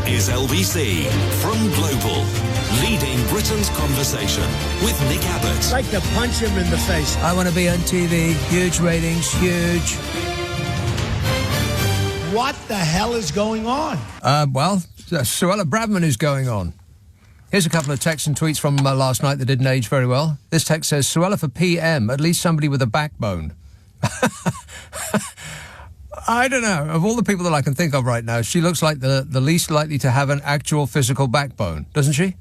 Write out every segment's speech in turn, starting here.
is LBC from Global, leading Britain's conversation with Nick Abbott. I'd like to punch him in the face. I want to be on TV. Huge ratings, huge. What the hell is going on? Suella Braverman is going on. Here's a couple of texts and tweets from last night that didn't age very well. This text says, Suella for PM, at least somebody with a backbone. I don't know. Of all the people that I can think of right now, she looks like the least likely to have an actual physical backbone, doesn't she?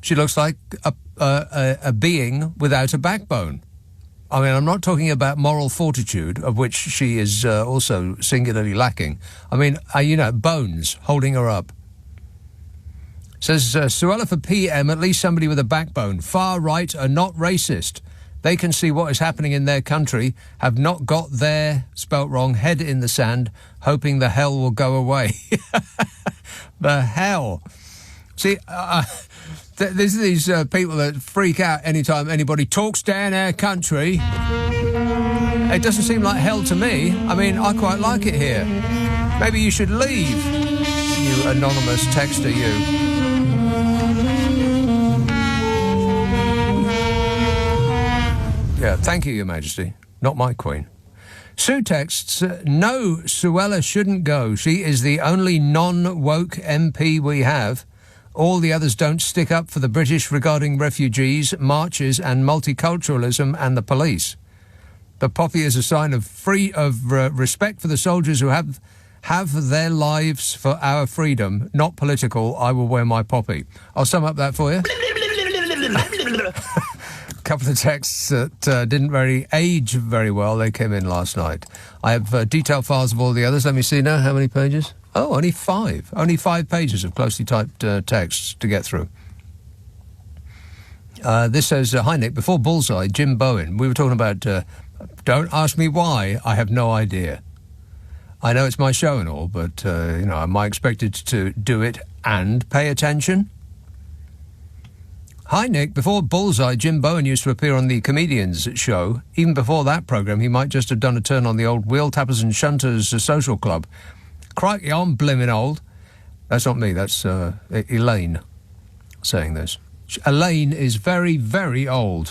She looks like a being without a backbone. I mean, I'm not talking about moral fortitude, of which she is also singularly lacking. I mean, bones holding her up. Says, Suella for PM, at least somebody with a backbone. Far right are not racist. They can see what is happening in their country, have not got their, spelt wrong, head in the sand, hoping the hell will go away. The hell. See, there's these people that freak out anytime anybody talks down our country. It doesn't seem like hell to me. I mean, I quite like it here. Maybe you should leave, you anonymous texter, you. Yeah, thank you, Your Majesty. Not my queen. Sue texts, no, Suella shouldn't go. She is the only non-woke MP we have. All the others don't stick up for the British regarding refugees, marches and multiculturalism and the police. The poppy is a sign of respect for the soldiers who have their lives for our freedom, not political. I will wear my poppy. I'll sum up that for you. Couple of texts that didn't age very well. They came in last night. I have detailed files of all the others. Let me see now. How many pages? Oh, only 5. Only 5 pages of closely typed texts to get through. This says, hi, Nick. Before Bullseye, Jim Bowen. We were talking about, don't ask me why. I have no idea. I know it's my show and all, but, am I expected to do it and pay attention? Hi, Nick. Before Bullseye, Jim Bowen used to appear on the Comedians show. Even before that programme, he might just have done a turn on the old Wheel Tappers and Shunters social club. Crikey, I'm blimmin' old. That's not me, that's Elaine saying this. Elaine is very, very old.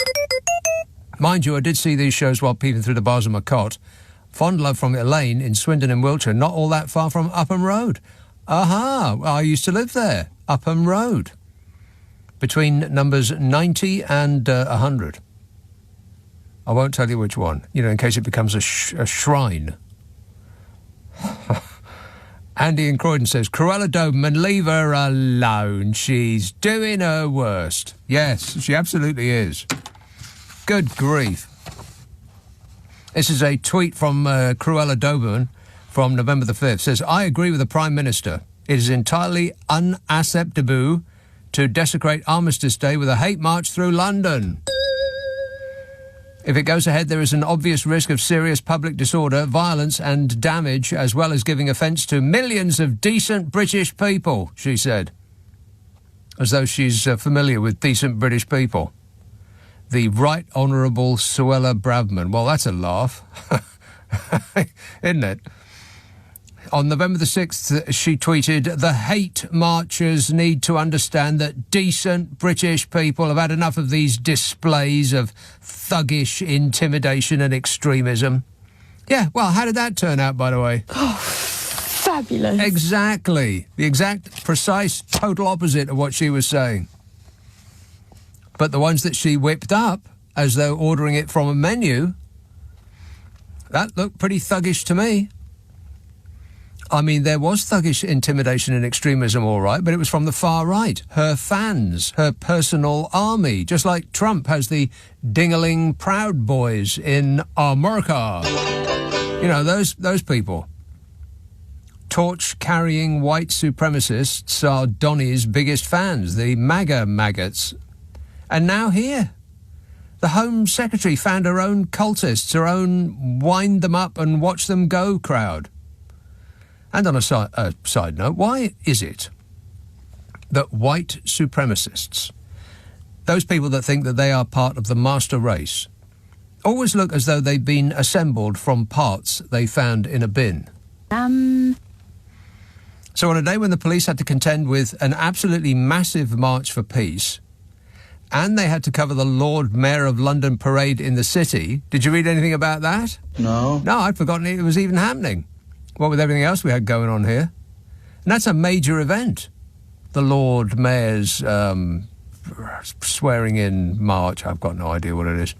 Mind you, I did see these shows while peeping through the bars of my cot. Fond love from Elaine in Swindon in Wiltshire, not all that far from Upham Road. Aha, I used to live there, Upham Road. Between numbers 90 and 100. I won't tell you which one, in case it becomes a shrine. Andy in Croydon says, Suella Braverman, leave her alone. She's doing her worst. Yes, she absolutely is. Good grief. This is a tweet from Suella Braverman from November the 5th. Says, I agree with the Prime Minister. It is entirely unacceptable to desecrate Armistice Day with a hate march through London. If it goes ahead, there is an obvious risk of serious public disorder, violence and damage, as well as giving offence to millions of decent British people, she said. As though she's familiar with decent British people. The Right Honourable Suella Braverman. Well, that's a laugh. Isn't it? On November the 6th, she tweeted, the hate marchers need to understand that decent British people have had enough of these displays of thuggish intimidation and extremism. Yeah, well, how did that turn out, by the way? Oh, fabulous. Exactly. The exact, precise, total opposite of what she was saying. But the ones that she whipped up, as though ordering it from a menu, that looked pretty thuggish to me. I mean, there was thuggish intimidation and extremism, all right, but it was from the far right. Her fans, her personal army, just like Trump has the ding-a-ling Proud Boys in America. Those people. Torch-carrying white supremacists are Donny's biggest fans, the MAGA maggots. And now here. The Home Secretary found her own cultists, her own wind-them-up-and-watch-them-go crowd. And on a side note, why is it that white supremacists, those people that think that they are part of the master race, always look as though they've been assembled from parts they found in a bin? So on a day when the police had to contend with an absolutely massive march for peace, and they had to cover the Lord Mayor of London parade in the city, did you read anything about that? No. No, I'd forgotten it was even happening. What with everything else we had going on here. And that's a major event. The Lord Mayor's swearing-in march. I've got no idea what it is.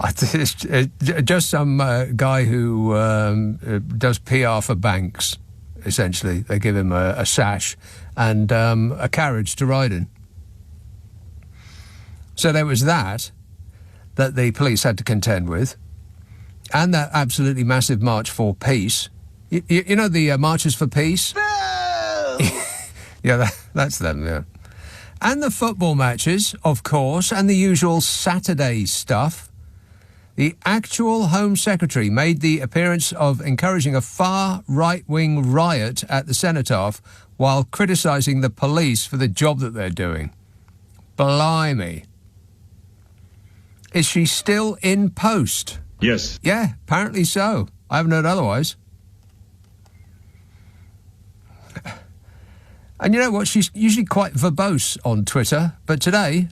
It's just some guy who does PR for banks, essentially. They give him a sash and a carriage to ride in. So there was that the police had to contend with, and that absolutely massive march for peace. You know the marches for peace? Yeah, that's them, yeah. And the football matches, of course, and the usual Saturday stuff. The actual Home Secretary made the appearance of encouraging a far right-wing riot at the Cenotaph while criticising the police for the job that they're doing. Blimey. Is she still in post? Yes. Yeah, apparently so. I haven't heard otherwise. And you know what? She's usually quite verbose on Twitter, but today,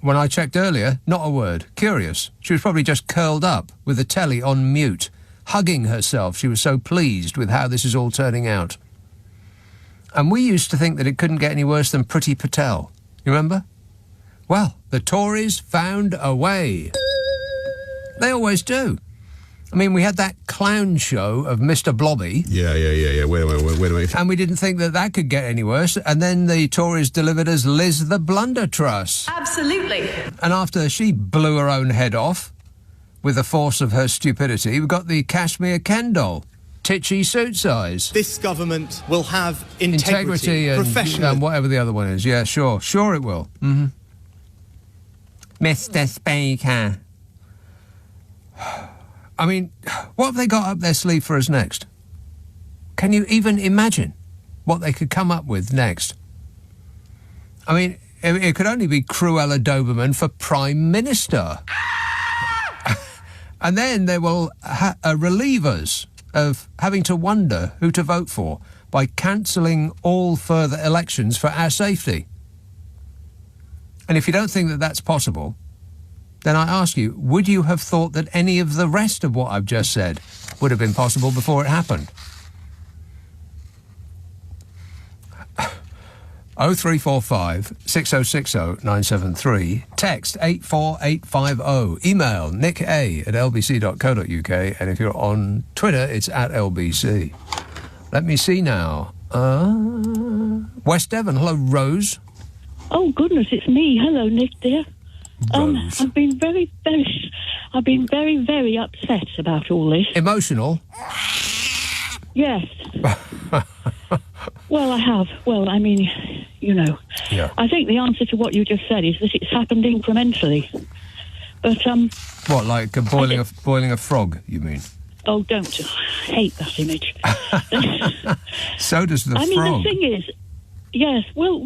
when I checked earlier, not a word. Curious. She was probably just curled up with the telly on mute, hugging herself. She was so pleased with how this is all turning out. And we used to think that it couldn't get any worse than Priti Patel. You remember? Well, the Tories found a way. They always do. I mean, we had that clown show of Mr. Blobby. Yeah. Wait a minute. And we didn't think that could get any worse. And then the Tories delivered us Liz the Blundertruss. Absolutely. And after she blew her own head off with the force of her stupidity, we got the Kashmir Ken doll. Titchy suit size. This government will have integrity and professionalism. And whatever the other one is. Yeah, sure. Sure it will. Mm-hmm. Mr. Speaker. I mean, what have they got up their sleeve for us next? Can you even imagine what they could come up with next? I mean, it could only be Cruella Doberman for Prime Minister. And then they will relieve us of having to wonder who to vote for by cancelling all further elections for our safety. And if you don't think that that's possible, then I ask you, would you have thought that any of the rest of what I've just said would have been possible before it happened? 0345 6060 973. Text 84850. Email nicka@lbc.co.uk. And if you're on Twitter, it's @LBC. Let me see now. West Devon. Hello, Rose. Oh, goodness, it's me. Hello, Nick, dear. Rose. I've been very, very upset about all this. Emotional? Yes. Well, I have. Well, I mean, you know. Yeah. I think the answer to what you just said is that it's happened incrementally. But, What, like boiling a frog, you mean? Oh, don't. I hate that image. So does the frog. I mean, the thing is, yes, well,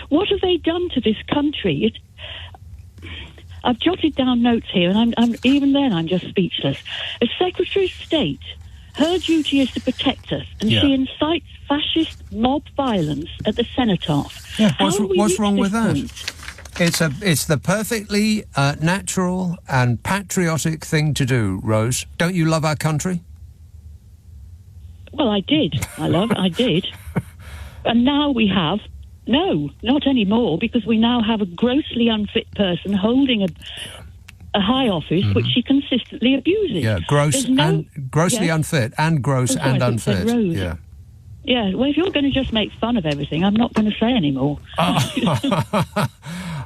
what have they done to this country? I've jotted down notes here, and I'm even then I'm just speechless. As Secretary of State, her duty is to protect us, and she incites fascist mob violence at the Cenotaph. Yeah, what's wrong with that? It's the perfectly natural and patriotic thing to do, Rose. Don't you love our country? Well, I did. I did. And now we have... No, not anymore, because we now have a grossly unfit person holding a high office, which she consistently abuses. Yeah, grossly unfit and gross and unfit. Yeah. Yeah, well, if you're going to just make fun of everything, I'm not going to say anymore.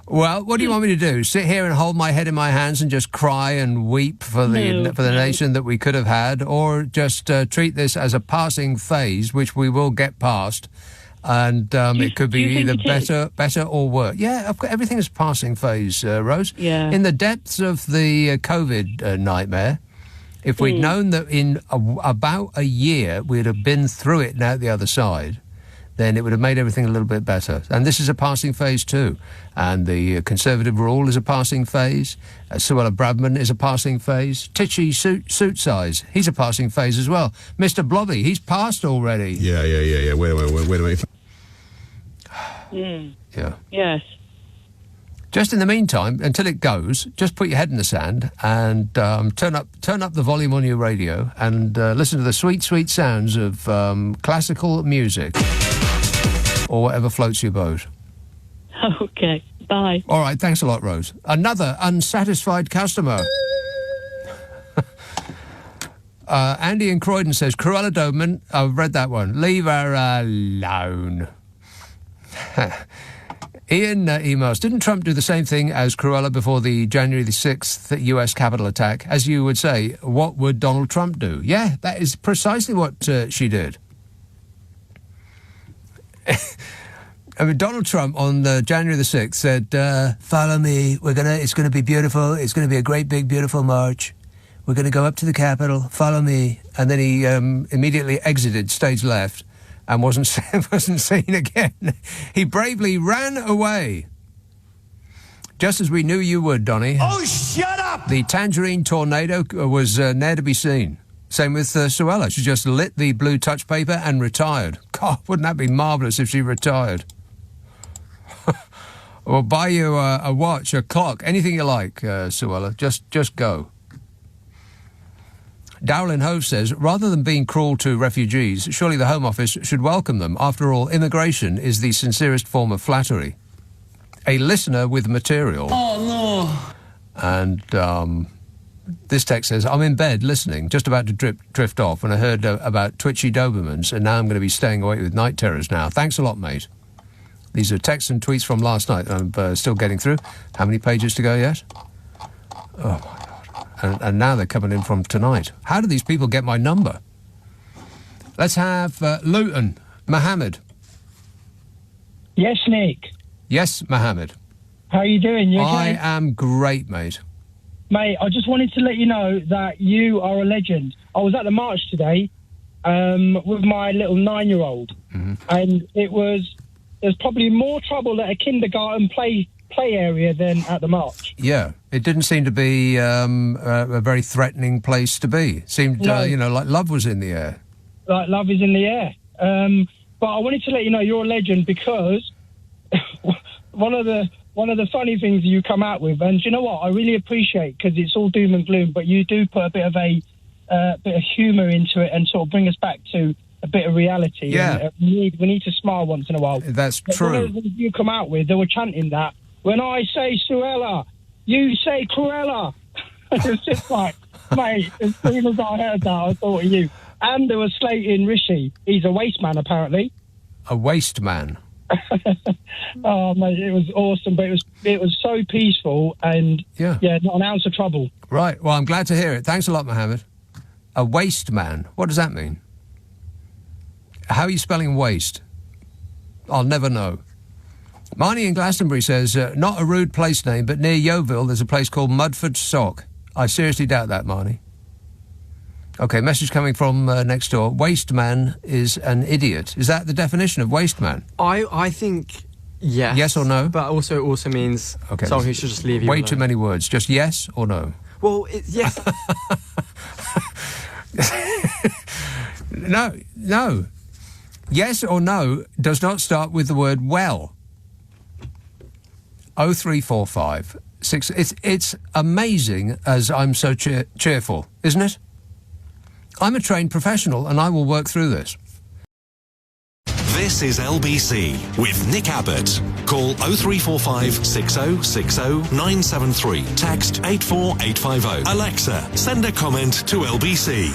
Well, what do you want me to do? Sit here and hold my head in my hands and just cry and weep for the nation that we could have had, or just treat this as a passing phase, which we will get past? And it could be either better or worse. Yeah, everything is passing phase, Rose. Yeah. In the depths of the COVID nightmare, if we'd known that in about a year we'd have been through it and out the other side, then it would have made everything a little bit better. And this is a passing phase too. And the Conservative rule is a passing phase. Suella Braverman is a passing phase. Titchy suit size, he's a passing phase as well. Mr. Blobby, he's passed already. Yeah. Wait a minute. Yeah. Yes. Just in the meantime, until it goes, just put your head in the sand and turn up the volume on your radio and listen to the sweet, sweet sounds of classical music or whatever floats your boat. Okay, bye. All right, thanks a lot, Rose. Another unsatisfied customer. Andy in Croydon says, Cruella Doberman, I've read that one, leave her alone. Ian emails, didn't Trump do the same thing as Cruella before the January the 6th US Capitol attack? As you would say, what would Donald Trump do? Yeah, that is precisely what she did. I mean, Donald Trump on January the 6th said, follow me, it's going to be beautiful, it's going to be a great big beautiful march. We're going to go up to the Capitol, follow me. And then he immediately exited stage left and wasn't seen again. He bravely ran away. Just as we knew you would, Donny. Oh, shut up! The tangerine tornado was ne'er to be seen. Same with Suella. She just lit the blue touch paper and retired. God, wouldn't that be marvellous if she retired? Or buy you a watch, a clock, anything you like, Suella. Just go. Dowlin Hove says, rather than being cruel to refugees, surely the Home Office should welcome them. After all, immigration is the sincerest form of flattery. A listener with material. Oh, no. And this text says, I'm in bed listening, just about to drift off when I heard about twitchy Dobermans, and now I'm going to be staying awake with night terrors now. Thanks a lot, mate. These are texts and tweets from last night. I'm still getting through. How many pages to go yet? Oh, my God. And now they're coming in from tonight. How do these people get my number? Let's have Luton. Mohammed. Yes, Nick. Yes, Mohammed. How are you doing? You okay? I am great, mate. Mate, I just wanted to let you know that you are a legend. I was at the march today with my little 9-year-old, and there's probably more trouble at a kindergarten play area than at the march. Yeah, it didn't seem to be a very threatening place to be. It seemed, No. like love was in the air. Like love is in the air. But I wanted to let you know you're a legend because one of the funny things you come out with, and you know what, I really appreciate, because it's all doom and gloom, but you do put a bit of humour into it and sort of bring us back to a bit of reality. Yeah. And, we need to smile once in a while. That's But true. one of the things you come out with, they were chanting that, when I say Suella, you say Cruella. It's just like, mate, as soon as I heard that, I thought of you. And they were slating Rishi. He's a waste man, apparently. A waste man. Oh, mate, it was awesome, but it was so peaceful and, Yeah. not an ounce of trouble. Right, well, I'm glad to hear it. Thanks a lot, Mohammed. A waste man. What does that mean? How are you spelling waste? I'll never know. Marnie in Glastonbury says, not a rude place name, but near Yeovil there's a place called Mudford Sock. I seriously doubt that, Marnie. OK, message coming from next door. Waste man is an idiot. Is that the definition of waste man? I think yes. Yes or no? But also it also means someone who should just leave you Way alone. too many words. Just yes or no? Well, yes. No. Yes or no does not start with the word well. 0345 6. It's amazing as I'm so cheerful, isn't it? I'm a trained professional and I will work through this. This is LBC with Nick Abbott. Call 0345 6060 973. Text 84850. Alexa, send a comment to LBC.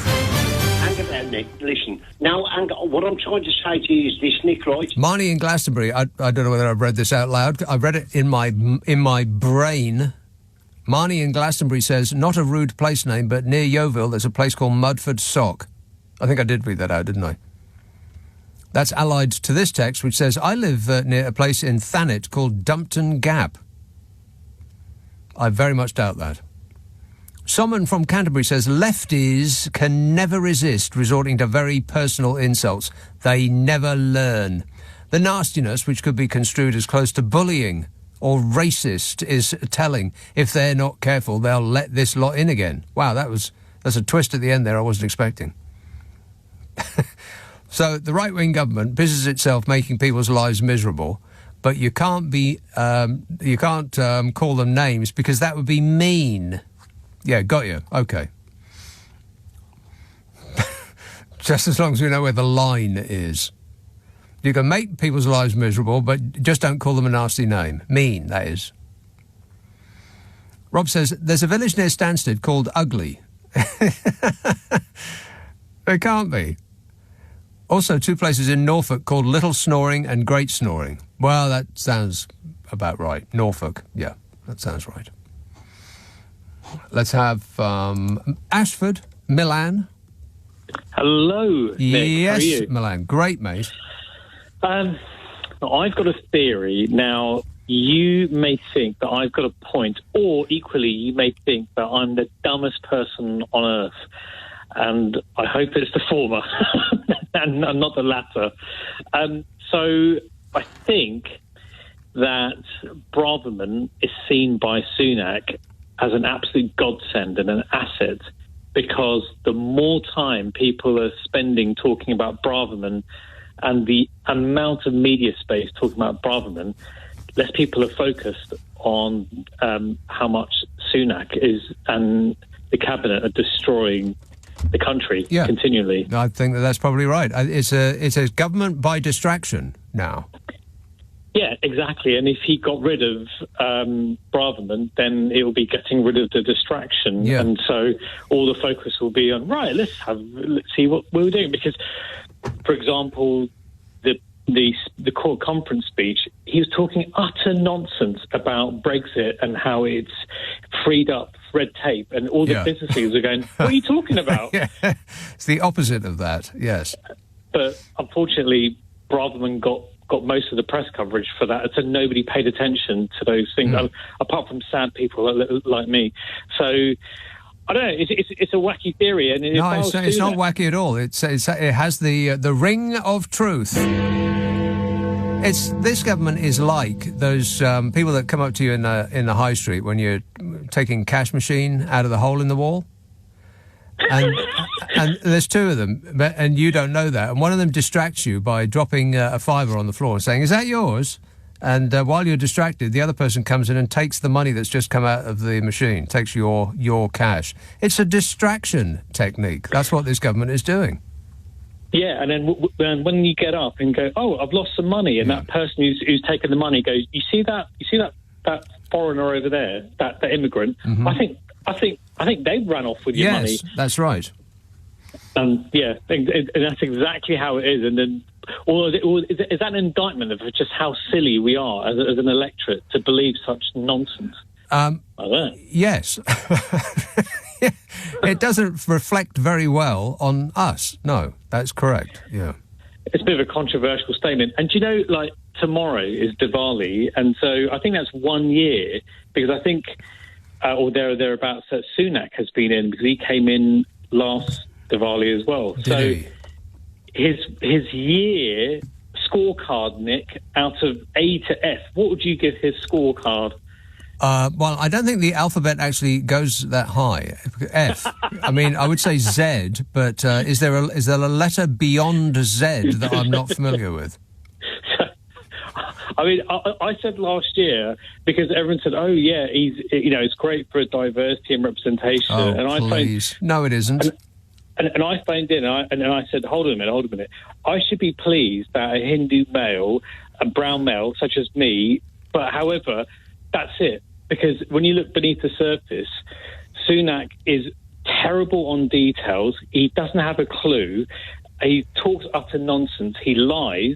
Hang about, Nick. Listen. Now, what I'm trying to say to you is this, Nick, right? Marnie in Glastonbury, I don't know whether I've read this out loud. I've read it in my brain. Marnie in Glastonbury says, not a rude place name, but near Yeovil there's a place called Mudford Sock. I think I did read that out, didn't I? That's allied to this text, which says, I live near a place in Thanet called Dumpton Gap. I very much doubt that. Someone from Canterbury says lefties can never resist resorting to very personal insults. They never learn. The nastiness, which could be construed as close to bullying or racist, is telling. If they're not careful, they'll let this lot in again. Wow, that's a twist at the end there I wasn't expecting. So the right-wing government busies itself making people's lives miserable, but you can't call them names because that would be mean. Yeah, got you. Okay. Just as long as we know where the line is. You can make people's lives miserable, but just don't call them a nasty name. Mean, that is. Rob says, there's a village near Stansted called Ugly. There can't be. Also, 2 places in Norfolk called Little Snoring and Great Snoring. Well, that sounds about right. Norfolk, yeah, that sounds right. Let's have Ashford, Milan. Hello, Nick. Yes, how are you? Milan. Great, mate. I've got a theory. Now, you may think that I've got a point, or equally, you may think that I'm the dumbest person on earth. And I hope it's the former and not the latter. So I think that Braverman is seen by Sunak as an absolute godsend and an asset, because the more time people are spending talking about Braverman and the amount of media space talking about Braverman, less people are focused on how much Sunak is and the cabinet are destroying the country continually. I think that's probably right. It's a government by distraction now. Yeah, exactly. And if he got rid of Braverman, then it will be getting rid of the distraction. Yeah. And so all the focus will be on, right, let's see what we're doing. Because, for example, the court conference speech, he was talking utter nonsense about Brexit and how it's freed up red tape, and all the business leaders are going, what are you talking about? It's the opposite of that, yes. But unfortunately, Braverman got most of the press coverage for that, so nobody paid attention to those things, apart from sad people like me. So, I don't know, it's a wacky theory. And no, it's not wacky at all. It has the ring of truth. This government is like those people that come up to you in the high street when you're taking cash machine out of the hole in the wall. And there's 2 of them, and you don't know that. And one of them distracts you by dropping a fiver on the floor and saying, is that yours? And while you're distracted, the other person comes in and takes the money that's just come out of the machine, takes your cash. It's a distraction technique. That's what this government is doing. Yeah, and then when you get up and go, oh, I've lost some money, and that person who's taken the money goes, you see that foreigner over there, that immigrant, Mm-hmm. I think they've run off with your money. Yes, that's right. And that's exactly how it is. And then, is that an indictment of just how silly we are as an electorate to believe such nonsense? I don't know. Yes. It doesn't reflect very well on us. No, that's correct. Yeah. It's a bit of a controversial statement. And do you know, like, tomorrow is Diwali, and so I think that's 1 year, because I think, or thereabouts, that Sunak has been in, because he came in last Diwali as well. His year scorecard, Nick, out of A to F, what would you give his scorecard? Well, I don't think the alphabet actually goes that high. F. I mean, I would say Z, but is there a letter beyond Z that I'm not familiar with? I mean, I said last year, because everyone said, oh, yeah, it's great for diversity and representation. Oh, and please. No, it isn't. And I phoned in and I said, hold on a minute. I should be pleased that a Hindu male, a brown male, such as me, but however, that's it. Because when you look beneath the surface, Sunak is terrible on details. He doesn't have a clue. He talks utter nonsense. He lies.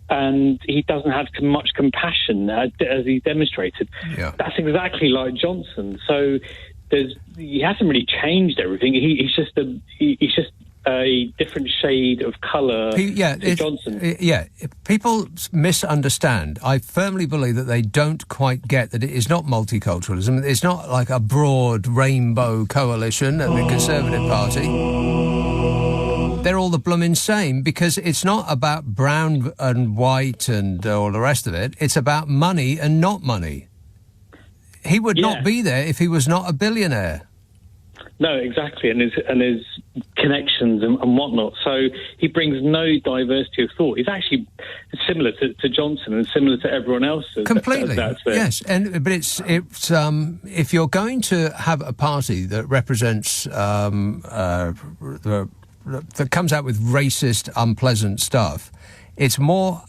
And he doesn't have much compassion, as he demonstrated. Yeah. That's exactly like Johnson. So he hasn't really changed everything. He's just a different shade of colour to Johnson. People misunderstand. I firmly believe that they don't quite get that it is not multiculturalism. It's not like a broad rainbow coalition at the Conservative Party. They're all the blooming same, because it's not about brown and white and all the rest of it. It's about money and not money. He would not be there if he was not a billionaire. No, exactly, and his connections and whatnot. So he brings no diversity of thought. He's actually similar to Johnson and similar to everyone else. Completely, yes. But it's if you're going to have a party that represents that comes out with racist, unpleasant stuff, it's more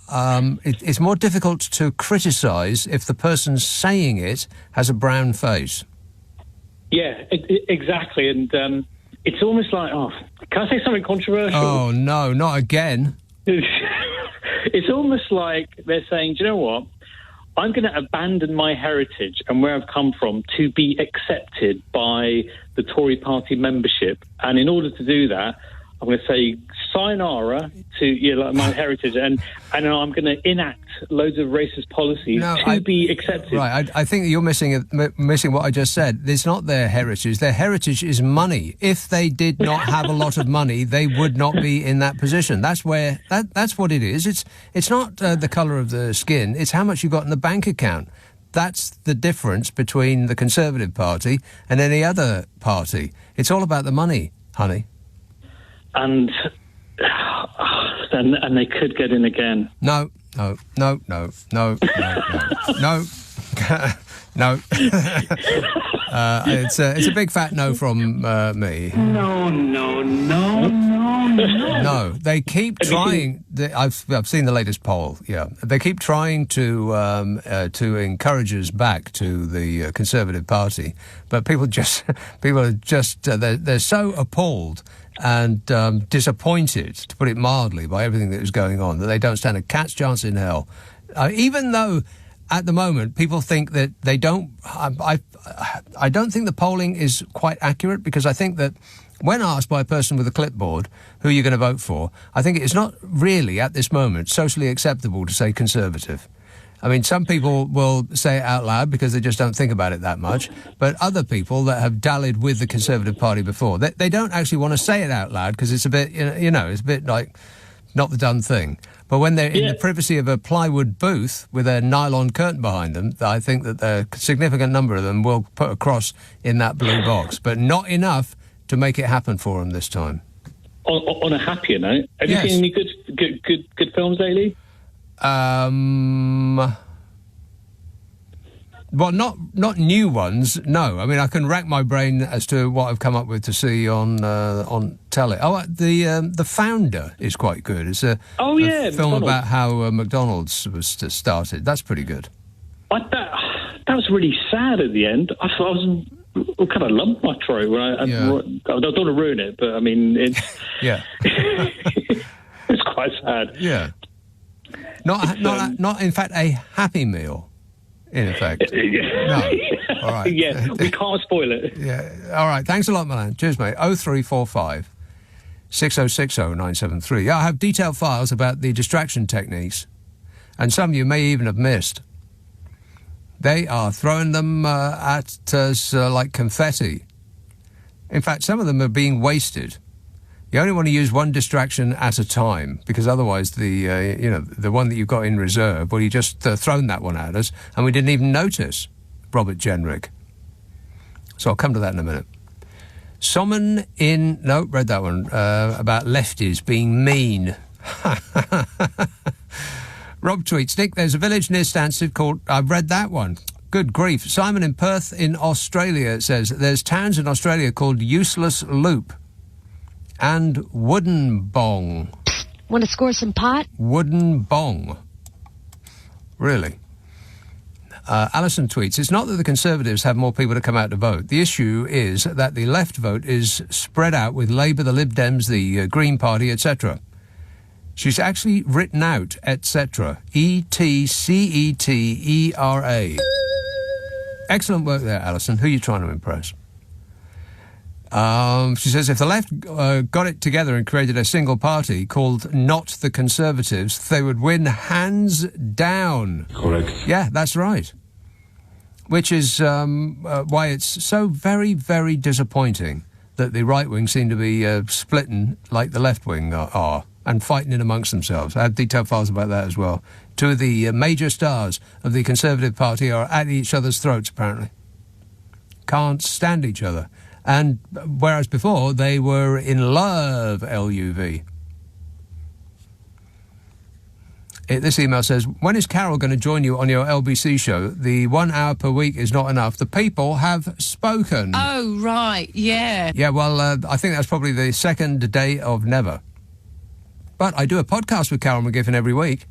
difficult to criticise if the person saying it has a brown face. Yeah, exactly, and it's almost like, can I say something controversial? Oh, no, not again. It's almost like they're saying, do you know what? I'm going to abandon my heritage and where I've come from to be accepted by the Tory party membership, and in order to do that, I'm going to say sayonara to my heritage, and I'm going to enact loads of racist policies to be accepted. Right, I think you're missing what I just said. It's not their heritage. Their heritage is money. If they did not have a lot of money, they would not be in that position. That's what it is. It's not the colour of the skin. It's how much you've got in the bank account. That's the difference between the Conservative Party and any other party. It's all about the money, honey. And they could get in again. No. No. It's a big fat no from me. No. They keep trying. I've seen the latest poll. Yeah, they keep trying to encourage us back to the Conservative Party, but people are just they're so appalled and disappointed, to put it mildly, by everything that is going on, that they don't stand a cat's chance in hell. Even though, at the moment, people think that they don't... I don't think the polling is quite accurate, because I think that when asked by a person with a clipboard who you're going to vote for, I think it's not really, at this moment, socially acceptable to say Conservative. I mean, some people will say it out loud because they just don't think about it that much, but other people that have dallied with the Conservative Party before, they don't actually want to say it out loud because it's a bit, it's a bit like not the done thing. But when they're in the privacy of a plywood booth with a nylon curtain behind them, I think that a significant number of them will put a cross in that blue box, but not enough to make it happen for them this time. On a happier note, have you seen any good films lately? Well, not new ones. No, I mean I can rack my brain as to what I've come up with to see on telly. Oh, the Founder is quite good. It's a film McDonald's. about how McDonald's was started. That's pretty good. That was really sad at the end. I was kind of lump my throat when I don't want to ruin it, but I mean it's it's quite sad. Yeah. Not in fact, a Happy Meal, in effect. No. All right. Yeah, we can't spoil it. Yeah. All right. Thanks a lot, Milan. Cheers, mate. 0345 6060 973. Yeah, I have detailed files about the distraction techniques, and some of you may even have missed. They are throwing them at us like confetti. In fact, some of them are being wasted. You only want to use one distraction at a time, because otherwise the one that you've got in reserve, well, you just thrown that one at us and we didn't even notice. Robert Genrich. So I'll come to that in a minute. Read that one, about lefties being mean. Rob tweets, Nick, there's a village near Stansted called... I've read that one. Good grief. Simon in Perth in Australia says, there's towns in Australia called Useless Loop and Wooden Bong. Want to score some pot? Wooden Bong. Really? Alison tweets, it's not that the Conservatives have more people to come out to vote. The issue is that the left vote is spread out with Labour, the Lib Dems, the Green Party, etc. She's actually written out etc. ETCETERA. Excellent work there, Alison. Who are you trying to impress? She says if the left got it together and created a single party called Not the Conservatives, they would win hands down. Correct. Yeah, that's right. Which is why it's so very, very disappointing that the right wing seem to be splitting like the left wing are and fighting in amongst themselves. I have detailed files about that as well. Two of the major stars of the Conservative Party are at each other's throats, apparently. Can't stand each other. And whereas before they were in love, LUV. This email says, when is Carol going to join you on your LBC show? The 1 hour per week is not enough. The people have spoken. Oh, right, yeah. Yeah, well, I think that's probably the second day of never. But I do a podcast with Carol McGiffin every week.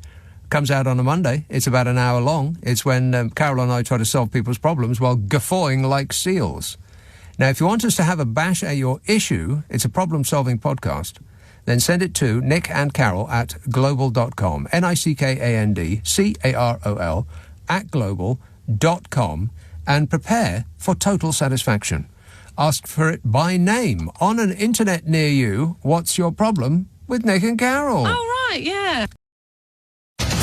Comes out on a Monday. It's about an hour long. It's when Carol and I try to solve people's problems while guffawing like seals. Now, if you want us to have a bash at your issue, it's a problem-solving podcast, then send it to Nick and Carol at global.com, NICKANDCAROL at global.com, and prepare for total satisfaction. Ask for it by name. On an internet near you, what's your problem with Nick and Carol? Oh, right, yeah.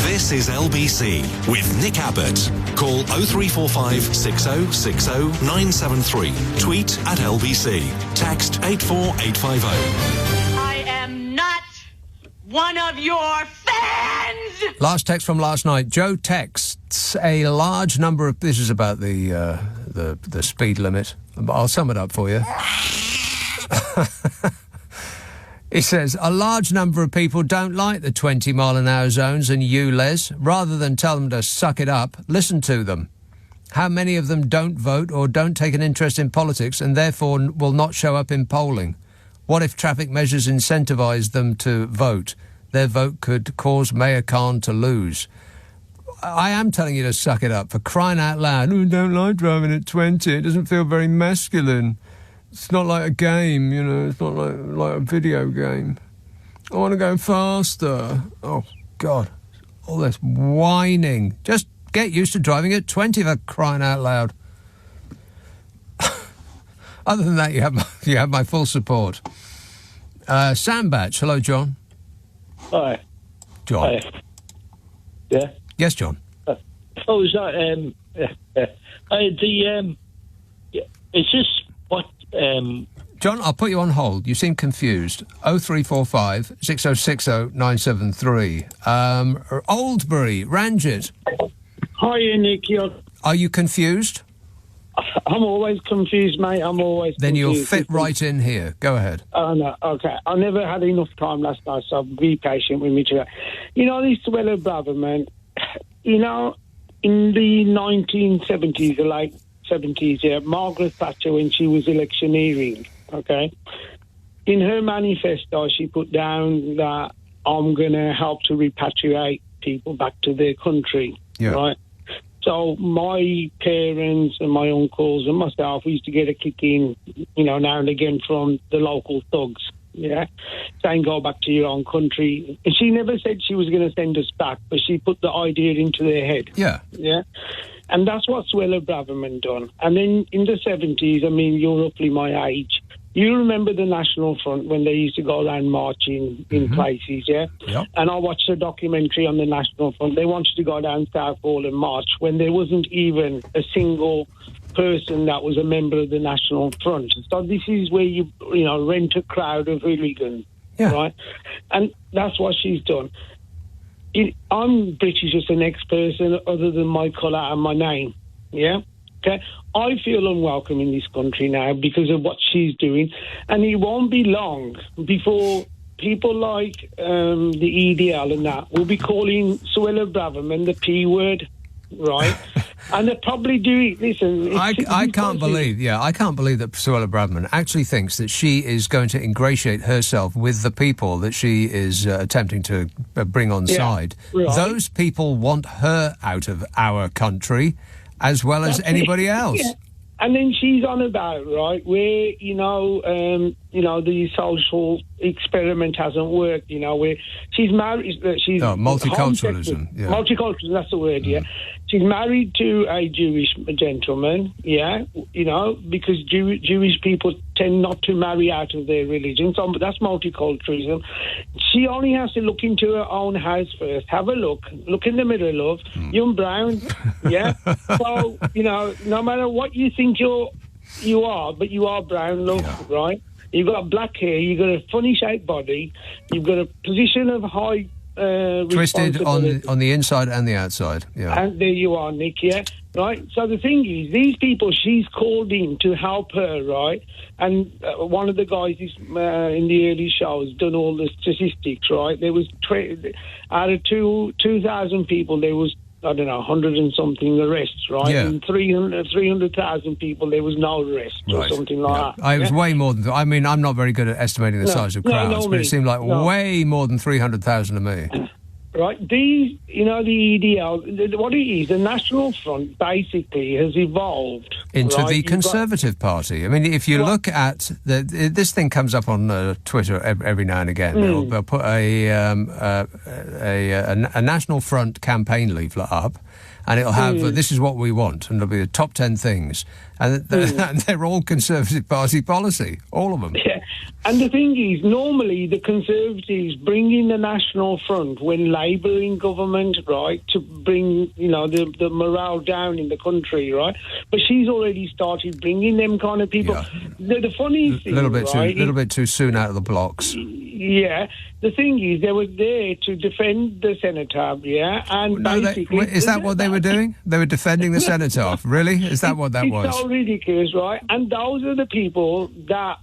This is LBC with Nick Abbott. Call 0345 6060 973. Tweet at LBC. Text 84850. I am not one of your fans! Last text from last night. Joe texts a large number of... This is about the speed limit. I'll sum it up for you. He says, a large number of people don't like the 20-mile-an-hour zones, and you, Les, rather than tell them to suck it up, listen to them. How many of them don't vote or don't take an interest in politics and therefore will not show up in polling? What if traffic measures incentivise them to vote? Their vote could cause Mayor Khan to lose. I am telling you to suck it up, for crying out loud. Oh, I don't like driving at 20. It doesn't feel very masculine. It's not like a game, you know. It's not like a video game. I want to go faster. Oh, God. All this whining. Just get used to driving at 20 for crying out loud. Other than that, you have my full support. Sam Batch. Hello, John. Hi. John. Hi. Yeah? Yes, John. Oh, is that... it's just what... John, I'll put you on hold. You seem confused. 0345 6060 973. Oldbury, Ranjit. Hi, Nick. Are you confused? I'm always confused, mate. I'm always Then confused. you'll fit right in here. Go ahead. Oh, no. Okay. I never had enough time last night, so be patient with me today. You know, this Suella Braverman, you know, in the 1970s, the late 70s, yeah, Margaret Thatcher, when she was electioneering, okay, in her manifesto, she put down that I'm going to help to repatriate people back to their country, right? So my parents and my uncles and myself, we used to get a kick in, you know, now and again from the local thugs, yeah, saying go back to your own country. And she never said she was going to send us back, but she put the idea into their head. Yeah. Yeah. And that's what Suella Braverman done. And then in the 70s, I mean, you're roughly my age. You remember the National Front when they used to go around marching in places, yeah? Yep. And I watched a documentary on the National Front. They wanted to go down Southall and march when there wasn't even a single person that was a member of the National Front. So this is where you rent a crowd of hooligans, right? And that's what she's done. I'm British as the next person other than my colour and my name, yeah? Okay, I feel unwelcome in this country now because of what she's doing, and it won't be long before people like the EDL and that will be calling Suella Braverman the P word, right? And they're probably doing... Listen... I can't believe that Suella Braverman actually thinks that she is going to ingratiate herself with the people that she is attempting to bring on side. Right. Those people want her out of our country as well as anybody else. Yeah. And then she's on about, right, where, the social experiment hasn't worked, where she's married... multiculturalism. Yeah. Multiculturalism, that's the word, yeah. She's married to a Jewish gentleman, yeah, because Jewish people tend not to marry out of their religion. So that's multiculturalism. She only has to look into her own house first. Have a look in the mirror, love. You're brown, yeah. So no matter what you think you are, but you are brown, love, right? You've got black hair. You've got a funny shaped body. You've got a position of high. Twisted on the inside and the outside. Yeah. And there you are, Nick, yeah? Right? So the thing is, these people she's called in to help her, right? And one of the guys in the early shows done all the statistics, right? There was, out of 2,000 people, there was, I don't know, 100 and something arrests, right? Yeah. And 300,000 people, there was no arrest or something like that. It was way more than... I mean, I'm not very good at estimating the size of crowds, but it seemed like way more than 300,000 to me. Right, these, the EDL, what it is, the National Front basically has evolved into the Conservative Party. I mean, if you look at this thing comes up on Twitter every now and again. They'll put a National Front campaign leaflet up, and it'll have this is what we want, and it'll be the top 10 things, and they're all Conservative Party policy, all of them. Yeah. And the thing is, normally the Conservatives bring in the National Front when Labour are in government, right, to bring, the morale down in the country, right? But she's already started bringing them kind of people. Yeah. The funny thing, a little bit too soon out of the blocks. Yeah. The thing is, they were there to defend the cenotaph, yeah? And basically... Is that what they were doing? They were defending the cenotaph? Really? Is that what that was? It's so ridiculous, right? And those are the people that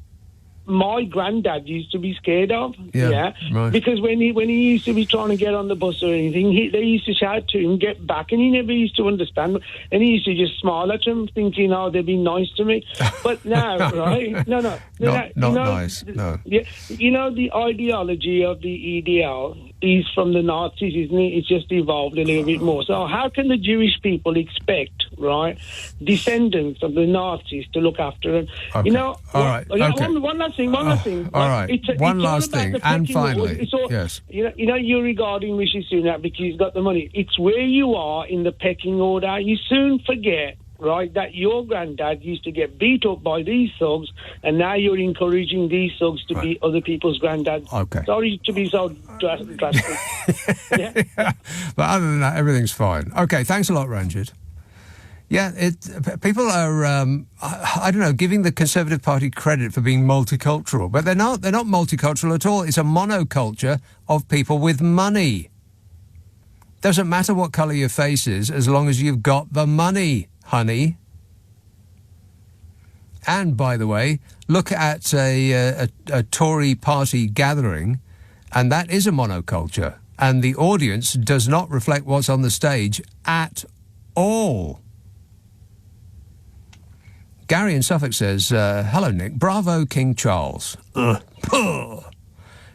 my granddad used to be scared of, right. Because when he used to be trying to get on the bus or anything, they used to shout to him, "Get back," and he never used to understand, and he used to just smile at them, thinking, "Oh, they'd be nice to me." But now, right? No, not nice. No. Yeah, the ideology of the EDL is from the Nazis, isn't it? It's just evolved a little bit more. So how can the Jewish people expect, right, descendants of the Nazis to look after them? Okay. All right. Okay. One last thing. All right. One last thing. And finally, yes. You're regarding Rishi Sunak because he's got the money. It's where you are in the pecking order. You soon forget, right, that your granddad used to get beat up by these thugs, and now you're encouraging these thugs to be other people's granddads. Okay. Sorry to be so drastic. Yeah. But other than that, everything's fine. Okay, thanks a lot, Ranjit. Yeah, people are, I don't know, giving the Conservative Party credit for being multicultural, but they're not multicultural at all. It's a monoculture of people with money. Doesn't matter what colour your face is, as long as you've got the money, honey. And, by the way, look at a Tory party gathering, and that is a monoculture, and the audience does not reflect what's on the stage at all. Gary in Suffolk says, hello, Nick. Bravo, King Charles.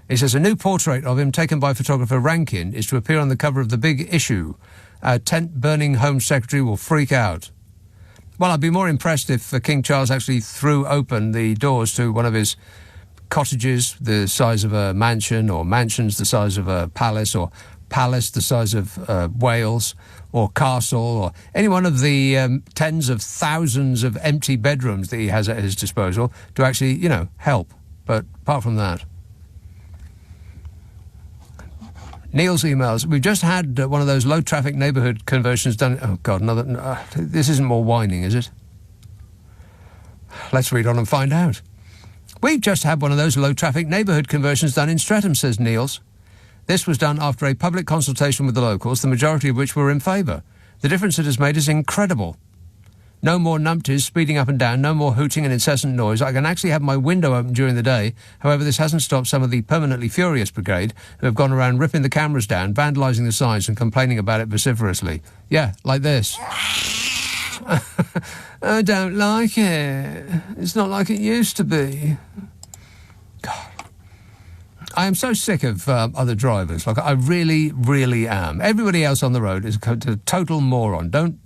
He says, a new portrait of him taken by photographer Rankin is to appear on the cover of The Big Issue. Our tent-burning Home Secretary will freak out. Well, I'd be more impressed if King Charles actually threw open the doors to one of his cottages the size of a mansion, or mansions the size of a palace, or palace the size of Wales, or castle, or any one of the tens of thousands of empty bedrooms that he has at his disposal to actually, help. But apart from that... Neil's emails. We've just had one of those low-traffic neighbourhood conversions done... Oh, God, this isn't more whining, is it? Let's read on and find out. We've just had one of those low-traffic neighbourhood conversions done in Streatham, says Niels. This was done after a public consultation with the locals, the majority of which were in favour. The difference it has made is incredible. No more numpties speeding up and down, no more hooting and incessant noise. I can actually have my window open during the day. However, this hasn't stopped some of the permanently furious brigade who have gone around ripping the cameras down, vandalising the signs and complaining about it vociferously. Yeah, like this. I don't like it. It's not like it used to be. God. I am so sick of other drivers. Like, I really, really am. Everybody else on the road is a total moron. Don't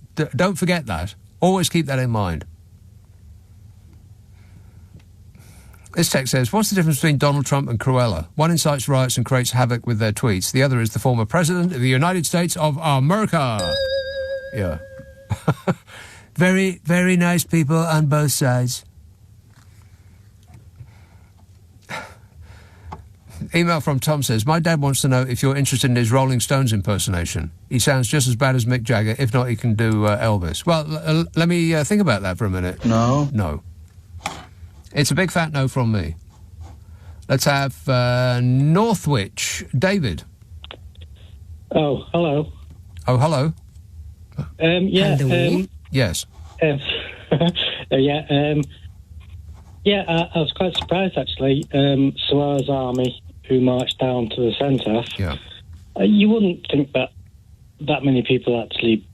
forget that. Always keep that in mind. This text says, what's the difference between Donald Trump and Cruella? One incites riots and creates havoc with their tweets. The other is the former president of the United States of America. Yeah. Very, very nice people on both sides. Email from Tom says, my dad wants to know if you're interested in his Rolling Stones impersonation. He sounds just as bad as Mick Jagger. If not, he can do Elvis. Well, let me think about that for a minute. No. No. It's a big fat no from me. Let's have Northwich. David. Oh, hello. Oh, hello. Yes. I was quite surprised, actually. Suella's army, who marched down to the centre. Yeah. You wouldn't think that many people actually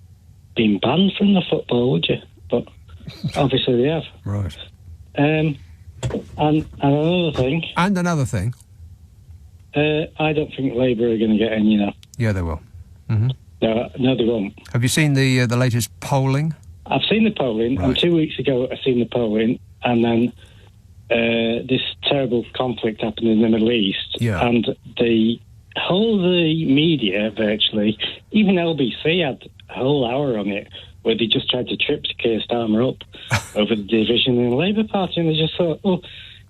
been banned from the football, would you? But obviously they have. Right. And another thing. And another thing. I don't think Labour are going to get in, you know. Yeah, they will. Mm-hmm. No, they won't. Have you seen the latest polling? I've seen the polling, right. And 2 weeks ago I seen the polling, and then this terrible conflict happened in the Middle East, and the media virtually, even LBC had a whole hour on it where they just tried to trip Keir Starmer up over the division in the Labour Party, and they just thought, well,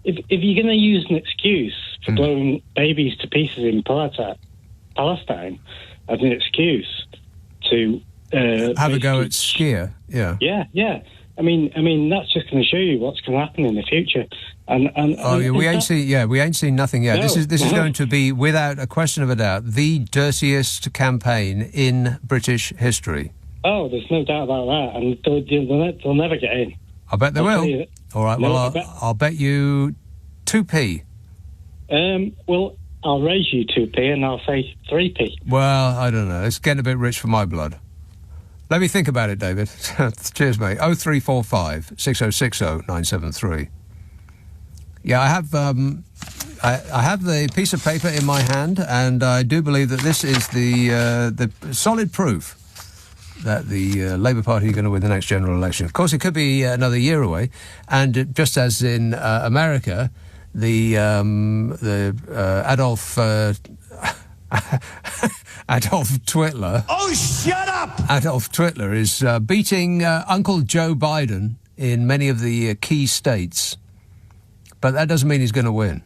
if you're going to use an excuse for blowing babies to pieces in Palestine as an excuse to have a go at skier, yeah. I mean, that's just going to show you what's going to happen in the future. We ain't seen nothing yet. No, this is going to be, without a question of a doubt, the dirtiest campaign in British history. Oh, there's no doubt about that, and they'll never get in. I bet they will. All right. I'll bet you 2p. Well, I'll raise you 2p, and I'll say 3p. Well, I don't know. It's getting a bit rich for my blood. Let me think about it, David. Cheers, mate. 0345 6060 973. Yeah, I have the piece of paper in my hand, and I do believe that this is the solid proof that the Labour Party are going to win the next general election. Of course, it could be another year away, and just as in America, the Adolf Twitler. Oh, shut up! Adolf Twitler is beating Uncle Joe Biden in many of the key states, but that doesn't mean he's going to win.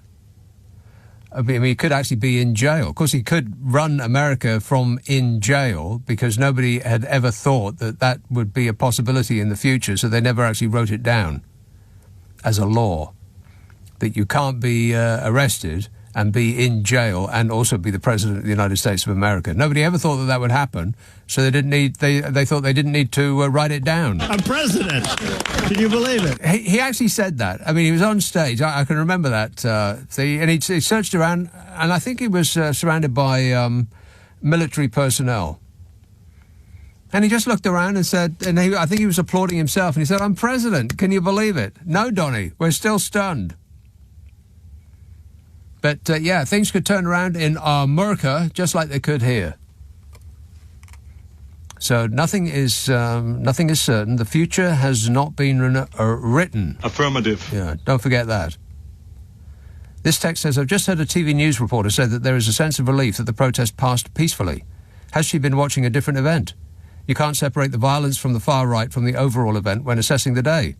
I mean, he could actually be in jail. Of course, he could run America from in jail because nobody had ever thought that would be a possibility in the future, so they never actually wrote it down as a law, that you can't be arrested and be in jail and also be the President of the United States of America. Nobody ever thought that would happen, so they thought they didn't need to write it down. I'm president. Can you believe it? He actually said that. I mean, he was on stage. I can remember that thing, and he searched around, and I think he was surrounded by military personnel. And he just looked around and said, I think he was applauding himself, and he said, "I'm president. Can you believe it?" No, Donny, we're still stunned. But, things could turn around in America just like they could here. So nothing is certain. The future has not been written. Affirmative. Yeah, don't forget that. This text says, I've just heard a TV news reporter say that there is a sense of relief that the protest passed peacefully. Has she been watching a different event? You can't separate the violence from the far right from the overall event when assessing the day.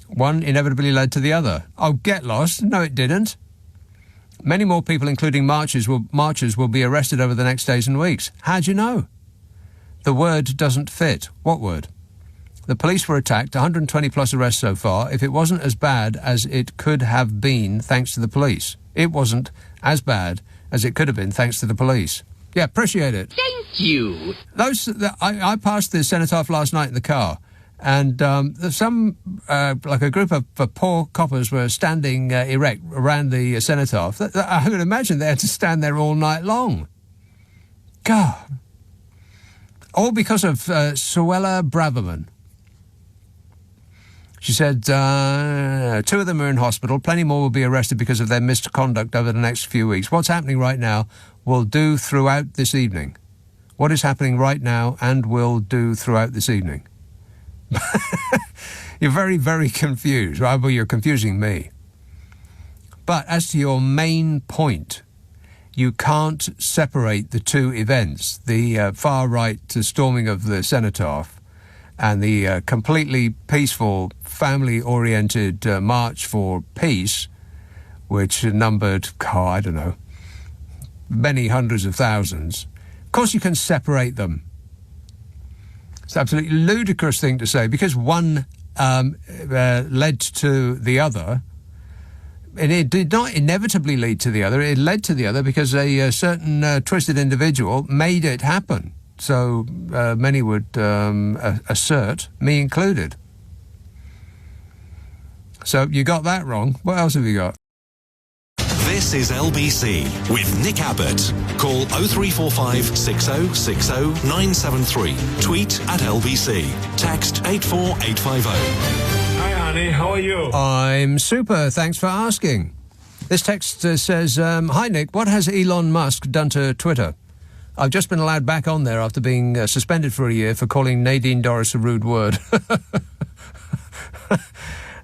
One inevitably led to the other. Oh, get lost. No, it didn't. Many more people, including marchers, will be arrested over the next days and weeks. How'd you know? The word doesn't fit. What word? The police were attacked, 120 plus arrests so far. If it wasn't as bad as it could have been thanks to the police. It wasn't as bad as it could have been thanks to the police. Yeah, appreciate it. Thank you. I passed the cenotaph last night in the car, and like a group of poor coppers were standing erect around the cenotaph. I would imagine they had to stand there all night long. God. All because of Suella Braverman. She said 2 of them are in hospital. Plenty more will be arrested because of their misconduct over the next few weeks. What's happening right now will do throughout this evening. What is happening right now and will do throughout this evening. You're very, very confused. Well, you're confusing me. But as to your main point, you can't separate the two events, the far-right storming of the cenotaph and the completely peaceful, family-oriented march for peace, which numbered, I don't know, many hundreds of thousands. Of course you can separate them. It's an absolutely ludicrous thing to say, because one led to the other, and it did not inevitably lead to the other. It led to the other because a certain twisted individual made it happen. So many would assert, me included. So you got that wrong. What else have you got? This is LBC with Nick Abbott. Call 0345 6060 973. Tweet at LBC. Text 84850. Hi, Annie. How are you? I'm super. Thanks for asking. This text says, Hi, Nick. What has Elon Musk done to Twitter? I've just been allowed back on there after being suspended for a year for calling Nadine Dorris a rude word.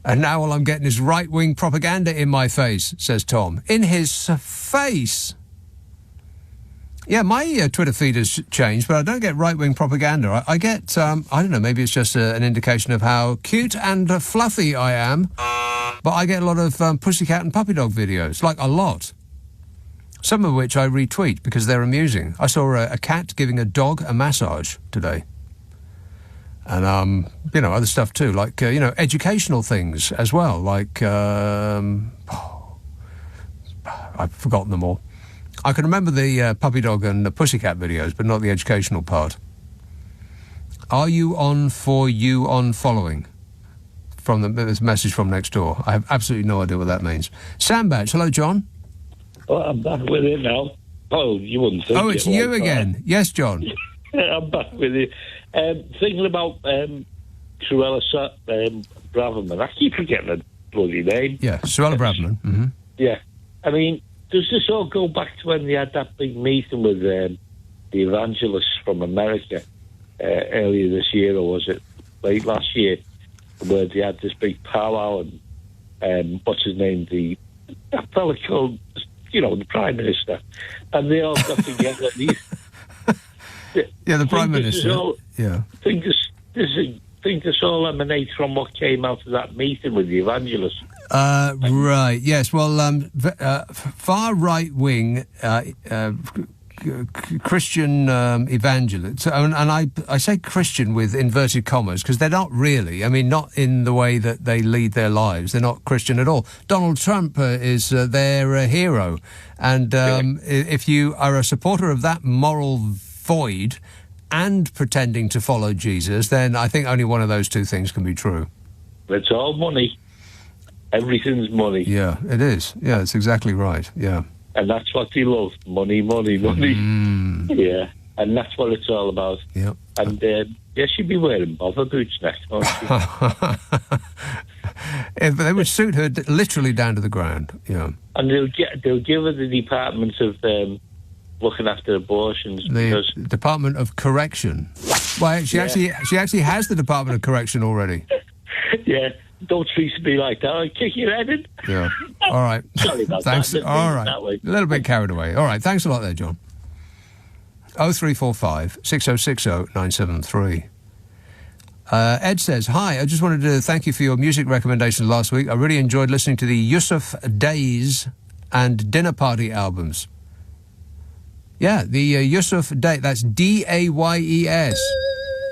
And now all I'm getting is right-wing propaganda in my face, says Tom. In his face? Yeah, my Twitter feed has changed, but I don't get right-wing propaganda. I get, I don't know, maybe it's just an indication of how cute and fluffy I am, but I get a lot of pussycat and puppy dog videos, like a lot. Some of which I retweet because they're amusing. I saw a cat giving a dog a massage today. And, other stuff too, like, educational things as well, like, I've forgotten them all. I can remember the puppy dog and the pussycat videos, but not the educational part. Are you on following? From this message from next door. I have absolutely no idea what that means. Sam Batch, hello, John. Well, I'm back with it now. Oh, you wouldn't think. Oh, it's you again. Yes, John. I'm back with it. Thinking about Suella Braverman. I keep forgetting her bloody name. Yeah, Suella Braverman. Mm-hmm. Yeah. I mean, does this all go back to when they had that big meeting with the evangelists from America earlier this year, or was it late last year, where they had this big powwow and what's his name, that fella called, the Prime Minister, and they all got together. Yeah, the Prime Minister. Think this all emanates from what came out of that meeting with the evangelists. Right, yes. Well, far right-wing Christian evangelists, and I say Christian with inverted commas, because they're not really. I mean, not in the way that they lead their lives. They're not Christian at all. Donald Trump is their hero. And if you are a supporter of that moral void and pretending to follow Jesus, then I think only one of those two things can be true. It's all money. Everything's money. Yeah, it is. Yeah, it's exactly right. Yeah. And that's what they love. Money, money, money. Yeah. And that's what it's all about. Yeah. And she'd be wearing bother boots next, won't she? They would suit her literally down to the ground. Yeah. And they'll give her the department of looking after abortions. The Department of Correction. Well, she actually has the Department of Correction already. Yeah. Don't treat me like that. I'll kick your head in. Yeah. All right. Sorry about thanks. that. All right. A little bit carried away. All right. Thanks a lot there, John. 0345 6060 973. Ed says, hi, I just wanted to thank you for your music recommendations last week. I really enjoyed listening to the Yusuf Days and Dinner Party albums. Yeah, the Yusuf Days, that's Dayes.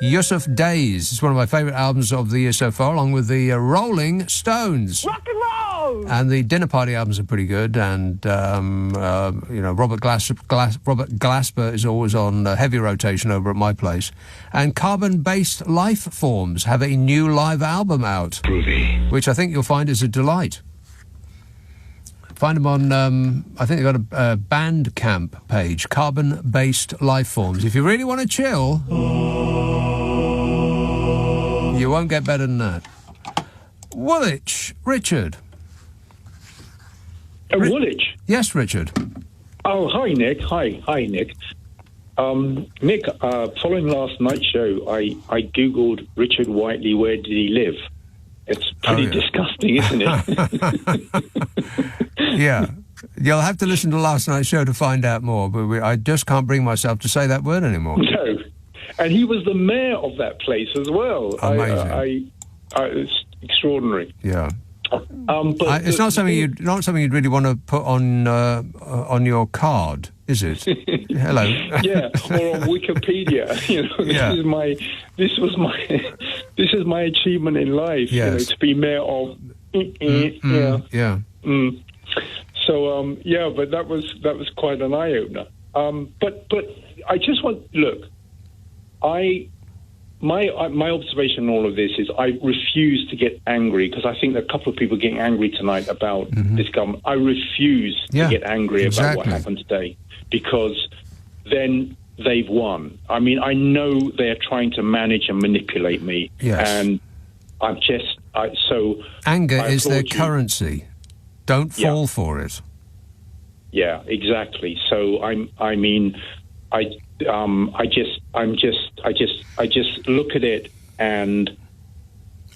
Yusuf Days is one of my favourite albums of the year so far, along with the Rolling Stones. Rock and roll! And the Dinner Party albums are pretty good, and, Robert Glasper is always on heavy rotation over at my place. And Carbon-Based Life Forms have a new live album out, which I think you'll find is a delight. Find them on, I think they've got a Bandcamp page, Carbon-Based Life Forms. If you really want to chill, you won't get better than that. Woolwich, Richard. Woolwich? Yes, Richard. Oh, hi, Nick. Hi, Nick. Nick, following last night's show, I Googled Richard Whiteley, where did he live? It's pretty disgusting, isn't it? Yeah. You'll have to listen to last night's show to find out more, but I just can't bring myself to say that word anymore. No. And he was the mayor of that place as well. Amazing. It's extraordinary. Yeah. But it's not something you'd really want to put on your card, is it? Hello. Yeah, or on Wikipedia. This is my achievement in life. Yes. To be mayor of. Yeah. So but that was quite an eye opener. But I just want My observation on all of this is I refuse to get angry, because I think that a couple of people are getting angry tonight about this government. I refuse to get angry about what happened today, because then they've won. I mean, I know they're trying to manage and manipulate me. Yes. And I'm just... Anger is their currency. Don't fall for it. Yeah, exactly. So I just look at it and...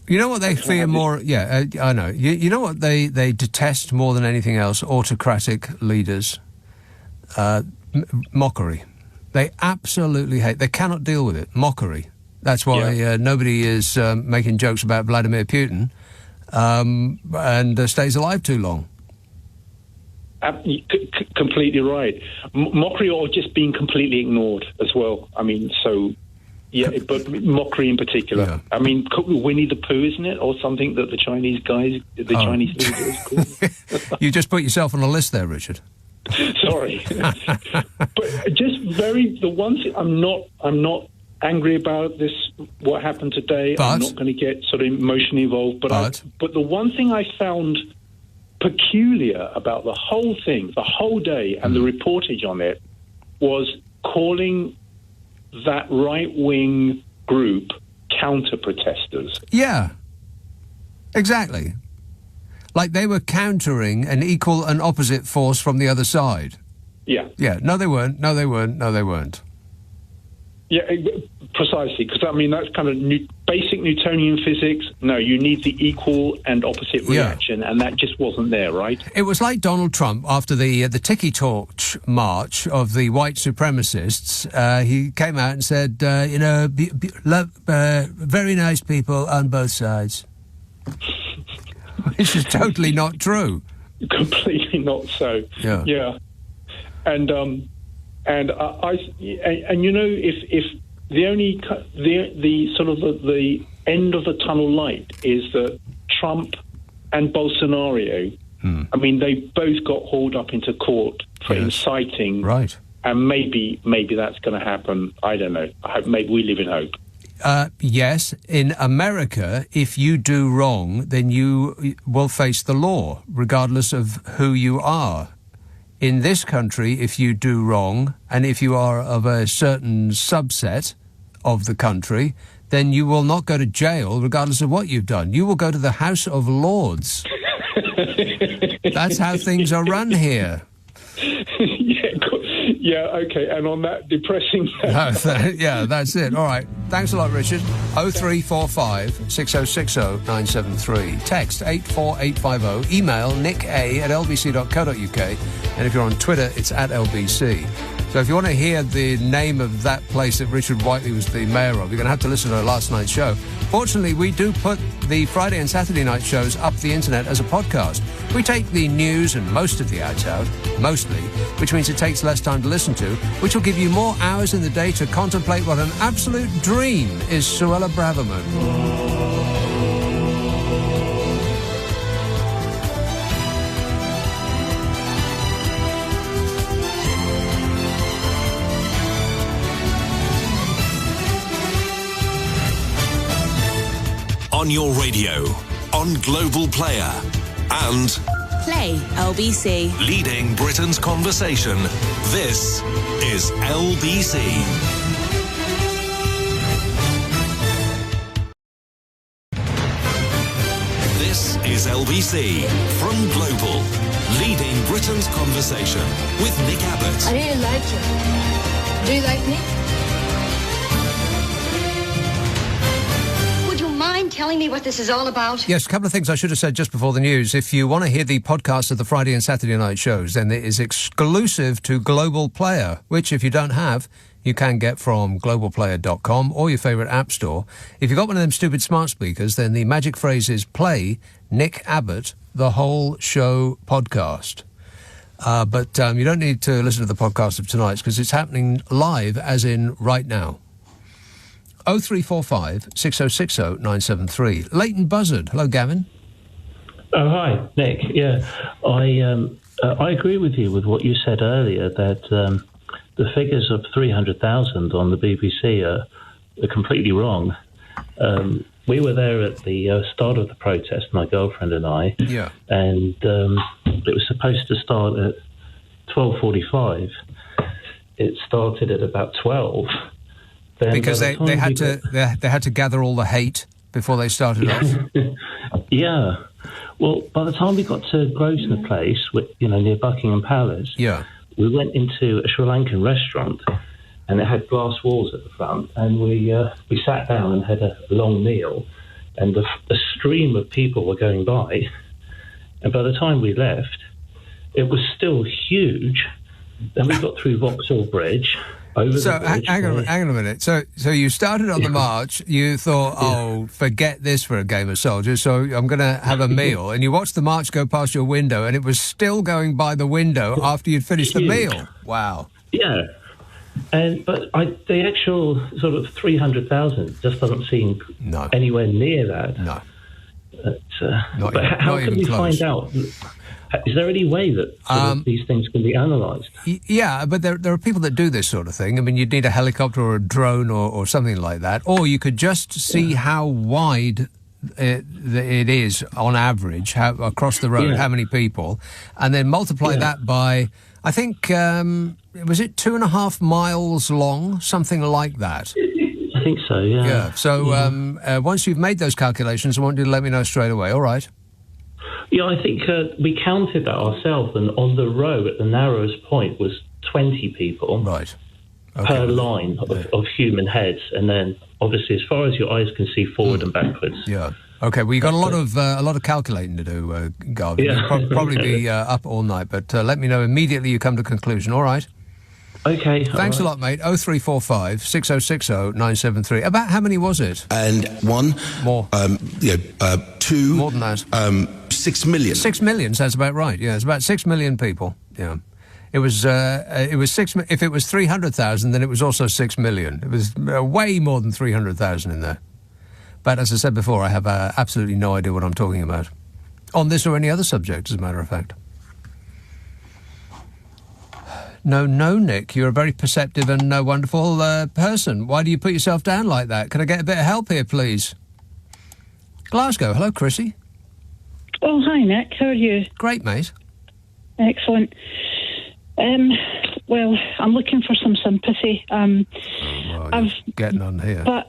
You know what they fear more? Yeah, I know. You know what they detest more than anything else? Autocratic leaders. Mockery. They absolutely hate. They cannot deal with it. Mockery. That's why nobody is making jokes about Vladimir Putin and stays alive too long. Completely right. Mockery, or just being completely ignored as well. I mean, but Mockery in particular. Yeah. I mean, Winnie the Pooh, isn't it, or something that the Chinese guys, Chinese leaders call. You just put yourself on a list there, Richard. Sorry, but just the one thing I'm not angry about this. What happened today? I'm not going to get sort of emotionally involved. But the one thing I found peculiar about the whole thing, the whole day, and the reportage on it, was calling that right-wing group counter-protesters. Yeah, exactly. Like they were countering an equal and opposite force from the other side. Yeah. Yeah, no they weren't. Yeah, precisely, because, I mean, that's kind of basic Newtonian physics. No, you need the equal and opposite reaction, and that just wasn't there, right? It was like Donald Trump after the Tiki Torch march of the white supremacists. He came out and said, very nice people on both sides. Which is totally not true. Completely not so. Yeah. And if the sort of the end of the tunnel light is that Trump and Bolsonaro, I mean, they both got hauled up into court for inciting, right? And maybe that's going to happen. I don't know. Maybe we live in hope. Yes, in America, if you do wrong, then you will face the law, regardless of who you are. In this country, if you do wrong, and if you are of a certain subset of the country, then you will not go to jail, regardless of what you've done. You will go to the House of Lords. That's how things are run here. Yeah, okay, and on that depressing... yeah, that's it. All right, thanks a lot, Richard. 0345 6060 973. Text 84850. Email nick@lbc.co.uk. And if you're on Twitter, it's @LBC. So if you want to hear the name of that place that Richard Whiteley was the mayor of, you're going to have to listen to last night's show. Fortunately, we do put the Friday and Saturday night shows up the internet as a podcast. We take the news and most of the ads out, mostly, which means it takes less time to listen to, which will give you more hours in the day to contemplate what an absolute dream is Suella Braverman. On your radio, on Global Player, and Play LBC. Leading Britain's conversation. This is LBC. This is LBC from Global, leading Britain's conversation with Nick Abbott. I really like you. Do you like me? Mind telling me what this is all about? Yes, a couple of things I should have said just before the news. If you want to hear the podcast of the Friday and Saturday night shows, then it is exclusive to Global Player, which, if you don't have, you can get from globalplayer.com or your favourite app store. If you've got one of them stupid smart speakers, then the magic phrase is play Nick Abbott, the whole show podcast. But you don't need to listen to the podcast of tonight's because it's happening live, as in right now. 0345 6060 973. Leighton Buzzard. Hello, Gavin. Oh, hi, Nick. Yeah, I agree with you with what you said earlier, that the figures of 300,000 on the BBC are completely wrong. We were there at the start of the protest, my girlfriend and I. Yeah. And it was supposed to start at 12:45. It started at about 12. Then because they had to gather all the hate before they started off. Yeah. Well, by the time we got to Grosvenor Place, near Buckingham Palace, we went into a Sri Lankan restaurant, and it had glass walls at the front, and we sat down and had a long meal, and a stream of people were going by, and by the time we left, it was still huge. Then we got through Vauxhall Bridge. Hang on a minute. So you started on the march. You thought, forget this for a game of soldiers. So I'm going to have a meal. And you watched the march go past your window, and it was still going by the window after you'd finished the meal. Wow. Yeah. But the actual sort of 300,000 just doesn't seem anywhere near that. No. But how can we find out? Is there any way that these things can be analysed? Yeah, but there are people that do this sort of thing. I mean, you'd need a helicopter or a drone or something like that. Or you could just see how wide it is on average, across the road, how many people, and then multiply that by, I think, was it 2.5 miles long? Something like that. I think so, yeah. Yeah, so once you've made those calculations, I want you to let me know straight away, all right? Yeah, I think we counted that ourselves, and on the row at the narrowest point was 20 people per line of human heads, and then obviously as far as your eyes can see, forward and backwards. Yeah. Okay. Well, you got a lot of calculating to do, Garvin. Yeah. You'll probably be up all night, but let me know immediately you come to conclusion. All right. Okay. Thanks a lot, mate. 0345 6060 973. About how many was it? And one more. Two more than that. 6 million. 6 million sounds about right. Yeah, it's about 6 million people. Yeah, it was 6. If it was 300,000, then it was also 6 million. It was way more than 300,000 in there. But as I said before, I have absolutely no idea what I'm talking about on this or any other subject. As a matter of fact. No, Nick, you're a very perceptive and wonderful person. Why do you put yourself down like that? Can I get a bit of help here, please? Glasgow, hello, Chrissy. Oh, hi, Nick. How are you? Great, mate. Excellent. Well, I'm looking for some sympathy. I've getting on here. But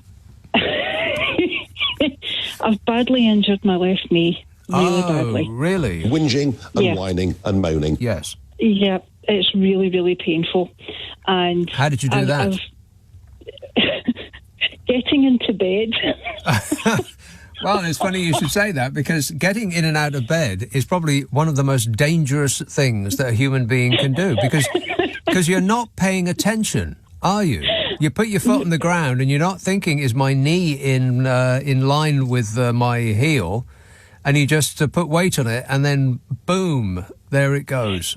I've badly injured my left knee. Really badly. Really? Whinging and whining and moaning. Yes. Yeah. It's really, really painful. And how did you do that? Getting into bed. Well, it's funny you should say that, because getting in and out of bed is probably one of the most dangerous things that a human being can do, because you're not paying attention, are you? You put your foot on the ground and you're not thinking, is my knee in line with my heel? And you just put weight on it, and then boom, there it goes.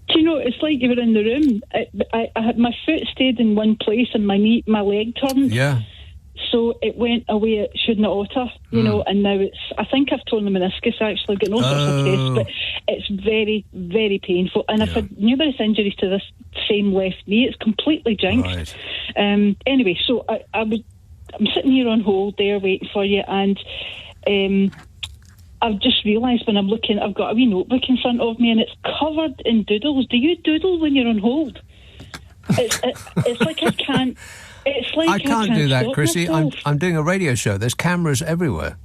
Do you know, it's like you were in the room. I had my foot stayed in one place and my leg turned. Yeah. So it went away it shouldn't oughta, you know, and now I think I've torn the meniscus, actually. I've got no sorts of tests, but it's very, very painful. And I've had numerous injuries to this same left knee. It's completely jinxed. Right. Anyway, so I'm sitting here on hold there waiting for you, and I've just realised when I'm looking, I've got a wee notebook in front of me and it's covered in doodles. Do you doodle when you're on hold? It's like I can't... It's like I can't do that, Chrissy. I'm doing a radio show. There's cameras everywhere.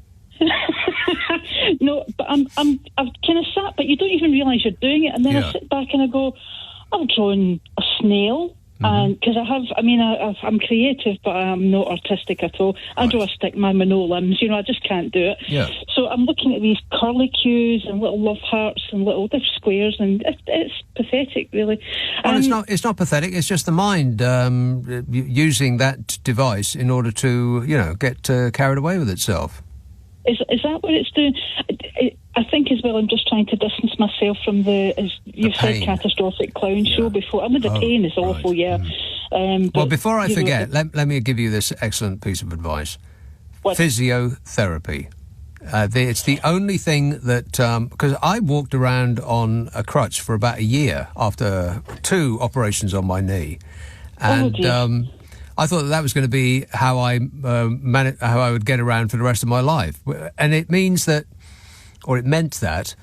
No, but I've kind of sat, but you don't even realise you're doing it. And then I sit back and I go, I've drawn a snail. And because I'm creative, but I'm not artistic at all. I draw a stick man with no limbs, I just can't do it. Yeah. So I'm looking at these curlicues and little love hearts and little squares, and it's pathetic, really. Well, it's not pathetic. It's just the mind using that device in order to, get carried away with itself. Is that what it's doing? I think as well, I'm just trying to distance myself from as you've said, catastrophic clown show before. The pain is awful, yeah. Well, before I forget, let me give you this excellent piece of advice. What? Physiotherapy. It's the only thing that... because I walked around on a crutch for about a year after 2 operations on my knee. And... I thought that was going to be how I would get around for the rest of my life, and it means that, or it meant that,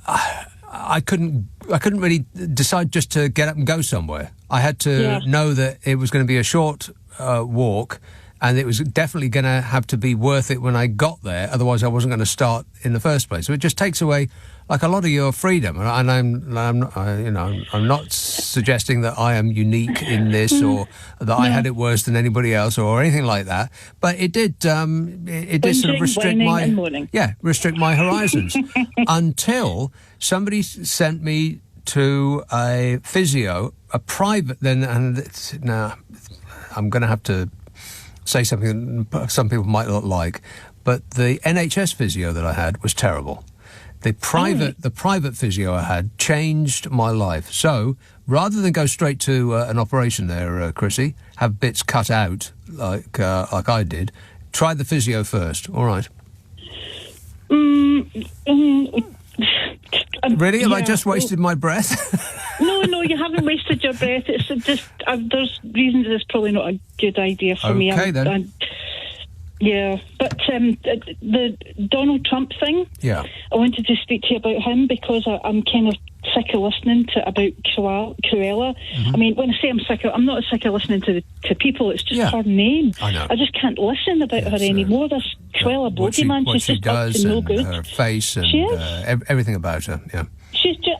I couldn't really decide just to get up and go somewhere. I had to know that it was going to be a short walk, and it was definitely going to have to be worth it when I got there. Otherwise, I wasn't going to start in the first place. So it just takes away a lot of your freedom, and I'm not suggesting that I am unique in this or that I had it worse than anybody else or anything like that. But it did sort of restrict my horizons until somebody sent me to a physio, a private. Now I'm going to have to say something that some people might not like, but the NHS physio that I had was terrible. The private physio I had changed my life. So rather than go straight to an operation there, Chrissy, have bits cut out like I did, try the physio first. All right. Really? Have I just wasted my breath? No, you haven't wasted your breath. It's just there's reasons it's probably not a good idea for me. Okay, then. Yeah, but the Donald Trump thing, I wanted to speak to you about him because I'm kind of sick of listening about Cruella. Mm-hmm. When I say I'm sick I'm not sick of listening to people, it's just her name. I know. I just can't listen about her anymore. This Cruella Bogeyman, she's just up to no good. Her face and everything about her, yeah.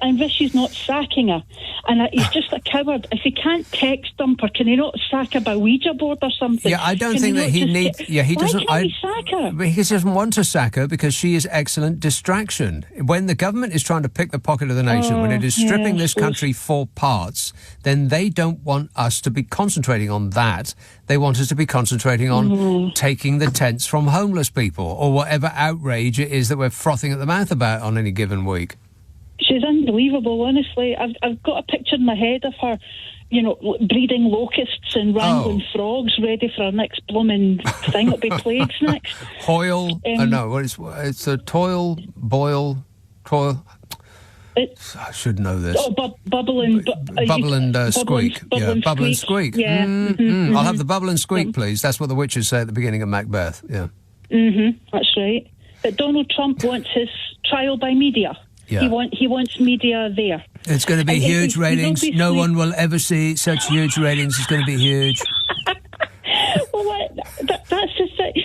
I wish she's not sacking her. And he's just a coward. If he can't text Dumper, can he not sack her by Ouija board or something? Yeah, I don't think that he needs... he doesn't... Why can't he sack her? He doesn't want to sack her because she is excellent distraction. When the government is trying to pick the pocket of the nation, when it is stripping this country for parts, then they don't want us to be concentrating on that. They want us to be concentrating on taking the tents from homeless people or whatever outrage it is that we're frothing at the mouth about on any given week. She's unbelievable, honestly. I've got a picture in my head of her, breeding locusts and wrangling frogs, ready for her next blooming thing that'll be plagues next. Hoyle? It's a toil. I should know this. Bubble and squeak. Bubble and squeak. Yeah. Mm-hmm. I'll have the bubble and squeak, please. That's what the witches say at the beginning of Macbeth. Yeah. That's right. But Donald Trump wants his trial by media. Yeah. He wants media there. It's going to be huge ratings. No one will ever see such huge ratings. It's going to be huge. Well, that's just it.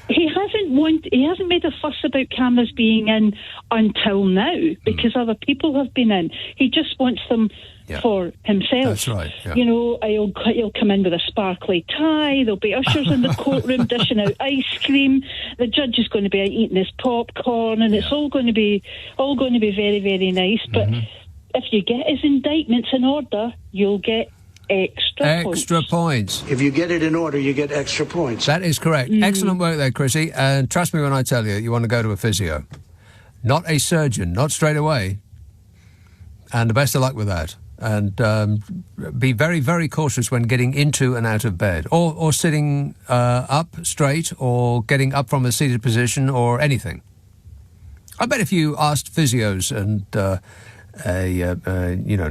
He hasn't made a fuss about cameras being in until now because other people have been in. He just wants them for himself. That's right. Yeah. He'll come in with a sparkly tie. There'll be ushers in the courtroom dishing out ice cream. The judge is going to be eating his popcorn, and it's all going to be very, very nice. But if you get his indictments in order, you'll get extra points. If you get it in order, you get extra points. That is correct. Excellent work there, Chrissy. And trust me when I tell you want to go to a physio. Not a surgeon, not straight away. And the best of luck with that. And be very, very cautious when getting into and out of bed. Or sitting up straight or getting up from a seated position or anything. I bet if you asked physios and...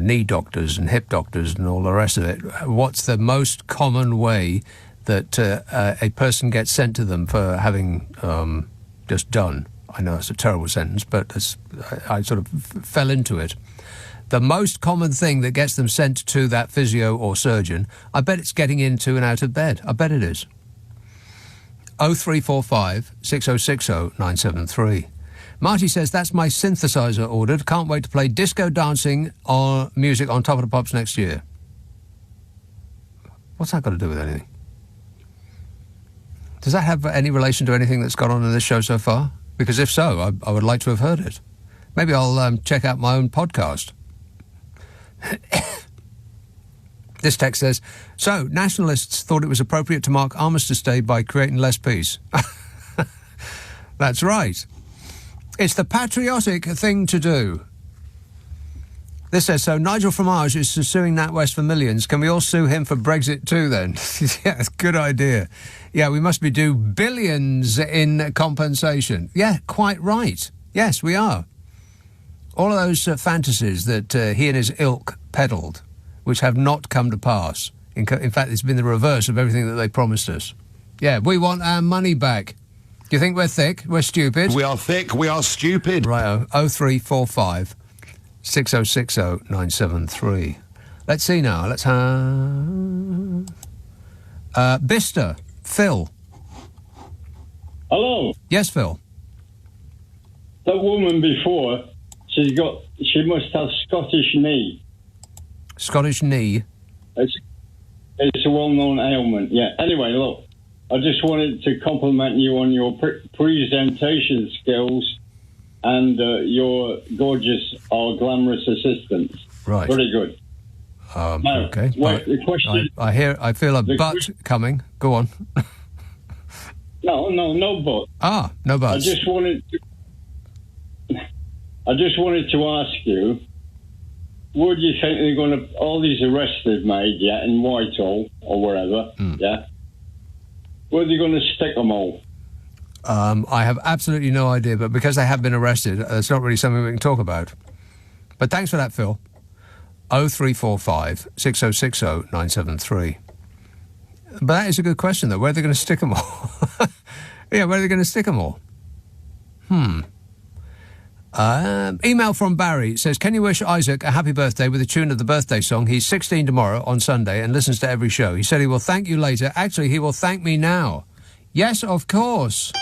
knee doctors and hip doctors and all the rest of it, what's the most common way that a person gets sent to them for having just done? I know that's a terrible sentence, but I sort of fell into it. The most common thing that gets them sent to that physio or surgeon, I bet it's getting into and out of bed. I bet it is. 0345 6060 973. Marty says, that's my synthesizer ordered. Can't wait to play disco dancing or music on Top of the Pops next year. What's that got to do with anything? Does that have any relation to anything that's gone on in this show so far? Because if so, I would like to have heard it. Maybe I'll check out my own podcast. This text says, so, nationalists thought it was appropriate to mark Armistice Day by creating less peace. That's right. It's the patriotic thing to do. This says, so Nigel Farage is suing NatWest for millions. Can we all sue him for Brexit too then? Yeah, good idea. Yeah, we must be due billions in compensation. Yeah, quite right. Yes, we are. All of those fantasies that he and his ilk peddled, which have not come to pass. In fact, it's been the reverse of everything that they promised us. Yeah, we want our money back. Do you think we're thick? We're stupid? We are thick. We are stupid. Right, 0345 6060 973. Let's see now. Let's have... Bicester, Phil. Hello. Yes, Phil. That woman before, she must have Scottish knee. Scottish knee? It's a well-known ailment, yeah. Anyway, look, I just wanted to compliment you on your presentation skills and your gorgeous or glamorous assistants. Right. Very good. Now, okay. Wait, the question... I feel a butt coming. Go on. No but. Ah, no buts. I just wanted to ask you, where do you think they're going to... All these arrests they've made, yeah, in Whitehall or wherever, yeah, where are they going to stick them all? I have absolutely no idea, but because they have been arrested, it's not really something we can talk about. But thanks for that, Phil. 0345 6060 973. But that is a good question, though. Where are they going to stick them all? Yeah, where are they going to stick them all? Email from Barry says, can you wish Isaac a happy birthday with a tune of the birthday song? He's 16 tomorrow on Sunday and listens to every show. He said he will thank you later. Actually, he will thank me now. Yes, of course.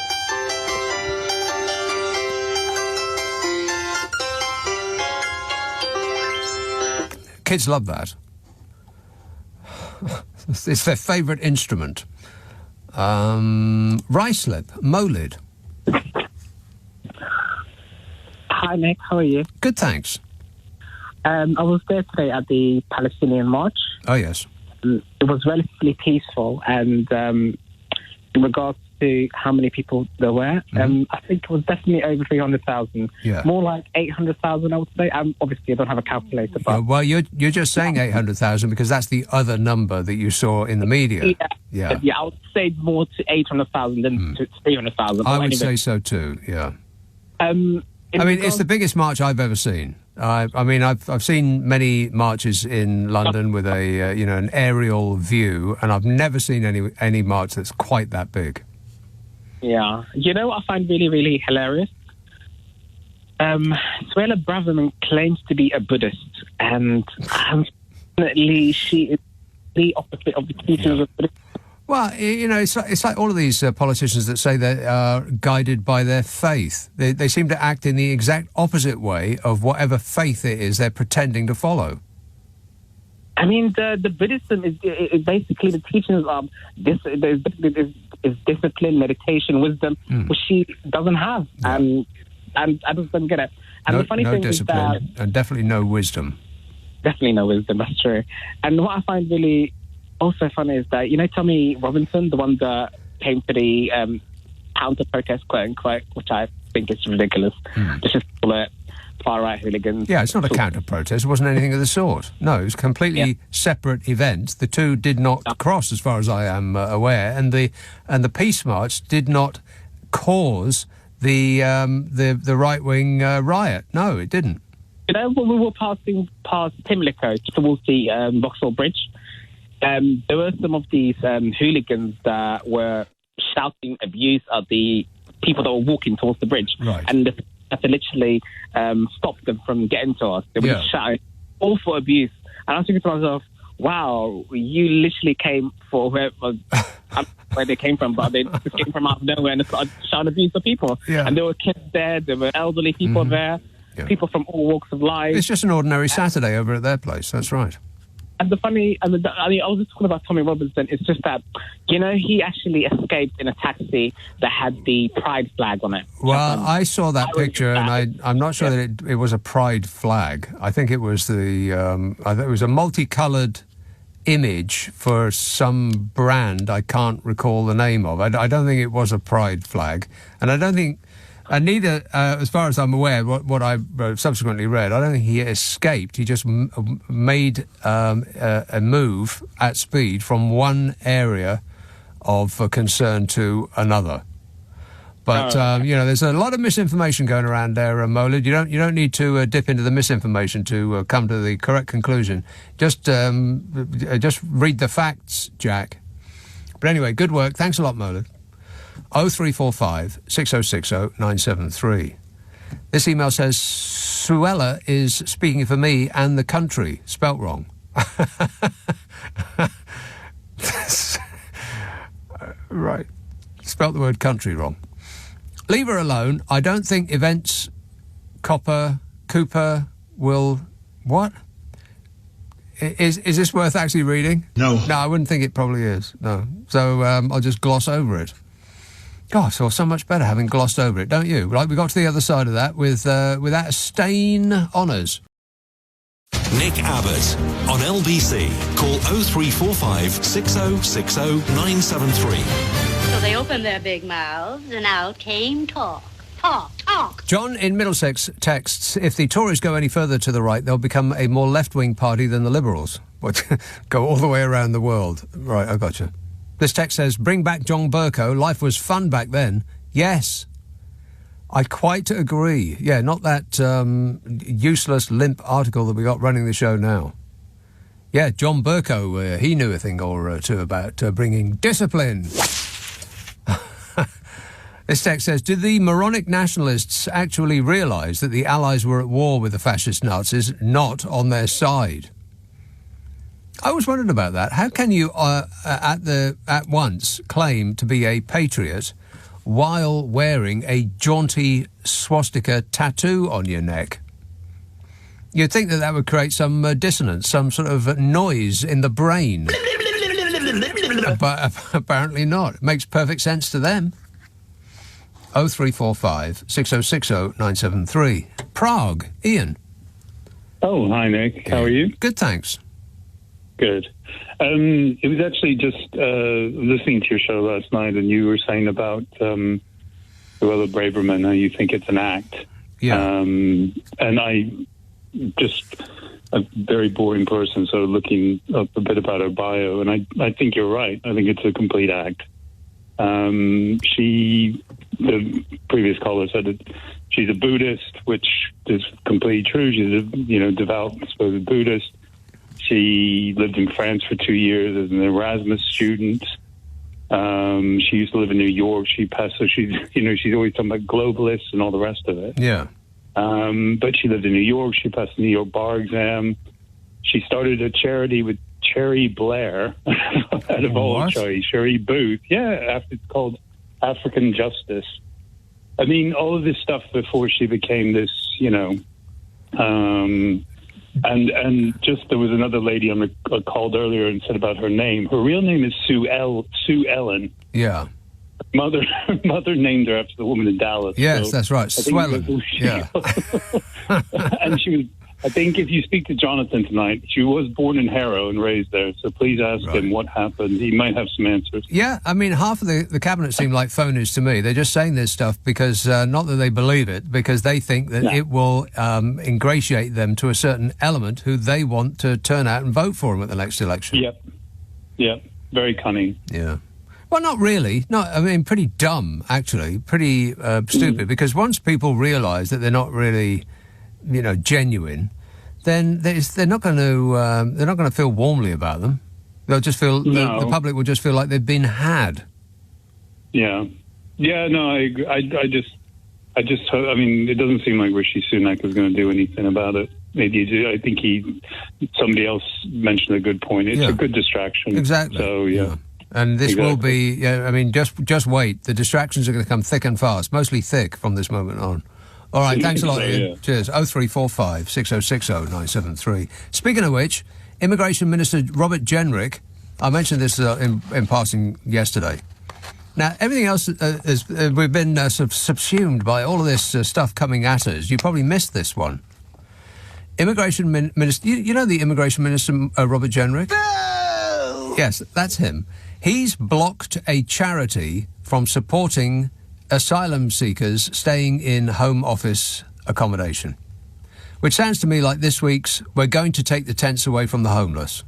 Kids love that. It's their favourite instrument. Ruislip, Molid. Hi, Nick. How are you? Good, thanks. I was there today at the Palestinian March. Oh, yes. It was relatively peaceful, and in regards to how many people there were, I think it was definitely over 300,000. Yeah. More like 800,000, I would say. Obviously, I don't have a calculator, but... well, you're just saying 800,000 because that's the other number that you saw in the media. Yeah, I would say more to 800,000 than to 300,000. I would say so too, yeah. It's the biggest march I've ever seen. I've seen many marches in London with an aerial view, and I've never seen any march that's quite that big. Yeah. You know what I find really, really hilarious? Suella Braverman claims to be a Buddhist, and unfortunately she is the opposite of the teachings of Buddhism. Well, it's like all of these politicians that say they are guided by their faith. They seem to act in the exact opposite way of whatever faith it is they're pretending to follow. I mean, the Buddhism is basically the teachings of this is discipline, meditation, wisdom, which she doesn't have, and I just don't get it. And the funny thing discipline, is that and definitely no wisdom. Definitely no wisdom. That's true. And what I find really also funny is that Tommy Robinson, the one that came to the counter-protest, quote-unquote, which I think is ridiculous. Just call it far-right hooligans. Yeah, it's not a counter-protest. It wasn't anything of the sort. No, it was completely separate events. The two did not cross, as far as I am aware, and the Peace March did not cause the right-wing riot. No, it didn't. When we were passing past Pimlico towards the Vauxhall Bridge, there were some of these hooligans that were shouting abuse at the people that were walking towards the bridge. Right. And they had to literally stop them from getting to us. They were just shouting awful abuse. And I was thinking to myself, wow, you literally came for where they came from, but they just came from out of nowhere and started shouting abuse at people. Yeah. And there were kids there, there were elderly people there, people from all walks of life. It's just an ordinary Saturday over at their place, that's right. And I was just talking about Tommy Robinson. It's just that, he actually escaped in a taxi that had the pride flag on it. Well, I saw that picture, and I'm not sure that it was a pride flag. I think it was it was a multicoloured image for some brand I can't recall the name of. I don't think it was a pride flag, and I don't think. And neither, as far as I'm aware, what I subsequently read, I don't think he escaped. He just made a move at speed from one area of concern to another. But there's a lot of misinformation going around there, Molid. You don't need to dip into the misinformation to come to the correct conclusion. Just read the facts, Jack. But anyway, good work. Thanks a lot, Molid. 0345 6060 973. This email says, Suella is speaking for me and the country. Spelt wrong. Right. Spelt the word country wrong. Leave her alone. I don't think events Cooper will... What? Is this worth actually reading? No. No, I wouldn't think it probably is. No. So I'll just gloss over it. God, I feel so much better having glossed over it, don't you? Right, we got to the other side of that without a stain honours. Nick Abbott on LBC. Call 0345 6060 973. So they opened their big mouths and out came talk. Talk. John in Middlesex texts, if the Tories go any further to the right, they'll become a more left-wing party than the Liberals. What? Go all the way around the world. Right, I got you. This text says, bring back John Bercow. Life was fun back then. Yes. I quite agree. Yeah, not that useless, limp article that we got running the show now. Yeah, John Bercow, he knew a thing or two about bringing discipline. This text says, did the moronic nationalists actually realise that the Allies were at war with the fascist Nazis, not on their side? I was wondering about that. How can you at once claim to be a patriot while wearing a jaunty swastika tattoo on your neck? You'd think that would create some dissonance, some sort of noise in the brain. But apparently not. It makes perfect sense to them. 0345 6060 973. Prague. Ian. Oh, hi, Nick. How are you? Good, thanks. Good. It was actually just listening to your show last night, and you were saying about Suella Braverman, how you think it's an act. Yeah. And I just a very boring person, so looking up a bit about her bio, and I think you're right. I think it's a complete act. The previous caller said that she's a Buddhist, which is completely true. She's a devout, supposed Buddhist. She lived in France for 2 years as an Erasmus student. She used to live in New York. She's always talking about globalists and all the rest of it. Yeah. But she lived in New York. She passed the New York bar exam. She started a charity with Cherry Blair, out of all Cherry Booth. Yeah, it's called African Justice. I mean, all of this stuff before she became this, and just there was another lady on a called earlier and said about her name. Her real name is Sue Ellen. Yeah. Mother named her after the woman in Dallas. Yes, so that's right. Suella. Yeah. And she was, I think if you speak to Jonathan tonight, she was born in Harrow and raised there, so please ask him what happened. He might have some answers. Yeah, I mean, half of the cabinet seem like phonies to me. They're just saying this stuff because, not that they believe it, because they think that it will ingratiate them to a certain element who they want to turn out and vote for them at the next election. Yep. Very cunning. Yeah. Well, not really. No, I mean, pretty dumb, actually. Pretty stupid, because once people realise that they're not really... genuine, then they're not going to feel warmly about them. They'll just feel the public will just feel like they've been had. Yeah. No, I agree. I mean, it doesn't seem like Rishi Sunak is going to do anything about it. Maybe I think somebody else mentioned a good point. It's a good distraction. Exactly. So yeah. And this will be. Yeah, I mean, just wait. The distractions are going to come thick and fast. Mostly thick from this moment on. All right, thanks a lot, Ian. Cheers. 0345 6060 973. Speaking of which, Immigration Minister Robert Genrich, I mentioned this in passing yesterday. Now, everything else, we've been sort of subsumed by all of this stuff coming at us. You probably missed this one. Immigration Minister... You know the Immigration Minister, Robert Genrich? No! Yes, that's him. He's blocked a charity from supporting asylum seekers staying in Home Office accommodation. Which sounds to me like this week's "we're going to take the tents away from the homeless."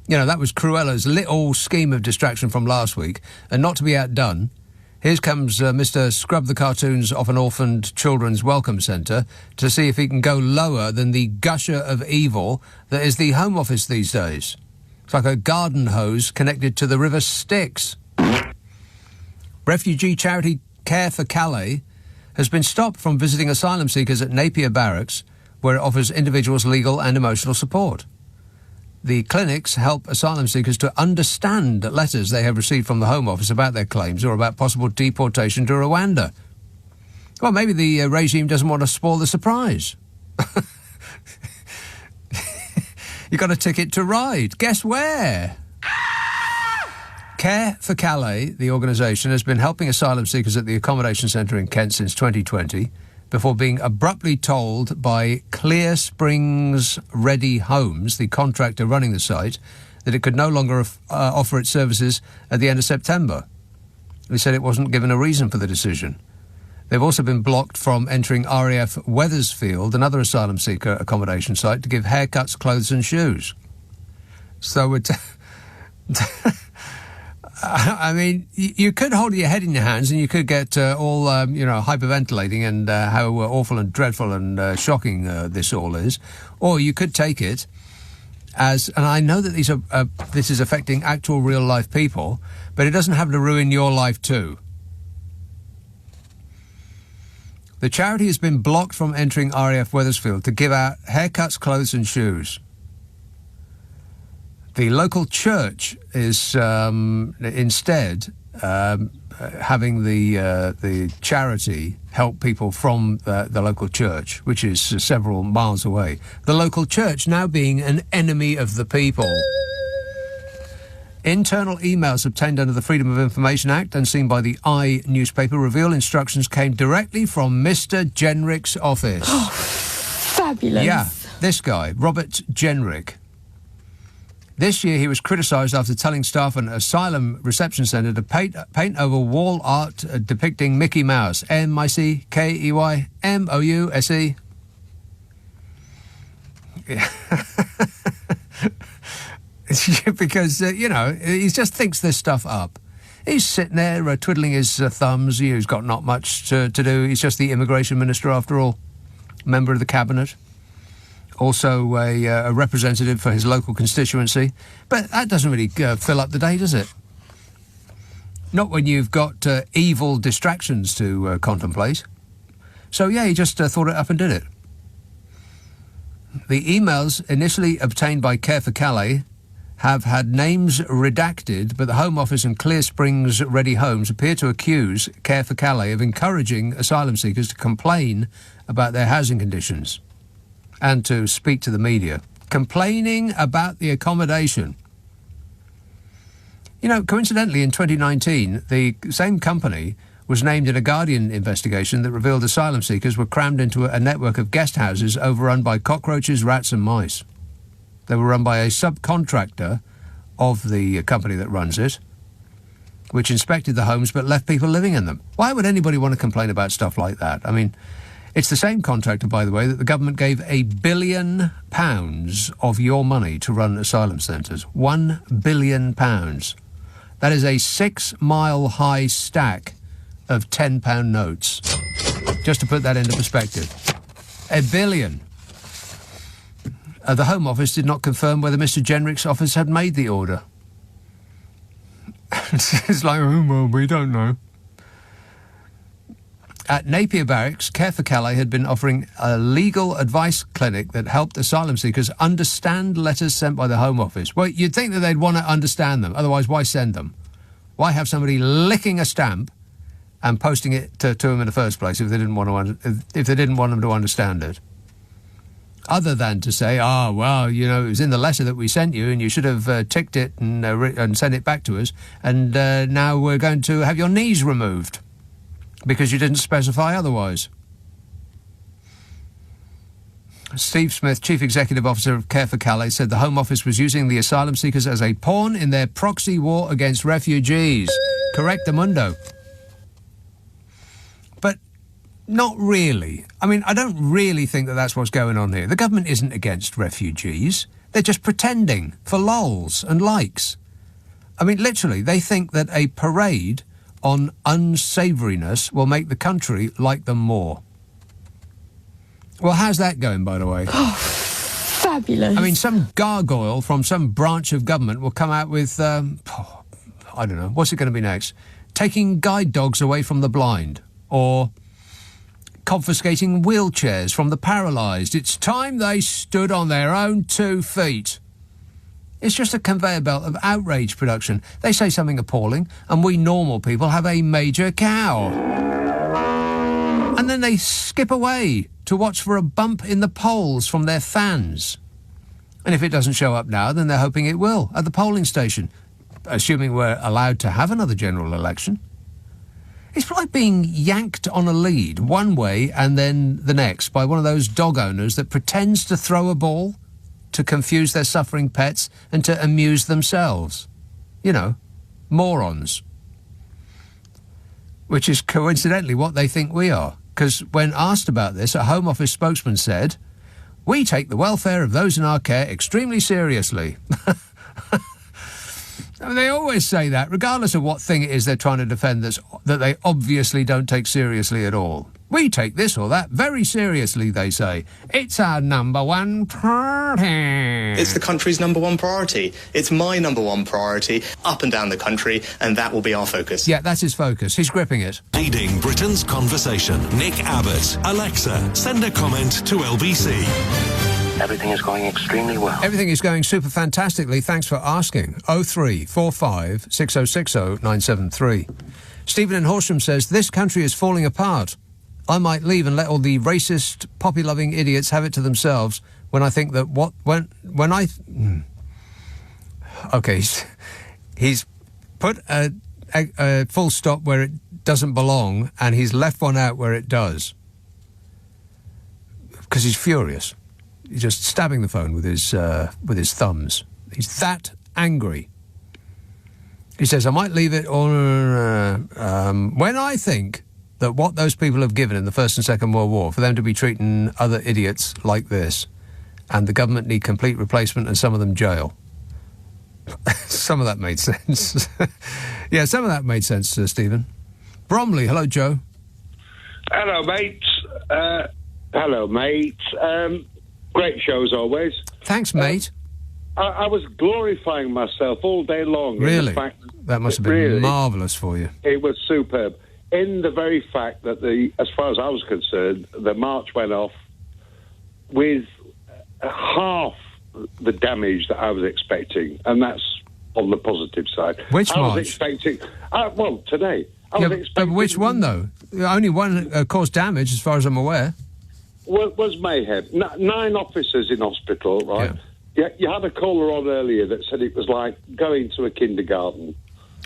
You know, that was Cruella's little scheme of distraction from last week. And not to be outdone, here comes Mr. Scrub the Cartoons off an orphaned children's welcome centre to see if he can go lower than the gusher of evil that is the Home Office these days. It's like a garden hose connected to the River Styx. Refugee charity Care for Calais has been stopped from visiting asylum seekers at Napier Barracks, where it offers individuals legal and emotional support. The clinics help asylum seekers to understand letters they have received from the Home Office about their claims or about possible deportation to Rwanda. Well, maybe the regime doesn't want to spoil the surprise. You got a ticket to ride. Guess where? Care for Calais, the organisation, has been helping asylum seekers at the accommodation centre in Kent since 2020, before being abruptly told by Clear Springs Ready Homes, the contractor running the site, that it could no longer offer its services at the end of September. They said it wasn't given a reason for the decision. They've also been blocked from entering RAF Wethersfield, another asylum seeker accommodation site, to give haircuts, clothes and shoes. So it... I mean, you could hold your head in your hands and you could get all, hyperventilating and how awful and dreadful and shocking this all is. Or you could take it as, and I know that this is affecting actual real-life people, but it doesn't have to ruin your life too. The charity has been blocked from entering RAF Wethersfield to give out haircuts, clothes and shoes. The local church is instead having the charity help people from the local church, which is several miles away. The local church now being an enemy of the people. Internal emails obtained under the Freedom of Information Act and seen by the I newspaper reveal instructions came directly from Mr. Genrich's office. Oh, fabulous. Yeah, this guy, Robert Genrich. This year he was criticised after telling staff at an asylum reception centre to paint over wall art depicting Mickey Mouse. M-I-C-K-E-Y-M-O-U-S-E. Because, he just thinks this stuff up. He's sitting there twiddling his thumbs. He's got not much to do. He's just the immigration minister after all. Member of the cabinet. Also a representative for his local constituency. But that doesn't really fill up the day, does it? Not when you've got evil distractions to contemplate. So, yeah, he just thought it up and did it. The emails initially obtained by Care for Calais have had names redacted, but the Home Office and Clear Springs Ready Homes appear to accuse Care for Calais of encouraging asylum seekers to complain about their housing conditions and to speak to the media. Complaining about the accommodation. Coincidentally, in 2019, the same company was named in a Guardian investigation that revealed asylum seekers were crammed into a network of guest houses overrun by cockroaches, rats and mice. They were run by a subcontractor of the company that runs it, which inspected the homes but left people living in them. Why would anybody want to complain about stuff like that? I mean, it's the same contractor, by the way, that the government gave £1 billion of your money to run asylum centres. £1 billion. That is a 6-mile-high stack of £10 notes. Just to put that into perspective. £1 billion. The Home Office did not confirm whether Mr. Genrich's office had made the order. It's like, well, we don't know. At Napier Barracks, Care for Calais had been offering a legal advice clinic that helped asylum seekers understand letters sent by the Home Office. Well, you'd think that they'd want to understand them. Otherwise, why send them? Why have somebody licking a stamp and posting it to them in the first place if they didn't want them to understand it? other than to say, it was in the letter that we sent you and you should have ticked it and sent it back to us, and now we're going to have your knees removed because you didn't specify otherwise. Steve Smith, Chief Executive Officer of Care for Calais, said the Home Office was using the asylum seekers as a pawn in their proxy war against refugees. Correctamundo. But not really. I mean, I don't really think that that's what's going on here. The government isn't against refugees. They're just pretending for lols and likes. I mean, literally, they think that a parade on unsavouriness will make the country like them more. Well, how's that going, by the way? Oh, fabulous. I mean, some gargoyle from some branch of government will come out with, I don't know, what's it going to be next? Taking guide dogs away from the blind, or confiscating wheelchairs from the paralysed. It's time they stood on their own 2 feet. It's just a conveyor belt of outrage production. They say something appalling, and we normal people have a major cow. And then they skip away to watch for a bump in the polls from their fans. And if it doesn't show up now, then they're hoping it will at the polling station, assuming we're allowed to have another general election. It's like being yanked on a lead one way and then the next by one of those dog owners that pretends to throw a ball to confuse their suffering pets and to amuse themselves. You know, morons. Which is coincidentally what they think we are. Because when asked about this, a Home Office spokesman said, "We take the welfare of those in our care extremely seriously." I mean, they always say that, regardless of what thing it is they're trying to defend that they obviously don't take seriously at all. We take this or that very seriously, they say. It's our number one priority. It's the country's number one priority. It's my number one priority up and down the country, and that will be our focus. Yeah, that's his focus. He's gripping it. Leading Britain's conversation. Nick Abbott. Alexa, send a comment to LBC. Everything is going extremely well. Everything is going super fantastically. Thanks for asking. 0345 6060 973. Stephen in Horsham says, this country is falling apart. I might leave and let all the racist, poppy-loving idiots have it to themselves when I think that Okay, he's put a full stop where it doesn't belong, and he's left one out where it does. Because he's furious. He's just stabbing the phone with his thumbs. He's that angry. He says, I might leave it on when I think that what those people have given in the First and Second World War, for them to be treating other idiots like this, and the government need complete replacement and some of them jail. Some of that made sense. Yeah, some of that made sense, Stephen. Bromley, hello, Joe. Hello, mate. Hello, mate. Great show as always. Thanks, mate. I was glorifying myself all day long. Really? In the fact that must have been marvellous for you. It was superb. In the very fact that, as far as I was concerned, the march went off with half the damage that I was expecting, and that's on the positive side. Which I march? was expecting... today. I was expecting... But which one, though? Only one caused damage, as far as I'm aware. Was mayhem. 9 officers in hospital, right? Yeah. You had a caller on earlier that said it was like going to a kindergarten.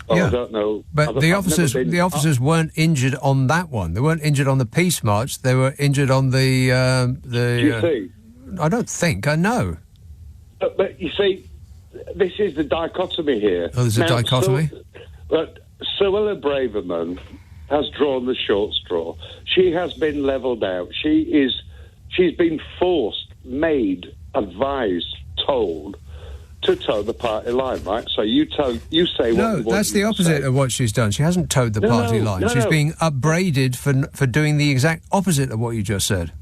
Oh, yeah. I don't know. But the officers weren't injured on that one. They weren't injured on the peace march. They were injured on the. Do you see? I don't think. I know. But you see, this is the dichotomy here. Oh, there's a dichotomy? But Suella Braverman has drawn the short straw. She has been levelled out. She's been forced, made, advised, told to toe the party line, right? So you say what No, that's the opposite of what she's done. She hasn't towed the party line. She's being upbraided for doing the exact opposite of what you just said.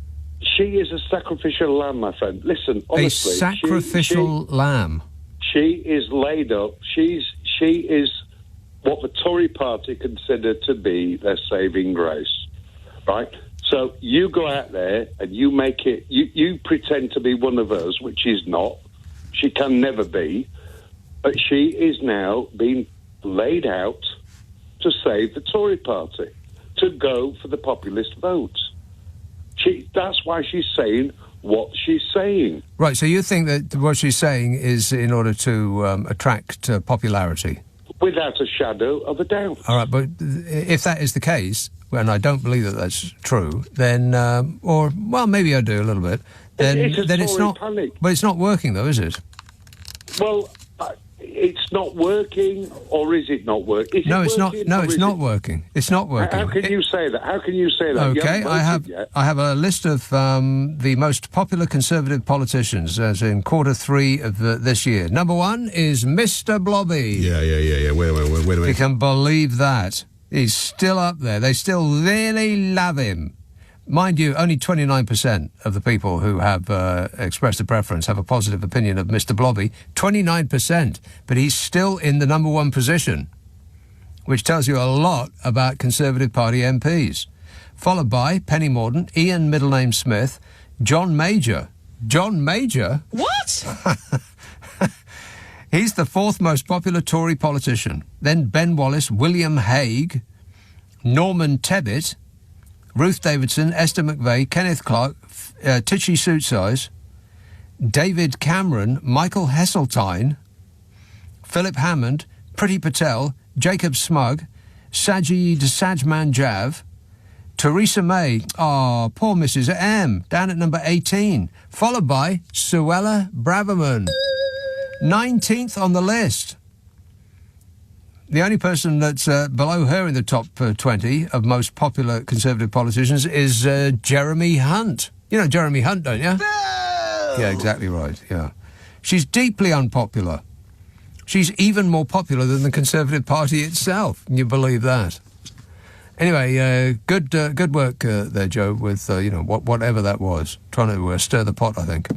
She is a sacrificial lamb, my friend. Listen, honestly. A sacrificial lamb. She is laid up. She is what the Tory party consider to be their saving grace, right? So you go out there and you make it, you pretend to be one of us, which is not. She can never be. But she is now being laid out to save the Tory party, to go for the populist vote. That's why she's saying what she's saying. Right, so you think that what she's saying is in order to attract popularity? Without a shadow of a doubt. All right, but if that is the case, and I don't believe that that's true, then, or, well, maybe I do a little bit, then it's not... Panic. But it's not working, though, is it? Well, it's not working, or is it not working? No, it's not. No, it's not working. It's not working. How can you say that? How can you say that? Okay, I have a list of the most popular Conservative politicians, as in Q3 of this year. Number 1 is Mr. Blobby. Yeah. Wait a minute. You can believe that. He's still up there. They still really love him. Mind you, only 29% of the people who have expressed a preference have a positive opinion of Mr. Blobby. 29%. But he's still in the number 1 position, which tells you a lot about Conservative Party MPs. Followed by Penny Mordaunt, Ian Middle Name Smith, John Major. John Major? What? He's the 4th most popular Tory politician. Then Ben Wallace, William Hague, Norman Tebbit, Ruth Davidson, Esther McVeigh, Kenneth Clark, Titchy Suitsize, David Cameron, Michael Heseltine, Philip Hammond, Priti Patel, Jacob Smug, Sajid Sajman Jav, Theresa May, poor Mrs. M, down at number 18, followed by Suella Braverman, 19th on the list. The only person that's below her in the top 20 of most popular Conservative politicians is Jeremy Hunt. You know Jeremy Hunt, don't you? Yeah, exactly right, yeah. She's deeply unpopular. She's even more popular than the Conservative Party itself. Can you believe that? Anyway, good work there, Joe, with, whatever that was. Trying to stir the pot, I think.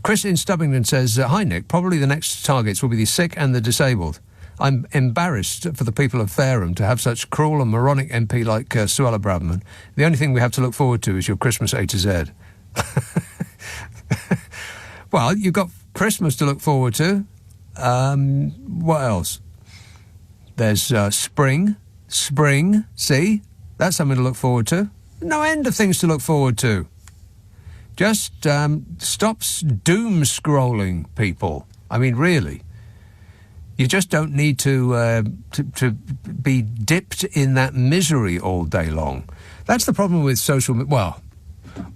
Chris in Stubbington says, hi, Nick, probably the next targets will be the sick and the disabled. I'm embarrassed for the people of Fareham to have such cruel and moronic MP like Suella Braverman. The only thing we have to look forward to is your Christmas A to Z. Well, you've got Christmas to look forward to. What else? There's spring. Spring, see? That's something to look forward to. No end of things to look forward to. Just stop doom scrolling, people. I mean, really. You just don't need to be dipped in that misery all day long. That's the problem with well,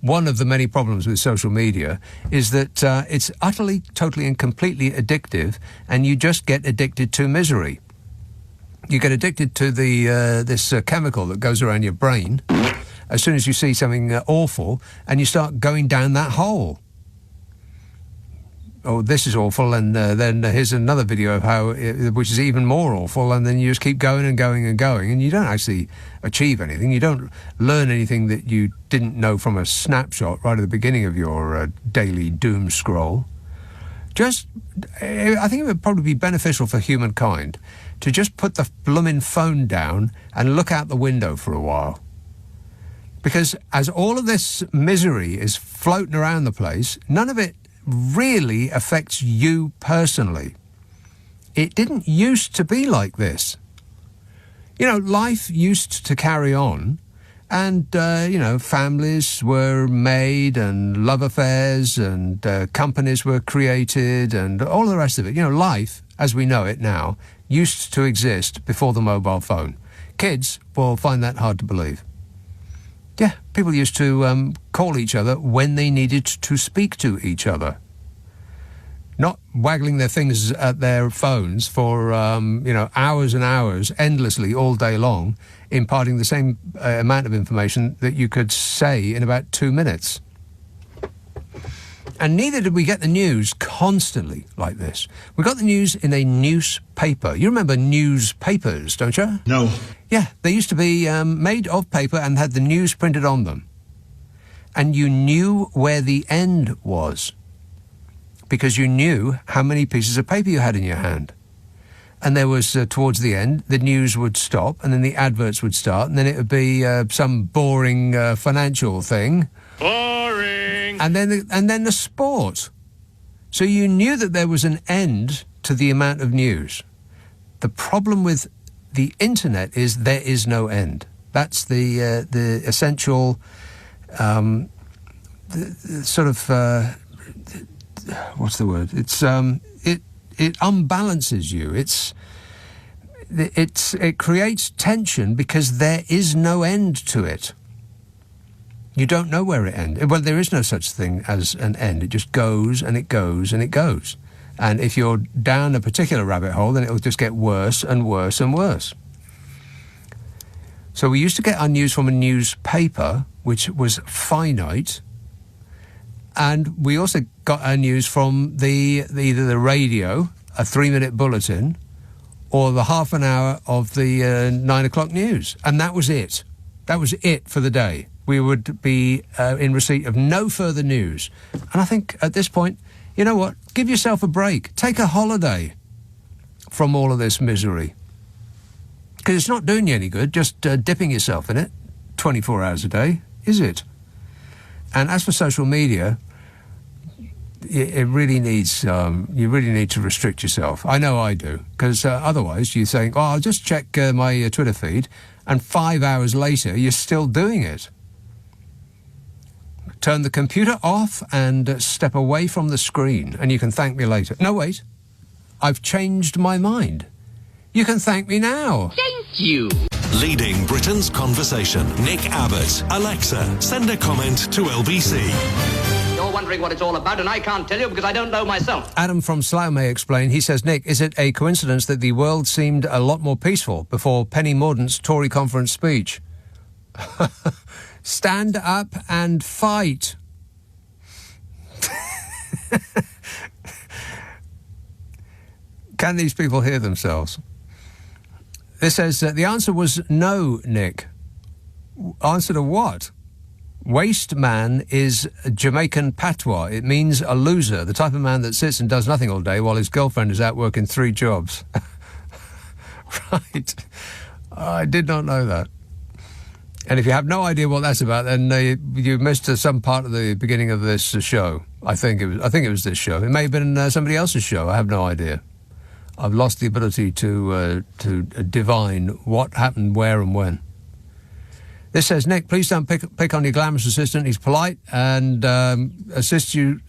one of the many problems with social media is that it's utterly, totally and completely addictive, and you just get addicted to misery. You get addicted to this chemical that goes around your brain as soon as you see something awful, and you start going down that hole. Oh, this is awful, and then here's another video of how, which is even more awful, and then you just keep going and going and going, and you don't actually achieve anything. You don't learn anything that you didn't know from a snapshot right at the beginning of your daily doom scroll. I think it would probably be beneficial for humankind to just put the bloomin' phone down and look out the window for a while. Because as all of this misery is floating around the place, none of it really affects you personally. It didn't used to be like this. Life used to carry on, and, families were made, and love affairs, and companies were created, and all the rest of it. Life, as we know it now, used to exist before the mobile phone. Kids will find that hard to believe. Yeah, people used to call each other when they needed to speak to each other. Not waggling their fingers at their phones for, hours and hours, endlessly, all day long, imparting the same amount of information that you could say in about 2 minutes. And neither did we get the news constantly like this. We got the news in a newspaper. You remember newspapers, don't you? No. Yeah, they used to be made of paper and had the news printed on them. And you knew where the end was, because you knew how many pieces of paper you had in your hand. And there was, towards the end, the news would stop, and then the adverts would start, and then it would be some boring financial thing. Boring! And then the sport. So you knew that there was an end to the amount of news. The problem with the internet is there is no end. That's the essential sort of what's the word? It's it unbalances you. It creates tension because there is no end to it. You don't know where it ends. Well, there is no such thing as an end. It just goes and it goes and it goes. And if you're down a particular rabbit hole, then it'll just get worse and worse and worse. So we used to get our news from a newspaper, which was finite, and we also got our news from either the radio, a 3-minute bulletin, or the half an hour of the 9 o'clock news. And that was it. That was it for the day. We would be in receipt of no further news. And I think at this point, you know what? Give yourself a break. Take a holiday from all of this misery. Because it's not doing you any good, just dipping yourself in it 24 hours a day, is it? And as for social media, it really needs, you really need to restrict yourself. I know I do, because otherwise you think, oh, I'll just check my Twitter feed, and 5 hours later you're still doing it. Turn the computer off and step away from the screen, and you can thank me later. No, wait. I've changed my mind. You can thank me now. Thank you. Leading Britain's conversation. Nick Abbott. Alexa, send a comment to LBC. You're wondering what it's all about, and I can't tell you because I don't know myself. Adam from Slough may explain. He says, Nick, is it a coincidence that the world seemed a lot more peaceful before Penny Mordaunt's Tory conference speech? Stand up and fight. Can these people hear themselves? This says the answer was no, Nick. Answer to what? Waste man is Jamaican patois. It means a loser, the type of man that sits and does nothing all day while his girlfriend is out working 3 jobs. Right. I did not know that. And if you have no idea what that's about, then you missed some part of the beginning of this show. I think it was this show. It may have been somebody else's show. I have no idea. I've lost the ability to divine what happened, where, and when. This says, Nick, please don't pick on your glamorous assistant. He's polite and assists you.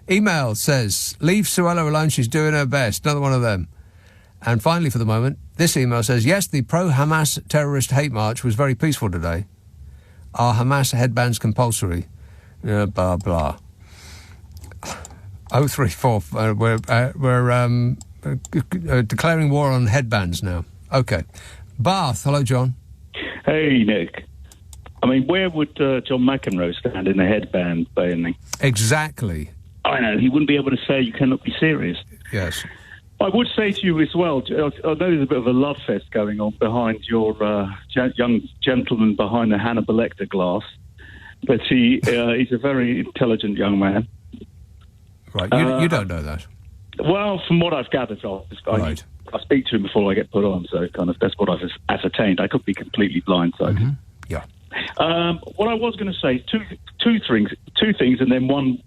Email says, leave Suella alone. She's doing her best. Another one of them. And finally, for the moment, this email says, yes, the pro-Hamas terrorist hate march was very peaceful today. Are Hamas headbands compulsory? Blah, blah. 034, we're declaring war on headbands now. Okay. Bath, hello, John. Hey, Nick. I mean, where would John McEnroe stand in a headband banning? Exactly. I know, he wouldn't be able to say you cannot be serious. Yes. I would say to you as well, I know there's a bit of a love fest going on behind your young gentleman behind the Hannibal Lecter glass, but he's a very intelligent young man. Right, you don't know that. Well, from what I've gathered, Right. I speak to him before I get put on, so kind of that's what I've ascertained. I could be completely blindsided. Mm-hmm. Yeah. What I was going to say, two things, and then one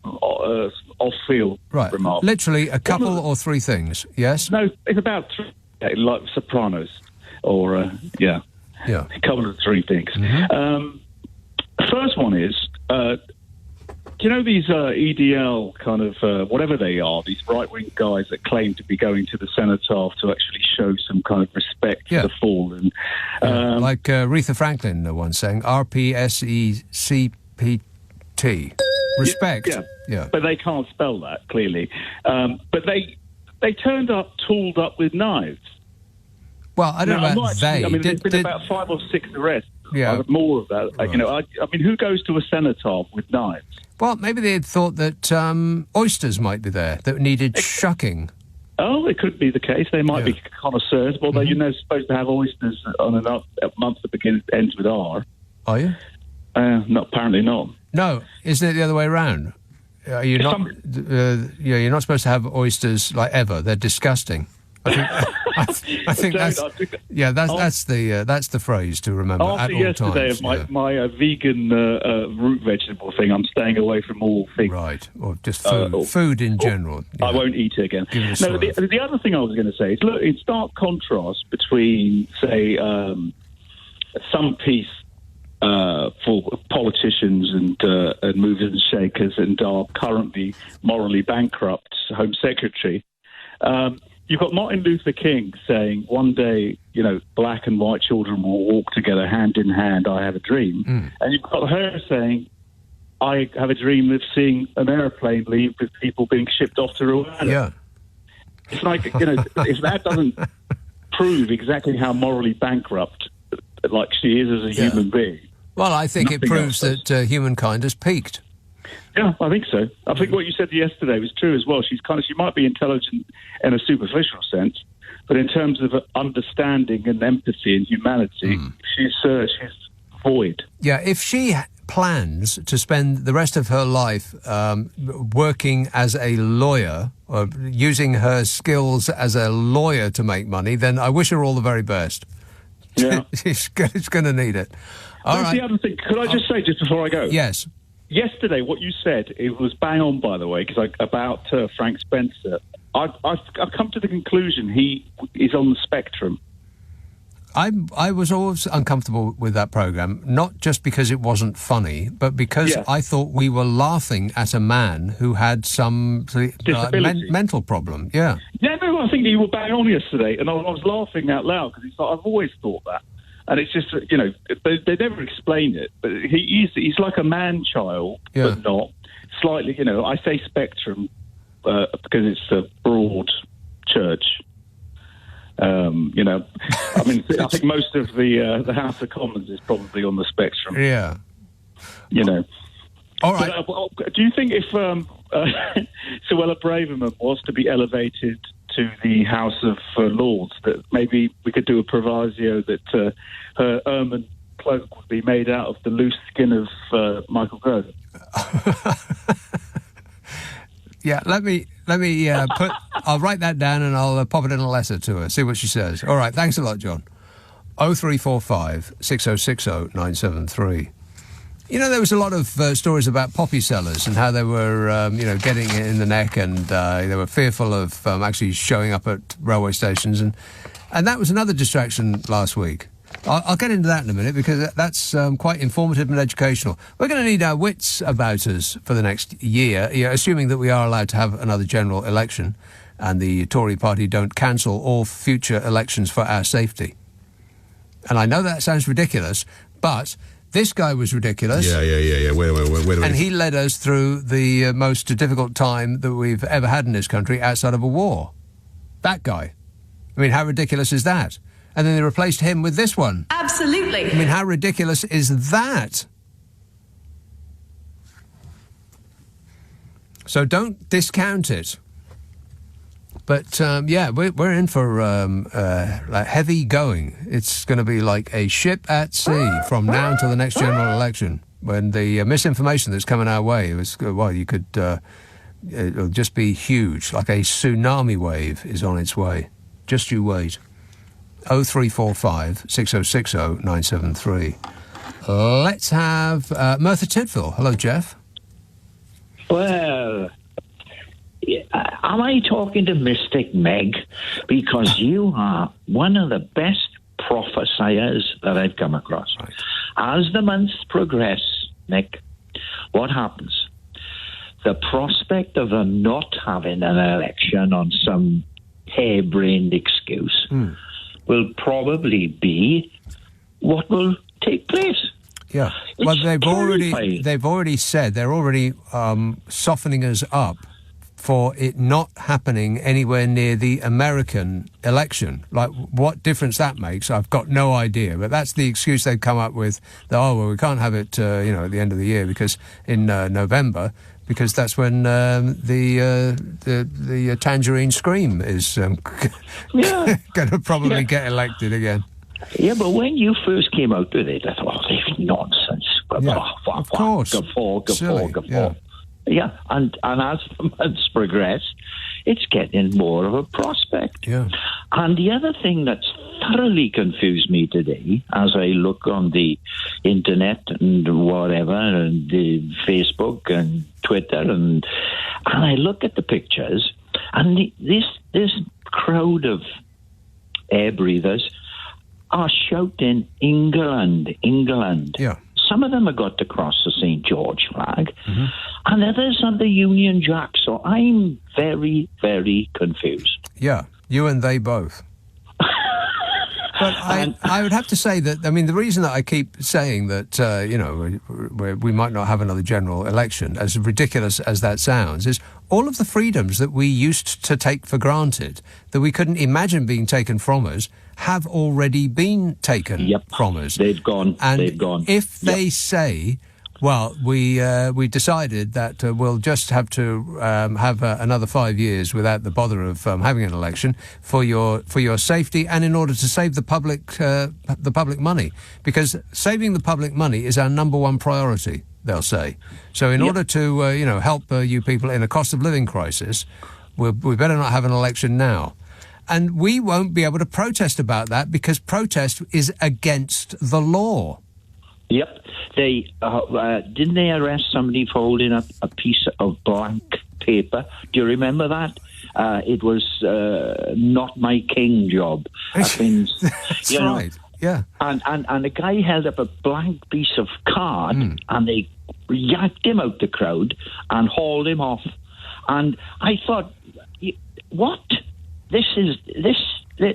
off-field remark. Literally a couple or 3 things. Yes. No, it's about 3, like Sopranos, or yeah, a couple of 3 things. Mm-hmm. The first one is, do you know these EDL kind of whatever they are, these right-wing guys that claim to be going to the cenotaph to actually show some kind of respect for the fallen? Like Aretha Franklin once saying, RPSECPT. Respect. Yeah. But they can't spell that, clearly. But they turned up tooled up with knives. Well, I don't know about they. I mean, there's been about 5 or 6 arrests. Yeah. More of that. Right. You know, I mean, who goes to a cenotaph with knives? Well, maybe they had thought that oysters might be there, that needed shucking. Oh, it could be the case. They might be connoisseurs, although you're not supposed to have oysters on a month that ends with R. Are you? No, apparently not. No, isn't it the other way around? You're not. You're not supposed to have oysters like ever. They're disgusting. I think that's the phrase to remember after at all yesterday times. Of my vegan root vegetable thing, I'm staying away from all things. Right, or just food in general. I won't eat it again. No, the other thing I was going to say is, look, in stark contrast between, say, some peace for politicians and movers and shakers, and our currently morally bankrupt Home Secretary. You've got Martin Luther King saying, one day, black and white children will walk together hand in hand, I have a dream. And you've got her saying, I have a dream of seeing an aeroplane leave with people being shipped off to Rwanda. Yeah. It's like, if that doesn't prove exactly how morally bankrupt like she is as a human being. Well, I think it proves that humankind has peaked. Yeah, I think so. I think what you said yesterday was true as well. She might be intelligent in a superficial sense, but in terms of understanding and empathy and humanity, she's void. Yeah, if she plans to spend the rest of her life working as a lawyer, or using her skills as a lawyer to make money, then I wish her all the very best. Yeah. She's going to need it. All right. The other thing, could I just say, just before I go? Yes. Yesterday, what you said, it was bang on, by the way, because about Frank Spencer. I've come to the conclusion he is on the spectrum. I was always uncomfortable with that programme, not just because it wasn't funny, but because I thought we were laughing at a man who had some mental problem. Yeah. Yeah, no, I think you were bang on yesterday, and I was laughing out loud because I've always thought that. And it's just, they never explain it, but he's like a man-child, but not. Slightly, I say spectrum because it's a broad church. I think most of the House of Commons is probably on the spectrum. Yeah. All right. But, do you think if Suella Braverman was to be elevated to the House of Lords, that maybe we could do a proviso that her ermine cloak would be made out of the loose skin of Michael Gove? Yeah, let me put. I'll write that down and I'll pop it in a letter to her. See what she says. All right, thanks a lot, John. 0345 6060 973. There was a lot of stories about poppy sellers and how they were, getting it in the neck, and they were fearful of actually showing up at railway stations, and that was another distraction last week. I'll get into that in a minute because that's quite informative and educational. We're going to need our wits about us for the next year, assuming that we are allowed to have another general election and the Tory party don't cancel all future elections for our safety. And I know that sounds ridiculous, but this guy was ridiculous. Yeah. Wait a minute. And he led us through the most difficult time that we've ever had in this country outside of a war. That guy. I mean, how ridiculous is that? And then they replaced him with this one. Absolutely. I mean, how ridiculous is that? So don't discount it. But, we're in for heavy going. It's going to be like a ship at sea from now until the next general election, when the misinformation that's coming our way it'll just be huge, like a tsunami wave is on its way. Just you wait. 0345 6060 973. Let's have Merthyr Tydfil. Hello, Jeff. Well, am I talking to Mystic Meg? Because you are one of the best prophesiers that I've come across. Right. As the months progress, Nick, what happens? The prospect of them not having an election on some harebrained excuse will probably be what will take place. Yeah. Well, they've already said they're already softening us up for it not happening anywhere near the American election. Like, what difference that makes, I've got no idea. But that's the excuse they've come up with. That, we can't have it, at the end of the year because in November, because that's when the Tangerine Scream is going to probably get elected again. Yeah, but when you first came out with it, I thought, this is nonsense. Of course. Guffaw. Yeah, and as the months progress, it's getting more of a prospect. Yeah. And the other thing that's thoroughly confused me today, as I look on the internet and whatever, and the Facebook and Twitter, and I look at the pictures, and this crowd of air breathers are shouting England, England. Yeah. some of them have got to cross the St. George flag, and others are the Union Jack. So I'm very, very confused. Yeah, you and they both. But I would have to say that, I mean, the reason that I keep saying that, we might not have another general election, as ridiculous as that sounds, is all of the freedoms that we used to take for granted, that we couldn't imagine being taken from us, have already been taken from us. They've gone. If they say, well, we decided that we'll just have to have another 5 years without the bother of having an election for your safety and in order to save the public money, because saving the public money is our number one priority, they'll say. So in order to help you people in a cost of living crisis, we better not have an election now. And we won't be able to protest about that because protest is against the law. Yep. They didn't they arrest somebody for holding up a piece of blank paper? Do you remember that? It was not my king job. That's right. Yeah. And the guy held up a blank piece of card, and they yanked him out the crowd and hauled him off. And I thought, what?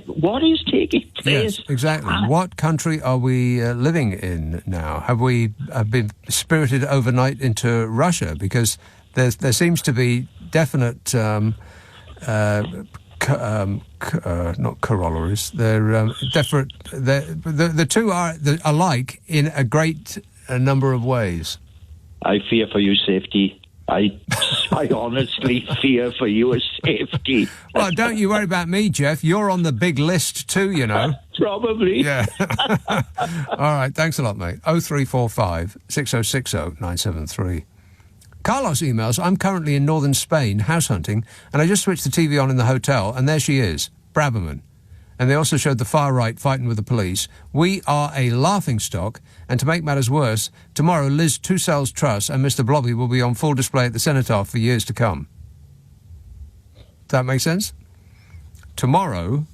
What is taking place? Yes, exactly. What country are we living in now? Have we been spirited overnight into Russia? Because there seems to be definite, not corollaries. They're different. The two are alike in a great number of ways. I fear for your safety. I honestly fear for your safety. Well, don't you worry about me, Jeff. You're on the big list too, you know. Probably. Yeah. All right, thanks a lot, mate. 0345 6060 973. Carlos emails, I'm currently in northern Spain house hunting, and I just switched the TV on in the hotel, and there she is, Braverman. And they also showed the far right fighting with the police. We are a laughingstock, and to make matters worse, tomorrow Liz Truss and Mr. Blobby will be on full display at the Cenotaph for years to come. Does that make sense? Tomorrow,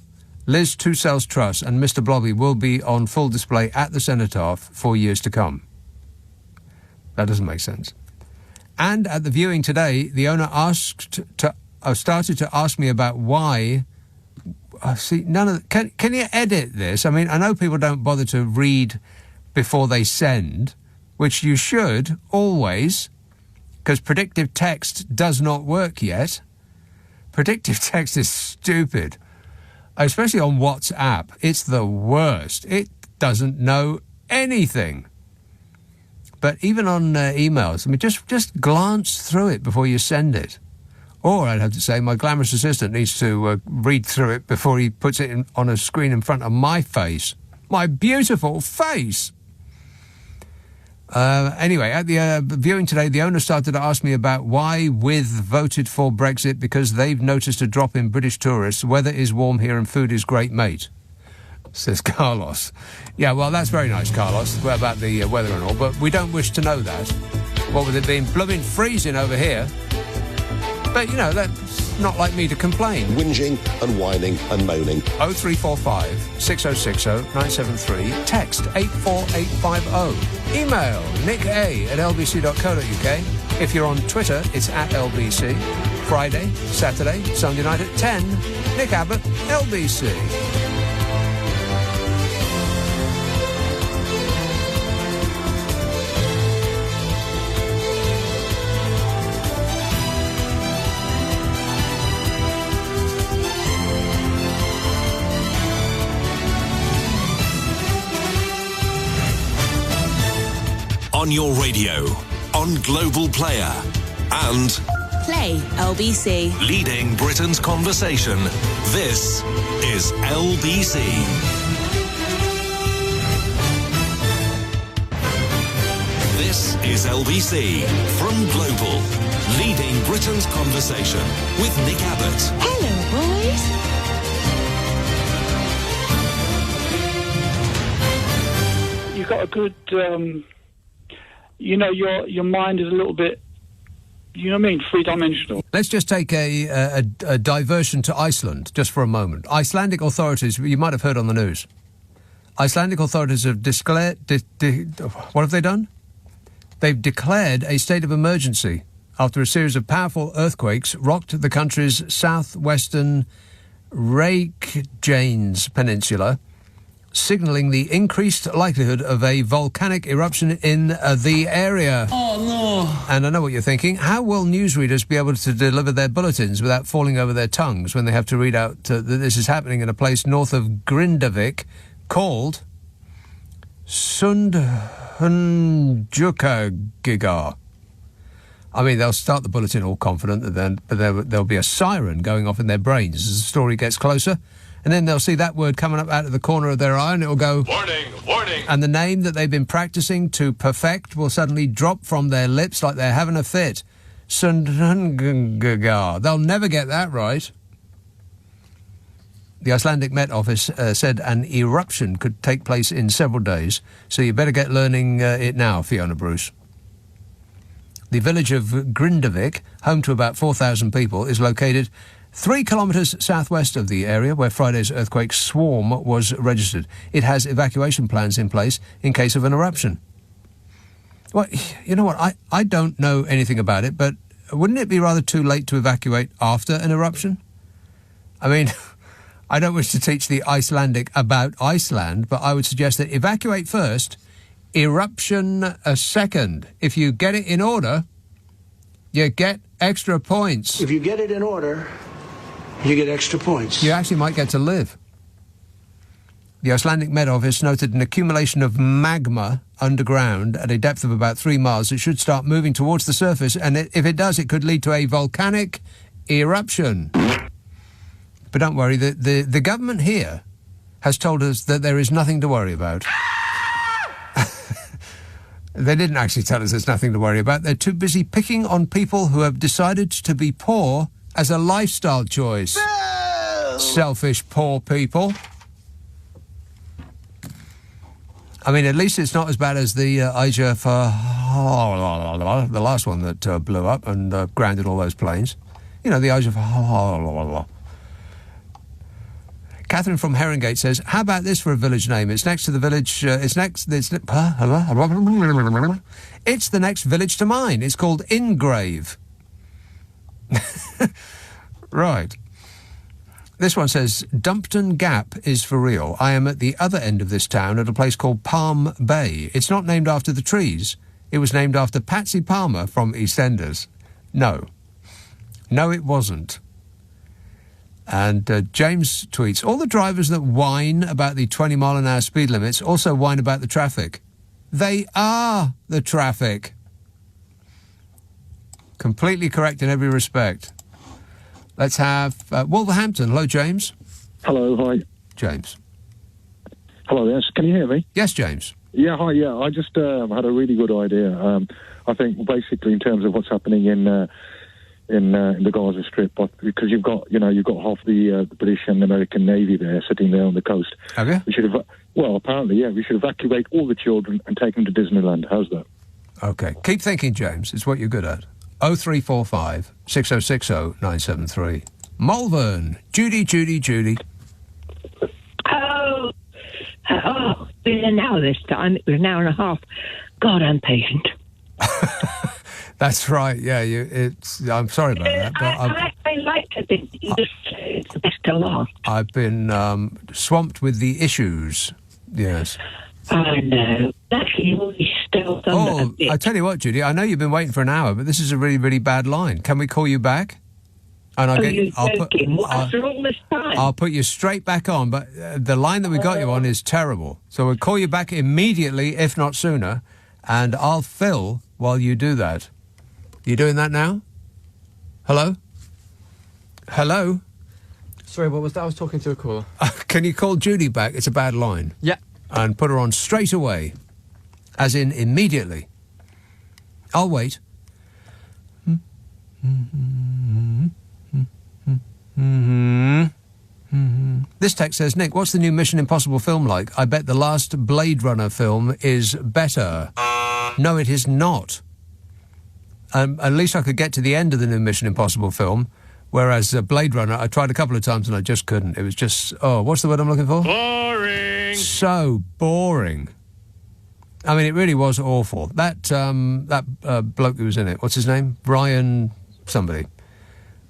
Liz Truss and Mr. Blobby will be on full display at the Cenotaph for years to come. That doesn't make sense. And at the viewing today, the owner started to ask me about why. See, none of can you edit this? I mean, I know people don't bother to read before they send, which you should always, because predictive text does not work yet. Predictive text is stupid, especially on WhatsApp. It's the worst. It doesn't know anything. But even on emails, I mean, just glance through it before you send it. Or I'd have to say my glamorous assistant needs to read through it before he puts it on a screen in front of my face. My beautiful face! Anyway, at the viewing today, the owner started to ask me about why With voted for Brexit because they've noticed a drop in British tourists. Weather is warm here and food is great, mate, says Carlos. Yeah, well, that's very nice, Carlos, about the weather and all, but we don't wish to know that. What with it being blooming freezing over here. But, you know, that's not like me to complain. Whinging and whining and moaning. 0345 6060 973. Text 84850. Email nicka@lbc.co.uk. If you're on Twitter, it's @LBC. Friday, Saturday, Sunday night at 10. Nick Abbot, LBC. On your radio, on Global Player, and Play LBC. Leading Britain's conversation. This is LBC. This is LBC from Global. Leading Britain's conversation with Nick Abbot. Hello, boys. You've got a good, your mind is a little bit, you know what I mean, three-dimensional. Let's just take a diversion to Iceland, just for a moment. Icelandic authorities, you might have heard on the news, Icelandic authorities have declared... what have they done? They've declared a state of emergency after a series of powerful earthquakes rocked the country's southwestern Reykjanes Peninsula, signalling the increased likelihood of a volcanic eruption in the area. Oh, no. And I know what you're thinking. How will newsreaders be able to deliver their bulletins without falling over their tongues when they have to read out that this is happening in a place north of Grindavik called Sundhunjukagigar? I mean, they'll start the bulletin all confident, but there'll be a siren going off in their brains as the story gets closer. And then they'll see that word coming up out of the corner of their eye and it'll go... Warning, warning! And the name that they've been practising to perfect will suddenly drop from their lips like they're having a fit. Sundhunjukagigar. They'll never get that right. The Icelandic Met Office said an eruption could take place in several days, so you better get learning it now, Fiona Bruce. The village of Grindavik, home to about 4,000 people, is located 3 kilometres southwest of the area where Friday's earthquake swarm was registered. It has evacuation plans in place in case of an eruption. Well, you know what, I don't know anything about it, but wouldn't it be rather too late to evacuate after an eruption? I mean, I don't wish to teach the Icelandic about Iceland, but I would suggest that evacuate first, eruption a second. If you get it in order, you get extra points. If you get it in order, you get extra points. You actually might get to live. The Icelandic Met Office noted an accumulation of magma underground at a depth of about 3 miles that should start moving towards the surface, and if it does, it could lead to a volcanic eruption. But don't worry, the government here has told us that there is nothing to worry about. They didn't actually tell us there's nothing to worry about. They're too busy picking on people who have decided to be poor as a lifestyle choice. No! Selfish poor people. I mean, at least it's not as bad as the Asia for the last one that blew up and grounded all those planes. You know, the Asia for... Catherine from Herringate says, how about this for a village name? It's next to the village... It's the next village to mine. It's called Ingrave. Right. This one says, Dumpton Gap is for real. I am at the other end of this town at a place called Palm Bay. It's not named after the trees. It was named after Patsy Palmer from EastEnders. No. No, it wasn't. And James tweets, all the drivers that whine about the 20-mile-an-hour speed limits also whine about the traffic. They are the traffic. Completely correct in every respect. Let's have Wolverhampton. Hello, James. Hello, hi. James. Hello, yes. Can you hear me? Yes, James. Yeah, hi, yeah. I just had a really good idea. I think basically in terms of what's happening in the Gaza Strip, but because you've got half the British and American Navy there sitting there on the coast. Have you? We should apparently, yeah, we should evacuate all the children and take them to Disneyland. How's that? Okay. Keep thinking, James. It's what you're good at. 0345 6060 973. Malvern. Judy. Oh, been an hour this time. It was an hour and a half. God, I'm patient. That's right. Yeah, I'm sorry about that. But I like to think you just say it's the best to last. I've been swamped with the issues. Yes. I know. Actually, you always stole thunder a bit. I tell you what, Judy, I know you've been waiting for an hour, but this is a really, really bad line. Can we call you back? And after all this time? I'll put you straight back on, but the line that we got you on is terrible. So we'll call you back immediately, if not sooner, and I'll fill while you do that. You doing that now? Hello? Hello? Sorry, what was that? I was talking to a caller. Can you call Judy back? It's a bad line. Yeah. And put her on straight away. As in immediately. I'll wait. This text says, Nick, what's the new Mission Impossible film like? I bet the last Blade Runner film is better. No, it is not. At least I could get to the end of the new Mission Impossible film, whereas Blade Runner, I tried a couple of times and I just couldn't. It was just, what's the word I'm looking for? Boring! So boring. I mean, it really was awful. That bloke who was in it, what's his name? Brian somebody.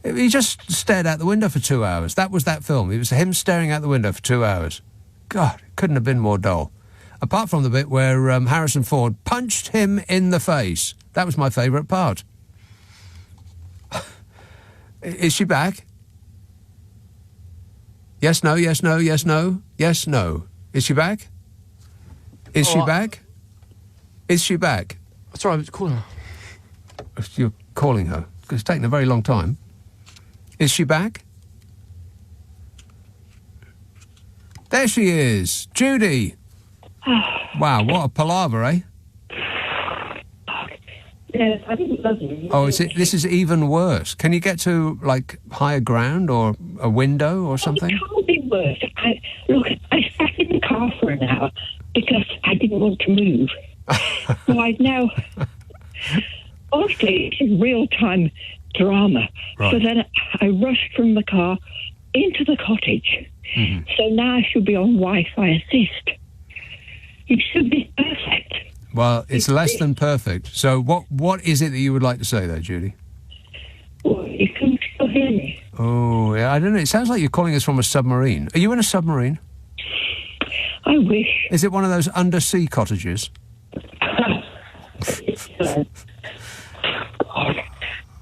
He just stared out the window for 2 hours. That was that film. It was him staring out the window for 2 hours. God, it couldn't have been more dull. Apart from the bit where Harrison Ford punched him in the face. That was my favourite part. Is she back? Yes, no, yes, no, yes, no, yes, no. Is she back? Is she back? Is she back? Sorry, I was calling her. You're calling her? It's taken a very long time. Is she back? There she is. Judy. Wow, what a palaver, eh? Yes, I didn't love you. Oh, this is even worse. Can you get to, like, higher ground or a window or something? It can't be worse. I sat in the car for an hour because I didn't want to move. So I've now... Honestly, it's real-time drama. Right. So then I rushed from the car into the cottage. Mm-hmm. So now I should be on Wi-Fi assist. It should be perfect. Well, it's less than perfect. So what is it that you would like to say there, Judy? Well, you can still hear me. Oh, yeah, I don't know. It sounds like you're calling us from a submarine. Are you in a submarine? I wish. Is it one of those undersea cottages?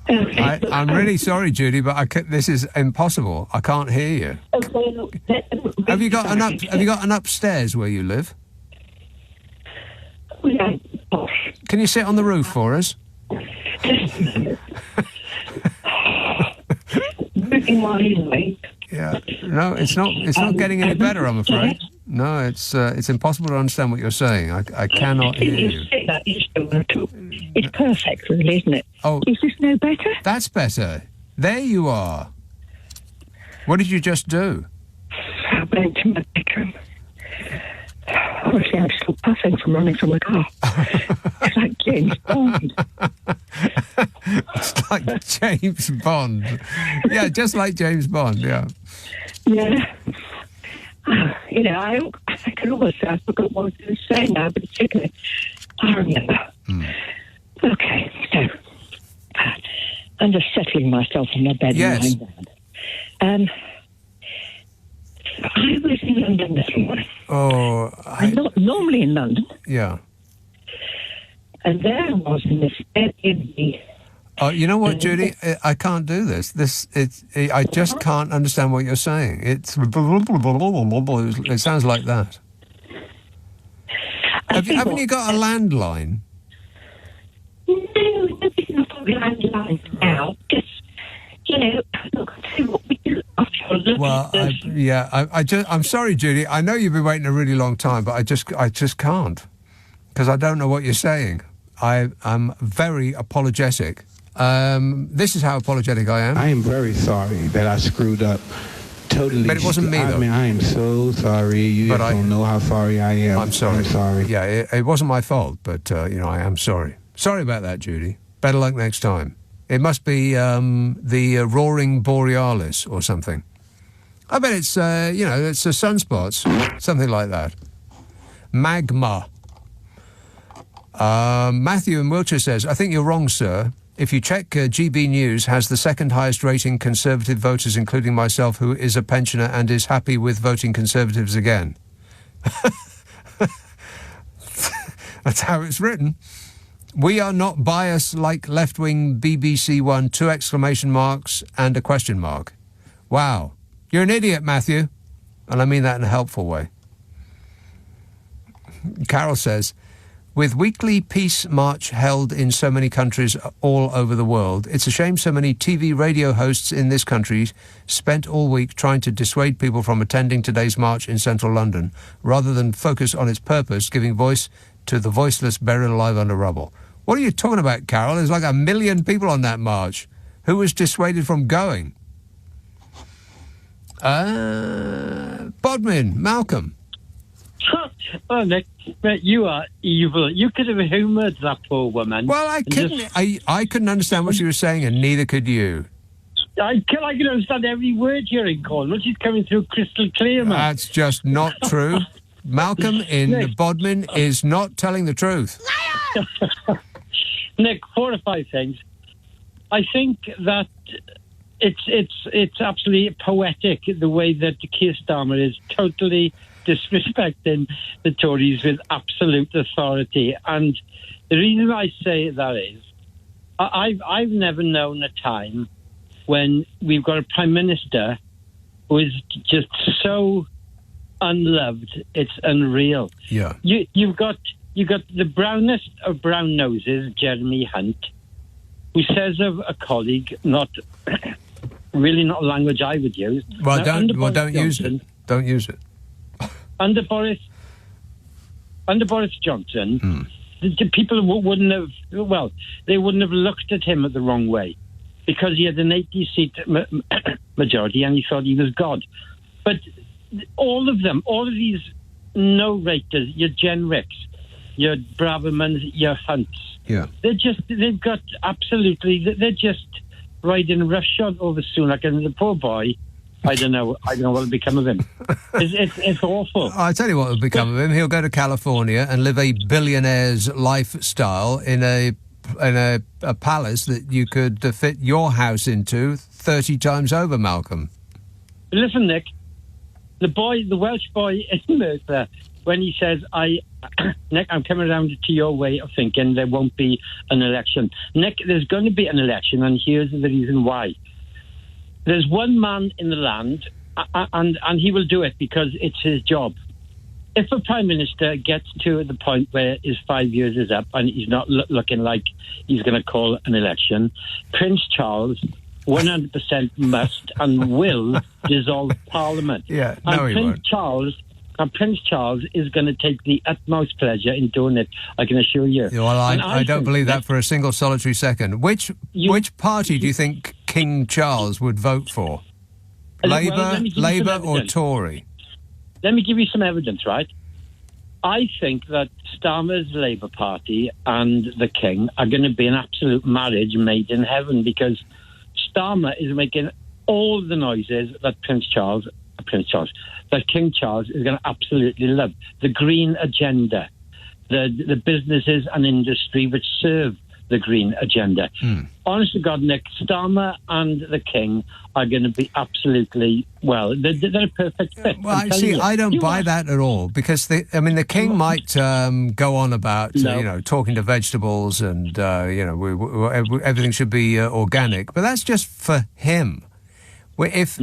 I'm really sorry, Judy, but this is impossible. I can't hear you. Okay, look, have you got an upstairs where you live? Can you sit on the roof for us? Yeah. No, it's not getting any better, I'm afraid. No, it's impossible to understand what you're saying. I cannot hear you. It's perfect, really, isn't it? Oh, is this no better? That's better. There you are. What did you just do? I went to my bedroom. Honestly, I'm still puffing from running from the car. It's like James Bond. It's like James Bond. Yeah, just like James Bond, yeah. Yeah. You know, I can almost say I forgot what I was going to say now, but it's okay. I remember. Okay, so I'm just settling myself in my bed and lying down. I was in London this morning. Oh, I'm not normally in London. Yeah. And there I was in this Airbnb. Oh, you know what, Judy? I can't do this. I just can't understand what you're saying. It sounds like that. Haven't you got a landline? No, nobody's not got a landline now. Just, you know, look, I'll tell you what we do after a Well, I'm sorry, Judy. I know you've been waiting a really long time, but I just can't. Because I don't know what you're saying. I'm very apologetic. This is how apologetic I am. I am very sorry that I screwed up. Totally. But it wasn't me, though. I mean, I am so sorry. You just don't know how sorry I am. I'm sorry. I'm sorry. Yeah, it wasn't my fault, but, I am sorry. Sorry about that, Judy. Better luck next time. It must be the roaring borealis or something. I bet it's, it's sunspots, something like that. Magma. Matthew in Wiltshire says, I think you're wrong, sir. If you check, GB News has the second highest rating Conservative voters, including myself, who is a pensioner and is happy with voting Conservatives again. That's how it's written. We are not biased like left-wing BBC One, 2 exclamation marks and a question mark. Wow. You're an idiot, Matthew. And I mean that in a helpful way. Carol says, with weekly peace march held in so many countries all over the world, it's a shame so many TV radio hosts in this country spent all week trying to dissuade people from attending today's march in central London, rather than focus on its purpose, giving voice to the voiceless buried alive under rubble. What are you talking about, Carol? There's like 1 million people on that march. Who was dissuaded from going? Bodmin, Malcolm. Oh, Nick, you are evil. You could have humoured that poor woman. Well, I couldn't. I couldn't understand what she was saying, and neither could you. I can understand every word you're in, Colin. She's coming through crystal clear, man. That's just not true. Malcolm in Bodmin is not telling the truth. Nick, 4 or 5 things. I think that it's absolutely poetic the way that Keir Starmer is totally disrespecting the Tories with absolute authority. And the reason I say that is I've never known a time when we've got a Prime Minister who is just so unloved, it's unreal. Yeah. You've got the brownest of brown noses, Jeremy Hunt, who says of a colleague, not really not language I would use. Well, now, don't use it. Don't use it. Under Boris Johnson, the people wouldn't have. Well, they wouldn't have looked at him the wrong way because he had an 80-seat majority and he thought he was God. But all of these no-raters, your Genrichs, your Bravermans, your Hunts, they're just riding roughshod over Sunak, and the poor boy, I don't know what will become of him. It's awful. I tell you what will become of him. He'll go to California and live a billionaire's lifestyle in a palace that you could fit your house into 30 times over, Malcolm. Listen, Nick, the Welsh boy in Merthyr, when he says, Nick, I'm coming around to your way of thinking, there won't be an election. Nick, there's going to be an election, and here's the reason why. There's one man in the land, and he will do it because it's his job. If a Prime Minister gets to the point where his 5 years is up and he's not looking like he's going to call an election, Prince Charles 100% must and will dissolve Parliament. Yeah, no, he won't. Prince Charles is going to take the utmost pleasure in doing it, I can assure you. Well, I don't believe that for a single solitary second. Which party do you think King Charles would vote for? Labour or Tory? Let me give you some evidence, right? I think that Starmer's Labour Party and the King are going to be an absolute marriage made in heaven because Starmer is making all the noises that that King Charles is going to absolutely love. The green agenda, the businesses and industry which serve the green agenda. Honest to God, Nick, Starmer and the King are going to be absolutely, well, they're a perfect fit. Well, I don't buy that at all because, the King might go on about, talking to vegetables and, everything should be organic, but that's just for him. If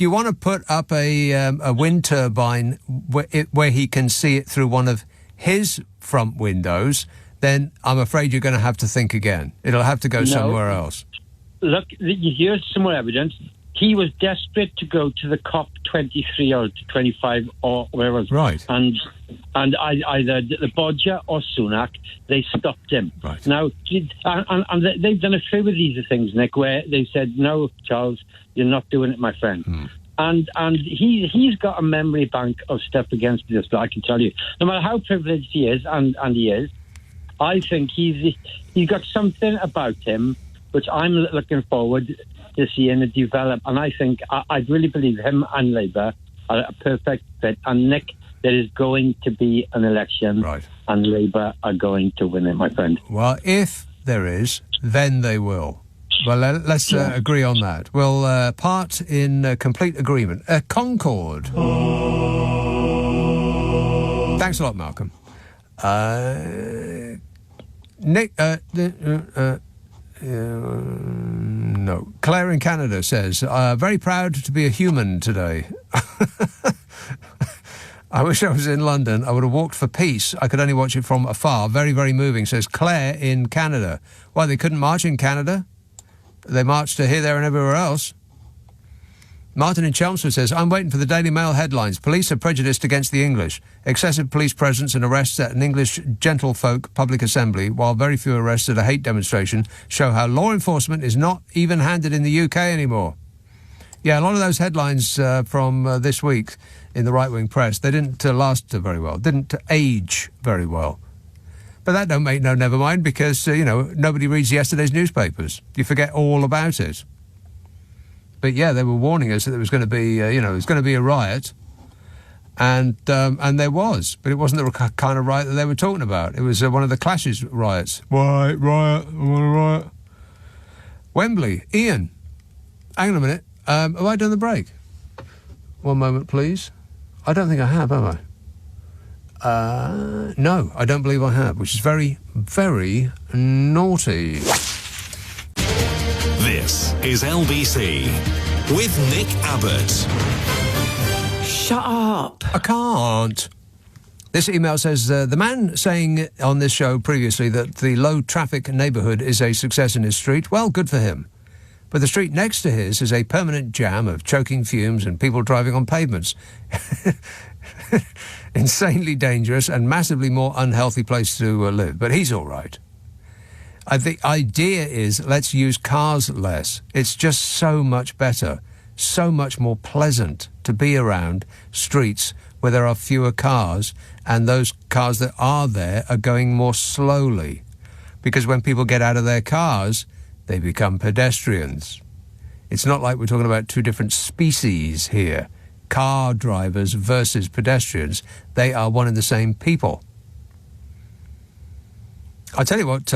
you want to put up a wind turbine where he can see it through one of his front windows, then I'm afraid you're going to have to think again. It'll have to go somewhere else. Look, here's some more evidence. He was desperate to go to the COP23 or 25 or wherever. Right. And either the Bodger or Sunak, they stopped him. Right. Now, and they've done a few of these things, Nick, where they said, no, Charles, you're not doing it, my friend. And he's got a memory bank of stuff against this, but I can tell you, no matter how privileged he is, and he is, I think he's got something about him which I'm looking forward to seeing it develop. And I think, I really believe him and Labour are a perfect fit. And Nick, there is going to be an election, and Labour are going to win it, my friend. Well, if there is, then they will. Well, let's agree on that. We'll part in complete agreement. Concord. Thanks a lot, Malcolm. Nick, no. Claire in Canada says, very proud to be a human today. I wish I was in London. I would have walked for peace. I could only watch it from afar. Very, very moving, says Claire in Canada. Why, they couldn't march in Canada? They marched to here, there and everywhere else. Martin in Chelmsford says, I'm waiting for the Daily Mail headlines. Police are prejudiced against the English. Excessive police presence and arrests at an English gentlefolk public assembly, while very few arrests at a hate demonstration, show how law enforcement is not even-handed in the UK anymore. Yeah, a lot of those headlines from this week in the right-wing press, they didn't last very well, didn't age very well. But that don't make no never mind because, nobody reads yesterday's newspapers. You forget all about it. But, yeah, they were warning us that there was going to be, it was going to be a riot. And there was, but it wasn't the kind of riot that they were talking about. It was one of the Clash's riots. Riot, I want a riot. Wembley, Ian, hang on a minute. Have I done the break? One moment, please. I don't think I have I? No, I don't believe I have, which is very, very naughty. This is LBC with Nick Abbott. Shut up. I can't. This email says, the man saying on this show previously that the low-traffic neighbourhood is a success in his street, well, good for him. But the street next to his is a permanent jam of choking fumes and people driving on pavements. Insanely dangerous and massively more unhealthy place to live. But he's all right. The idea is let's use cars less. It's just so much better, so much more pleasant to be around streets where there are fewer cars, and those cars that are there are going more slowly. Because when people get out of their cars, they become pedestrians. It's not like we're talking about two different species here. Car drivers versus pedestrians. They are one and the same people. I'll tell you what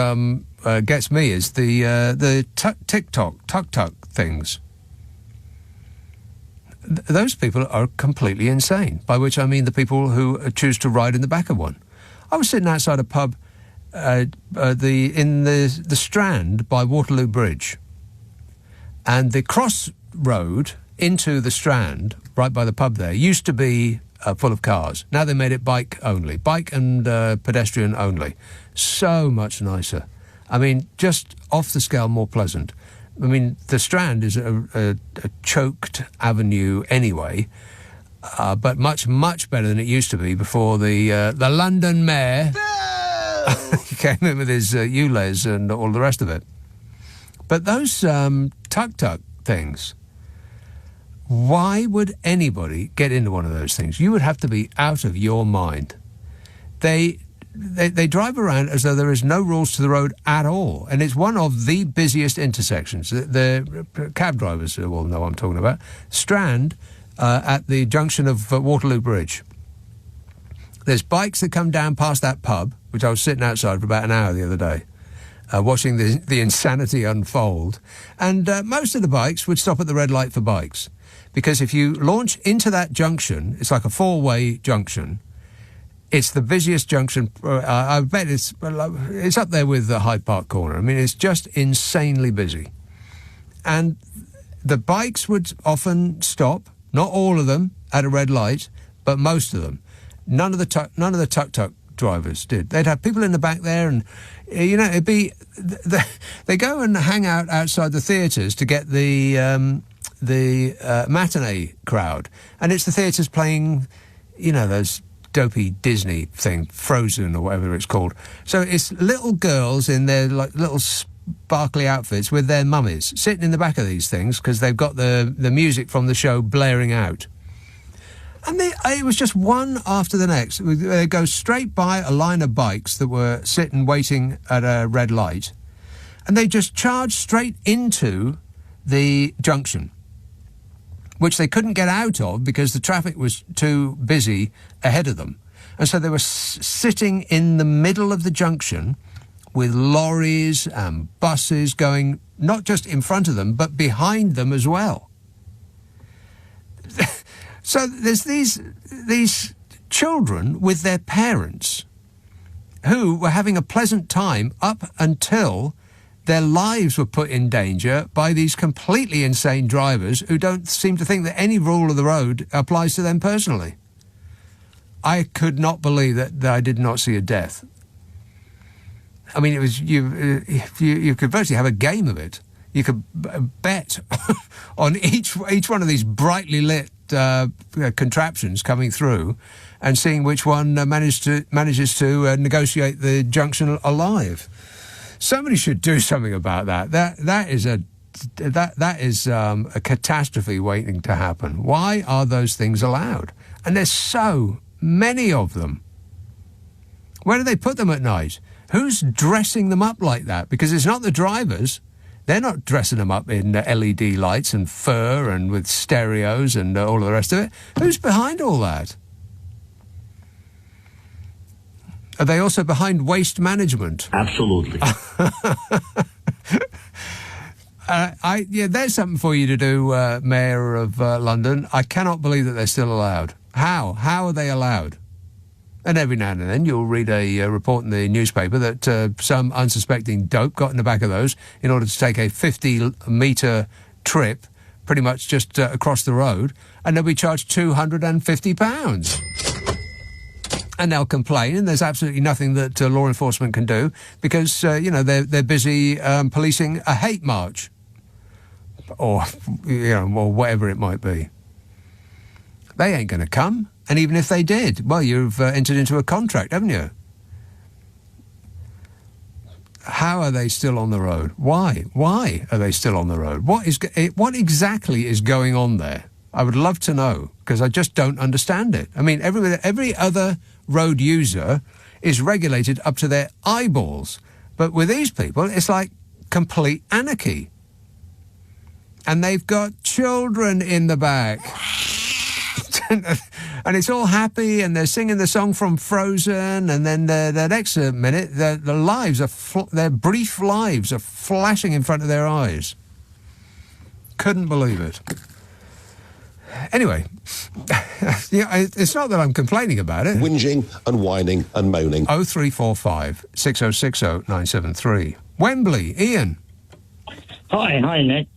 gets me is the TikTok, Tuk-tuk things. Those people are completely insane, by which I mean the people who choose to ride in the back of one. I was sitting outside a pub in the Strand by Waterloo Bridge, and the crossroad into the Strand, right by the pub there, used to be full of cars. Now they made it bike only, bike and pedestrian only. So much nicer. I mean, just off the scale more pleasant. I mean, the Strand is a choked avenue anyway, but much, much better than it used to be before the London mayor came in with his ULEZ and all the rest of it. But those tuk-tuk things, why would anybody get into one of those things? You would have to be out of your mind. They drive around as though there is no rules to the road at all, and it's one of the busiest intersections. The cab drivers will know what I'm talking about. Strand at the junction of Waterloo Bridge. There's bikes that come down past that pub, which I was sitting outside for about an hour the other day, watching the insanity unfold, and most of the bikes would stop at the red light for bikes, because if you launch into that junction, it's like a four-way junction. It's the busiest junction. I bet it's up there with the Hyde Park corner. I mean, it's just insanely busy. And the bikes would often stop, not all of them, at a red light, but most of them. None of the tuk-tuk drivers did. They'd have people in the back there, and, you know, it'd be... They go and hang out outside the theatres to get the matinee crowd. And it's the theatres playing, you know, those... dopey Disney thing, Frozen or whatever it's called. So it's little girls in their like little sparkly outfits with their mummies sitting in the back of these things because they've got the music from the show blaring out. And it was just one after the next. They go straight by a line of bikes that were sitting waiting at a red light, and they just charged straight into the junction, which they couldn't get out of because the traffic was too busy ahead of them. And so they were sitting in the middle of the junction with lorries and buses going not just in front of them, but behind them as well. So there's these children with their parents who were having a pleasant time up until their lives were put in danger by these completely insane drivers who don't seem to think that any rule of the road applies to them personally. I could not believe that I did not see a death. I mean, it was you could virtually have a game of it. You could bet on each one of these brightly lit contraptions coming through, and seeing which one manages to negotiate the junction alive. Somebody should do something about that. That is a catastrophe waiting to happen. Why are those things allowed? And there's so many of them. Where do they put them at night? Who's dressing them up like that? Because it's not the drivers. They're not dressing them up in LED lights and fur and with stereos and all of the rest of it. Who's behind all that? Are they also behind waste management? Absolutely. There's something for you to do, Mayor of London. I cannot believe that they're still allowed. How? How are they allowed? And every now and then you'll read a report in the newspaper that some unsuspecting dope got in the back of those in order to take a 50-metre trip pretty much just across the road, and they'll be charged £250. And they'll complain, and there's absolutely nothing that law enforcement can do because, they're busy policing a hate march or whatever it might be. They ain't going to come. And even if they did, well, you've entered into a contract, haven't you? How are they still on the road? Why? Why are they still on the road? What exactly is going on there? I would love to know, because I just don't understand it. I mean, every other road user is regulated up to their eyeballs. But with these people, it's like complete anarchy. And they've got children in the back. And it's all happy, and they're singing the song from Frozen, and then the next minute, their brief lives are flashing in front of their eyes. Couldn't believe it. Anyway, it's not that I'm complaining about it. Whinging and whining and moaning. 0345 6060 973. Wembley, Ian. Hi, Nick.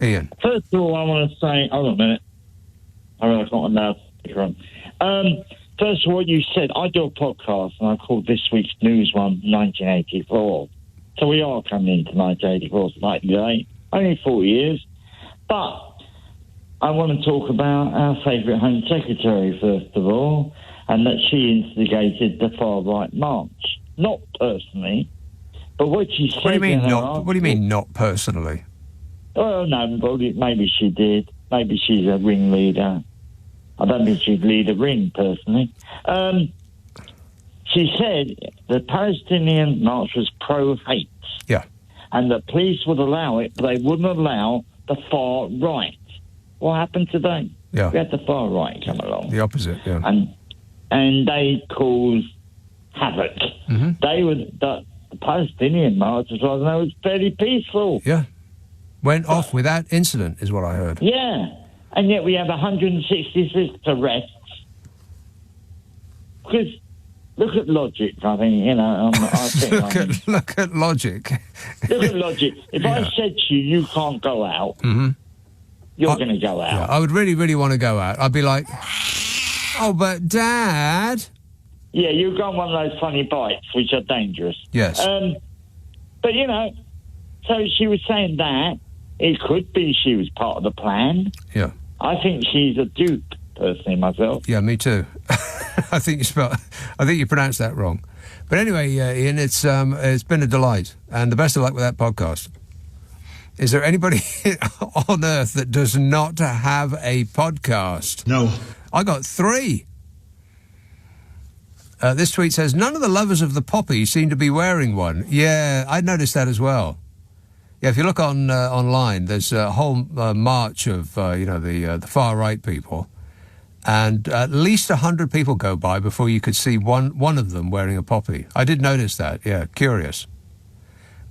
Ian. First of all, I want to say, hold on a minute. I realise I'm not allowed. First of all, you said, I do a podcast, and I called this week's news one 1984. So we are coming into 1984 tonight today. Only 4 years. But I want to talk about our favourite Home Secretary, first of all, and that she instigated the far-right march. Not personally, but what she said... What do you mean, not personally? Well, no, maybe she did. Maybe she's a ringleader. I don't think she'd lead a ring, personally. She said the Palestinian march was pro-hate. Yeah. And the police would allow it, but they wouldn't allow the far right. What happened today? Yeah. We had the far right come along. The opposite, yeah. And they caused havoc. Mm-hmm. The Palestinian march, as far as I know, was fairly peaceful. Yeah. Went off without incident, is what I heard. Yeah. And yet we have 166 arrests. Because look at logic, I think, Look at logic. Look at logic. If I said to you, you can't go out, you're going to go out. Yeah, I would really, really want to go out. I'd be like, oh, but Dad... Yeah, you go on one of those funny bites, which are dangerous. Yes. But, so she was saying that. It could be she was part of the plan. Yeah. I think she's a dupe, personally, myself. Yeah, me too. I think you pronounced that wrong. But anyway, Ian, it's been a delight, and the best of luck with that podcast. Is there anybody on earth that does not have a podcast? No. I got 3. This tweet says, none of the lovers of the poppy seem to be wearing one. Yeah, I noticed that as well. Yeah, if you look online, there's a whole march of, the far-right people, and at least 100 people go by before you could see one of them wearing a poppy. I did notice that, yeah, curious.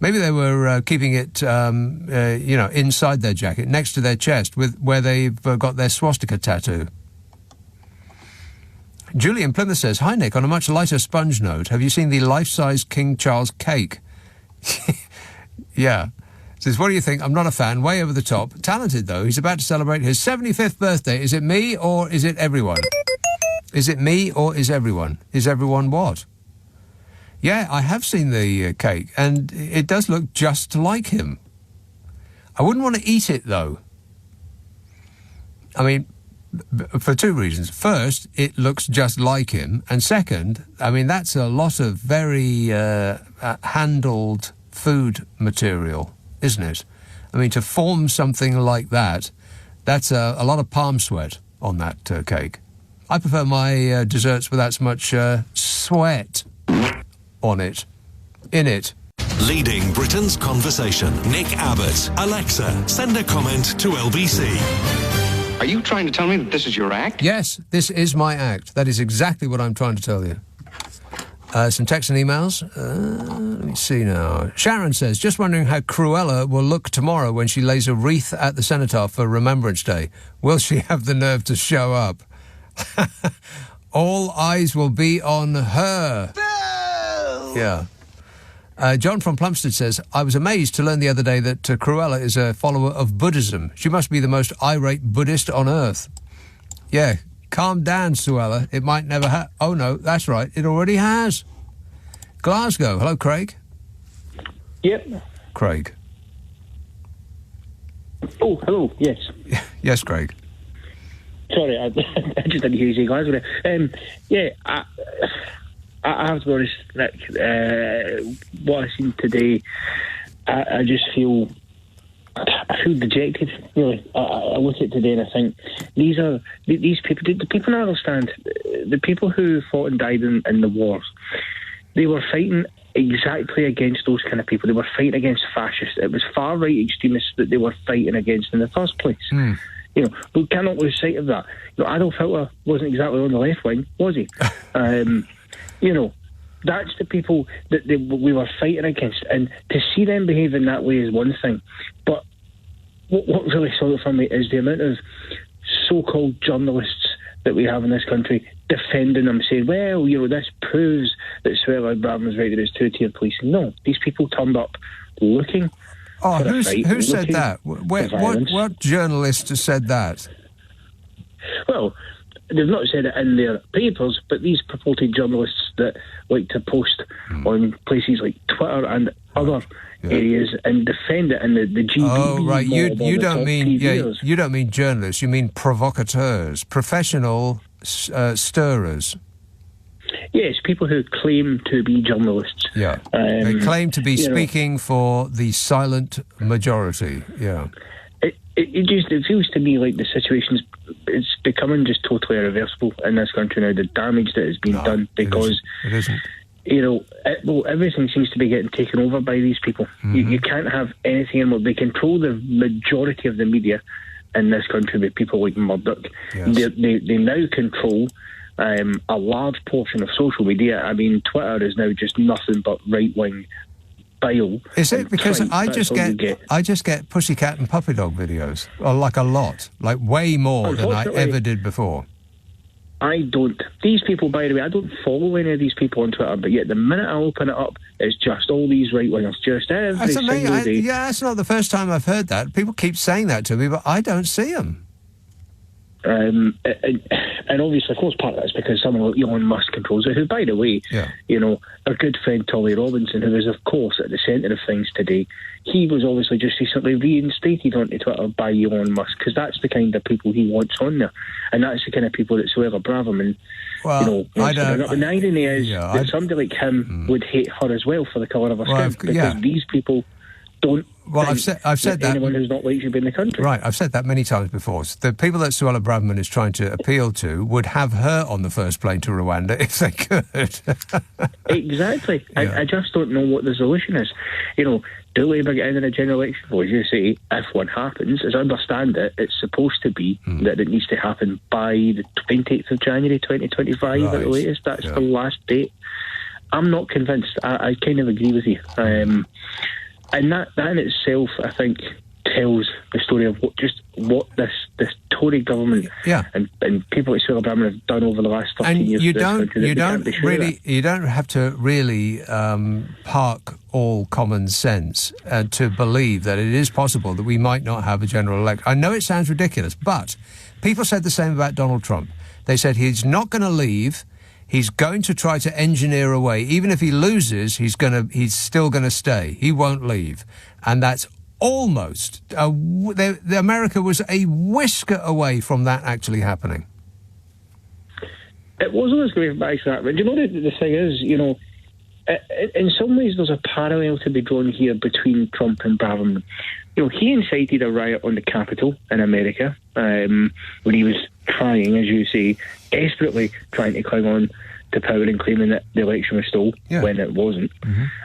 Maybe they were keeping it, inside their jacket, next to their chest, where they've got their swastika tattoo. Julian Plymouth says, hi, Nick, on a much lighter sponge note, have you seen the life-size King Charles cake? Yeah. Says, what do you think? I'm not a fan. Way over the top. Talented, though. He's about to celebrate his 75th birthday. Is it me or is it everyone? Is it me or is everyone? Is everyone what? Yeah, I have seen the cake, and it does look just like him. I wouldn't want to eat it, though. I mean, for 2 reasons. First, it looks just like him. And second, I mean, that's a lot of very handled food material, isn't it? I mean, to form something like that, that's a lot of palm sweat on that cake. I prefer my desserts without so much sweat on it, in it. Leading Britain's conversation. Nick Abbot. Alexa, send a comment to LBC. Are you trying to tell me that this is your act? Yes, this is my act. That is exactly what I'm trying to tell you. Some texts and emails. Let me see now. Sharon says, just wondering how Cruella will look tomorrow when she lays a wreath at the Cenotaph for Remembrance Day. Will she have the nerve to show up? All eyes will be on her. Bill! Yeah. John from Plumstead says, I was amazed to learn the other day that Cruella is a follower of Buddhism. She must be the most irate Buddhist on earth. Yeah, calm down, Suella. It might never have... Oh, no, that's right. It already has. Glasgow. Hello, Craig. Yep. Craig. Oh, hello, yes. Yes, Craig. Sorry, I just didn't hear you say Glasgow. I have to be honest, Nick, what I've seen today, I just feel dejected, really. I look at it today and I think these people, the people I understand, the people who fought and died in the wars, they were fighting exactly against those kind of people. They were fighting against fascists. It was far-right extremists that they were fighting against in the first place. You know, we cannot lose sight of that. You know, Adolf Hitler wasn't exactly on the left wing, was he? You know, that's the people that we were fighting against. And to see them behave in that way is one thing. But what really sold it for me is the amount of so-called journalists that we have in this country defending them, saying, well, you know, this proves that Suella Braverman is right, that it's two-tier policing. No, these people turned up looking for a fight. Who said that? What journalist has said that? Well, they've not said it in their papers, but these purported journalists that like to post on places like Twitter and other areas and defend it in the GBB. Oh, right. You don't mean you don't mean journalists. You mean provocateurs, professional stirrers. Yes, people who claim to be journalists. Yeah, they claim to be speaking for the silent majority. Yeah. It feels to me like the situation's it's becoming just totally irreversible in this country now. The damage that has been done because it isn't. You know, everything seems to be getting taken over by these people. You can't have anything anymore. They control the majority of the media in this country with people like Murdoch. Yes. They now control a large portion of social media. I mean, Twitter is now just nothing but right-wing bile. Is it? Because I just get pussycat and puppy dog videos, or like a lot, like way more than I ever did before. I don't. These people, by the way, I don't follow any of these people on Twitter, but yet the minute I open it up, it's just all these right-wingers, just every single day. Yeah, that's not the first time I've heard that. People keep saying that to me, but I don't see them. And obviously, of course, part of that is because someone like Elon Musk controls it, who, by the way, you know, our good friend Tory Robinson, who is, of course, at the centre of things today, he was obviously just recently reinstated onto Twitter by Elon Musk, because that's the kind of people he wants on there. And that's the kind of people that Suella Braverman, And the irony is that somebody like him would hate her as well for the colour of her skin, because these people don't. Well, I've said that anyone who's not like should be in the country. Right, I've said that many times before. The people that Suella Braverman is trying to appeal to would have her on the first plane to Rwanda if they could. Exactly. I just don't know what the solution is. You know, do Labour get in a general election? Well, as you say, if one happens, as I understand it, it's supposed to be that it needs to happen by the 28th of January 2025 at the latest. That's the last date. I'm not convinced. I kind of agree with you. And that in itself, I think, tells the story of what this Tory government and people like Suella Braverman have done over the last 13 years. You don't have to really park all common sense to believe that it is possible that we might not have a general election. I know it sounds ridiculous, but people said the same about Donald Trump. They said he's not going to leave. He's going to try to engineer a way. Even if he loses, he's still going to stay. He won't leave. And that's almost... America was a whisker away from that actually happening. It was always going back to that. But you know, the thing is, you know, in some ways there's a parallel to be drawn here between Trump and Braverman. You know, he incited a riot on the Capitol in America when he was trying, as you say, desperately trying to climb on to power and claiming that the election was stolen when it wasn't.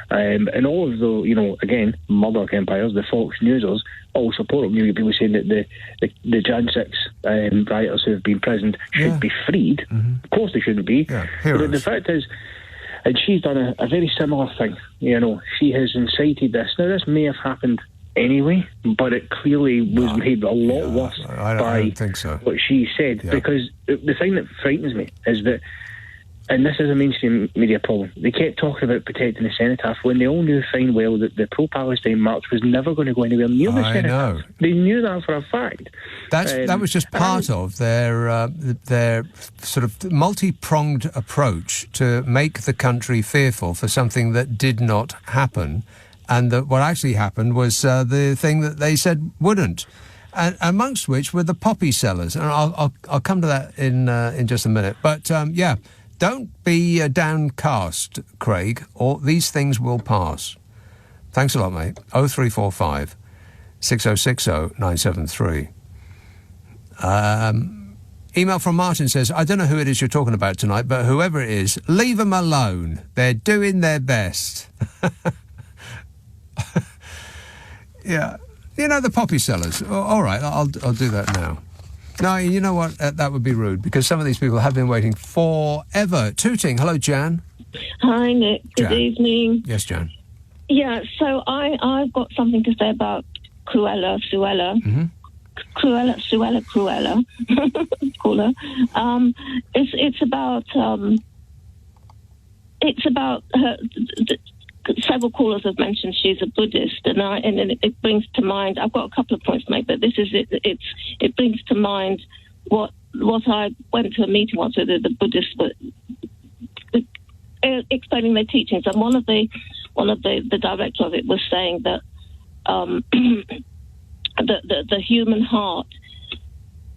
And all of the, you know, again, Murdoch empires, the Fox Newsers, all support him. You get people saying that the Jan 6 rioters who have been imprisoned should be freed. Of course they shouldn't be. But the fact is, And she's done a very similar thing. She has incited this. Now, this may have happened anyway, but it clearly was made a lot worse I don't think so. What she said. Yeah. Because the thing that frightens me is that, and this is a mainstream media problem, they kept talking about protecting the cenotaph when they all knew fine well that the pro-Palestine march was never going to go anywhere near the cenotaph. Know. They knew that for a fact. That was just part of their sort of multi-pronged approach to make the country fearful for something that did not happen, and that what actually happened was the thing that they said wouldn't. And amongst which were the poppy sellers, and I'll come to that in just a minute. But don't be downcast, Craig, or these things will pass. Thanks a lot, mate. 0345 6060 973. Email from Martin says, I don't know who it is you're talking about tonight, but whoever it is, leave them alone. They're doing their best. Yeah. The poppy sellers. All right, I'll do that now. No, you know what? That would be rude, because some of these people have been waiting forever. Tooting. Hello, Jan. Hi, Nick. Good evening. Yes, Jan. Yeah, so I've got something to say about Suella. Mm-hmm. Cruella. Call her. It's about her. Several callers have mentioned she's a Buddhist, and it brings to mind. I've got a couple of points to make, but this is it. It brings to mind what I went to a meeting once with the Buddhists, explaining their teachings, and one of the director of it was saying that the human heart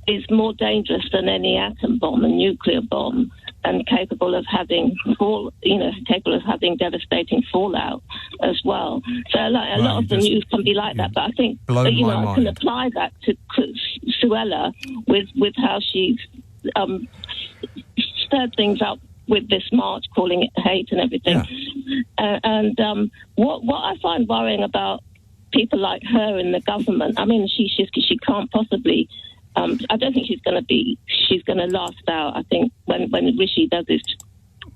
is more dangerous than any atom bomb and nuclear bomb, and capable of having devastating fallout as well. So a lot of the news can be like that, but I think I can apply that to Suella with how she's stirred things up with this march, calling it hate and everything. Yeah. What I find worrying about people like her in the government, I mean, she can't possibly. I don't think she's going to last out. I think when Rishi does his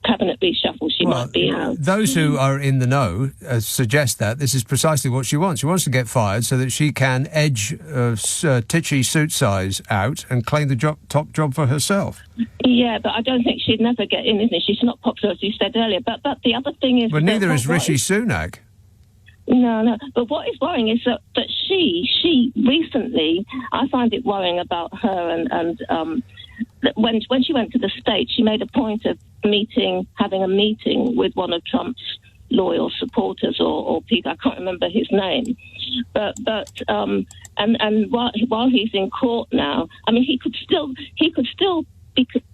cabinet reshuffle, she might be out. Those who are in the know suggest that this is precisely what she wants. She wants to get fired so that she can edge titchy suit size out and claim the top job for herself. Yeah, but I don't think she'd never get in, isn't she? She's not popular, as you said earlier. But the other thing is... Well, neither is Rishi Sunak. No. But what is worrying is that she recently, I find it worrying about her, and when she went to the States, she made a point of having a meeting with one of Trump's loyal supporters or people. I can't remember his name, but while he's in court now, I mean, he could still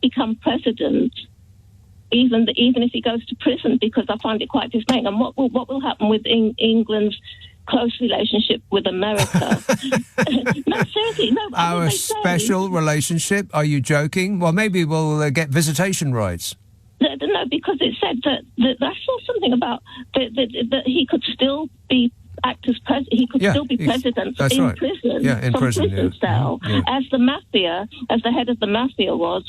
become president. Even if he goes to prison, because I find it quite dismaying. And what will happen with England's close relationship with America? No, seriously, no. Our special relationship? Are you joking? Well, maybe we'll get visitation rights. No, because it said that I saw something about that he could still act as president. He could still be president in prison. Yeah, in prison cell, as the head of the mafia was.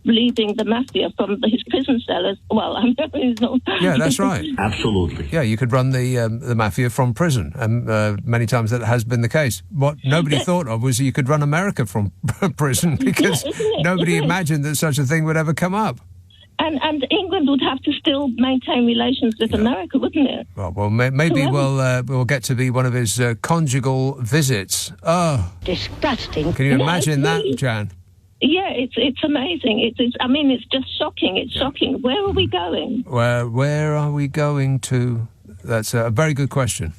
Leading the mafia from his prison cell. Well, I'm definitely not. Yeah, that's right. Absolutely. Yeah, you could run the mafia from prison, and many times that has been the case. What nobody thought of was you could run America from prison, because nobody imagined that such a thing would ever come up. And England would have to still maintain relations with America, wouldn't it? Well, maybe we'll get to be one of his conjugal visits. Oh, disgusting! Can you imagine that, Jan? Yeah, it's amazing. It's just shocking. It's shocking. Where are we going? Where are we going to? That's a very good question.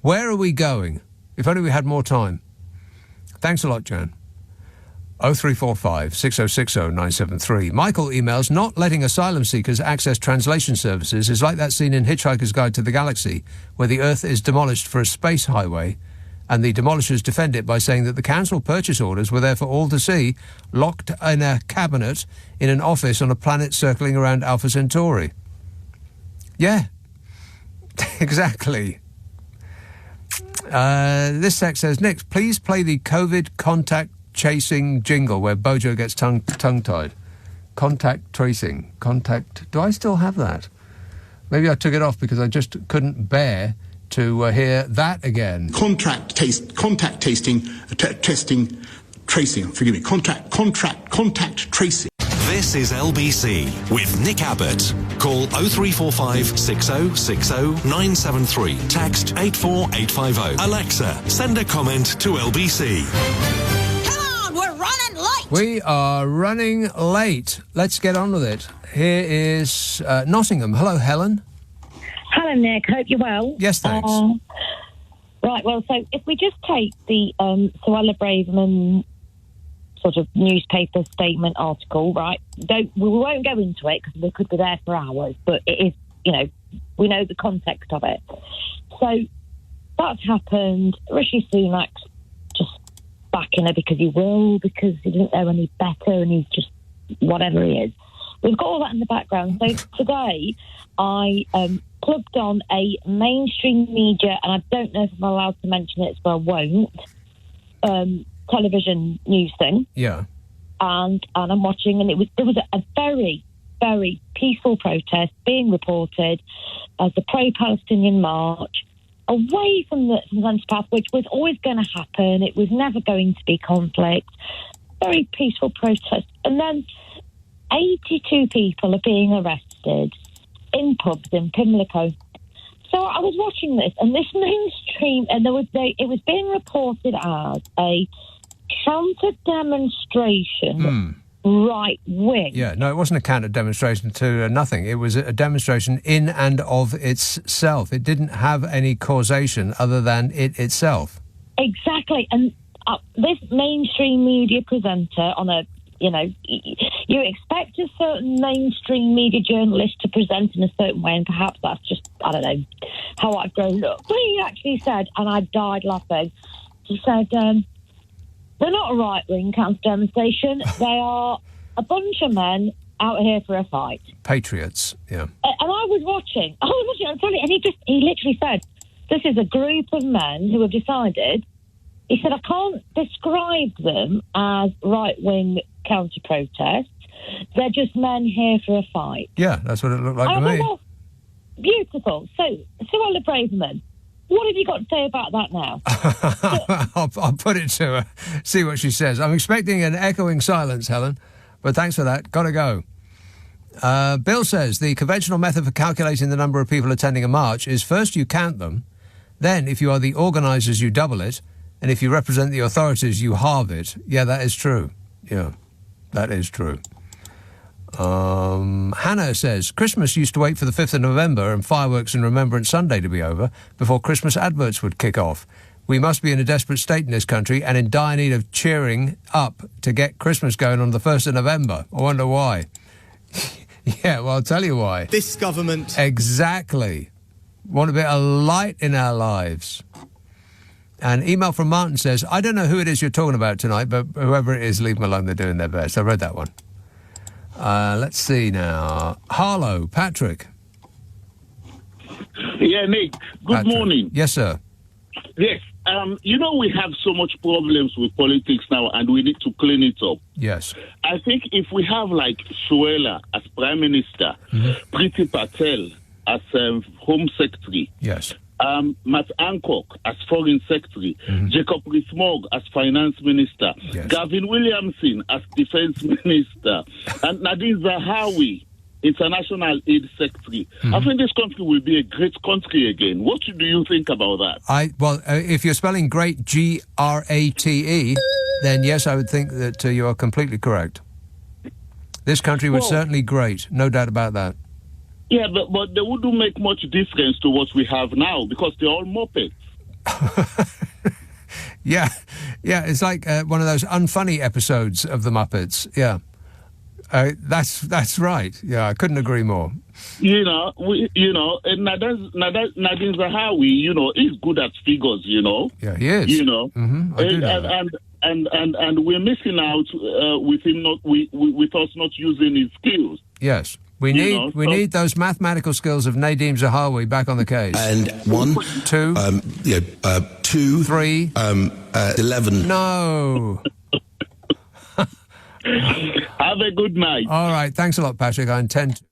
Where are we going? If only we had more time. Thanks a lot, Jan. 0345 6060 973. Michael emails, not letting asylum seekers access translation services is like that scene in Hitchhiker's Guide to the Galaxy, where the Earth is demolished for a space highway, and the demolishers defend it by saying that the council purchase orders were there for all to see, locked in a cabinet in an office on a planet circling around Alpha Centauri. Yeah, exactly. This text says, Nick, please play the COVID contact chasing jingle where Bojo gets tongue-tied. Contact tracing. Do I still have that? Maybe I took it off because I just couldn't bear to hear that again. Contact tracing. This is LBC with Nick Abbott. Call 0345 6060 973. Text 84850. Alexa, send a comment to LBC. We're running late. We are running late. Let's get on with it. Here is Nottingham. Hello, Helen. Hello, Nick. Hope you're well. Yes, thanks. Right, well, so if we just take the Suella Braverman sort of newspaper statement article, right? We won't go into it because we could be there for hours, but it is, we know the context of it. So that's happened. Rishi Sunak's just backing her because he didn't know any better and he's just whatever he is. We've got all that in the background. So today I plugged on a mainstream media, and I don't know if I'm allowed to mention it, so I won't, television news thing. Yeah. And I'm watching, and there was a very, very peaceful protest being reported as the pro-Palestinian march away from the centre path, which was always going to happen. It was never going to be conflict. Very peaceful protest. And then 82 people are being arrested in pubs in Pimlico. So I was watching this, and this mainstream, and it was being reported as a counter-demonstration right wing. Yeah, no, it wasn't a counter-demonstration to nothing. It was a demonstration in and of itself. It didn't have any causation other than it itself. Exactly, and this mainstream media presenter on a, you expect a certain mainstream media journalist to present in a certain way, and perhaps that's just, I don't know, how I've grown up. But he actually said, and I died laughing, he said, they're not a right-wing counter-demonstration. They are a bunch of men out here for a fight. Patriots, yeah. And I was watching, I'm telling you, and he literally said, this is a group of men who have decided, he said, I can't describe them as right-wing counter-protests. They're just men here for a fight. Yeah, that's what it looked like to me. Well, beautiful. So, Suella Braverman, what have you got to say about that now? I'll put it to her, see what she says. I'm expecting an echoing silence, Helen, but thanks for that. Gotta go. Bill says the conventional method for calculating the number of people attending a march is first you count them, then if you are the organisers you double it, and if you represent the authorities you halve it. Yeah, that is true. Yeah, that is true. Hannah says, Christmas used to wait for the 5th of November and fireworks and Remembrance Sunday to be over before Christmas adverts would kick off. We must be in a desperate state in this country and in dire need of cheering up to get Christmas going on the 1st of November. I wonder why. Yeah, well, I'll tell you why. This government... Exactly. Want a bit of light in our lives. An email from Martin says, I don't know who it is you're talking about tonight, but whoever it is, leave them alone. They're doing their best. I read that one. Let's see now. Harlow, Patrick. Yeah, Nick. Good morning. Yes, sir. Yes. We have so much problems with politics now, and we need to clean it up. Yes. I think if we have, like, Suella as Prime Minister, Priti Patel as Home Secretary, yes, Matt Hancock as Foreign Secretary, Jacob Rees-Mogg as Finance Minister, Gavin Williamson as Defence Minister, and Nadine Zahawi, International Aid Secretary. I think this country will be a great country again. What do you think about that? If you're spelling great Grate, then yes, I would think that you are completely correct. This country was certainly great, no doubt about that. Yeah, but they wouldn't make much difference to what we have now because they're all Muppets. Yeah, it's like one of those unfunny episodes of the Muppets. Yeah, that's right. Yeah, I couldn't agree more. And Nadine Zahawi, is good at figures. Yeah, he is. And we're missing out with him with us not using his skills. Yes. We need those mathematical skills of Nadine Zahawi back on the case. And 1, 2, 2, 3, 11. No. Have a good night. All right. Thanks a lot, Patrick. I intend to.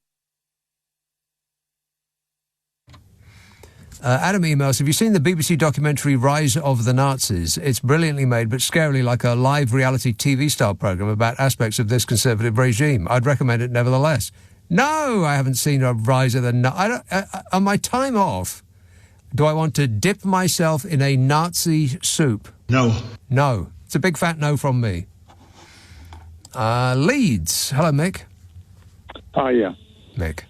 Adam emails, have you seen the BBC documentary Rise of the Nazis? It's brilliantly made, but scarily like a live reality TV-style programme about aspects of this conservative regime. I'd recommend it nevertheless. No, I haven't seen a Rise of the Nazis. On my time off, do I want to dip myself in a Nazi soup? No. No. It's a big fat no from me. Leeds. Hello, Mick. Hi, yeah. Mick.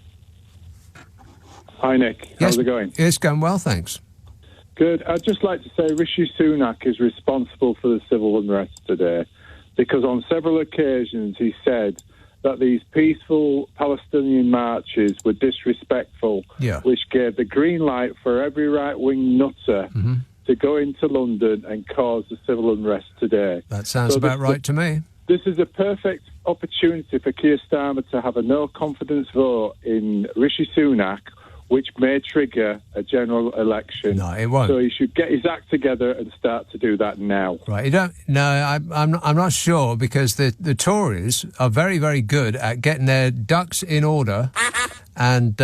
Hi, Nick. How's it going? It's going well, thanks. Good. I'd just like to say Rishi Sunak is responsible for the civil unrest today because on several occasions he said that these peaceful Palestinian marches were disrespectful, which gave the green light for every right-wing nutter to go into London and cause the civil unrest today. That sounds about right to me. This is a perfect opportunity for Keir Starmer to have a no-confidence vote in Rishi Sunak, which may trigger a general election. No, it won't. So he should get his act together and start to do that now. Right. You don't. No, I'm not sure because the Tories are very, very good at getting their ducks in order and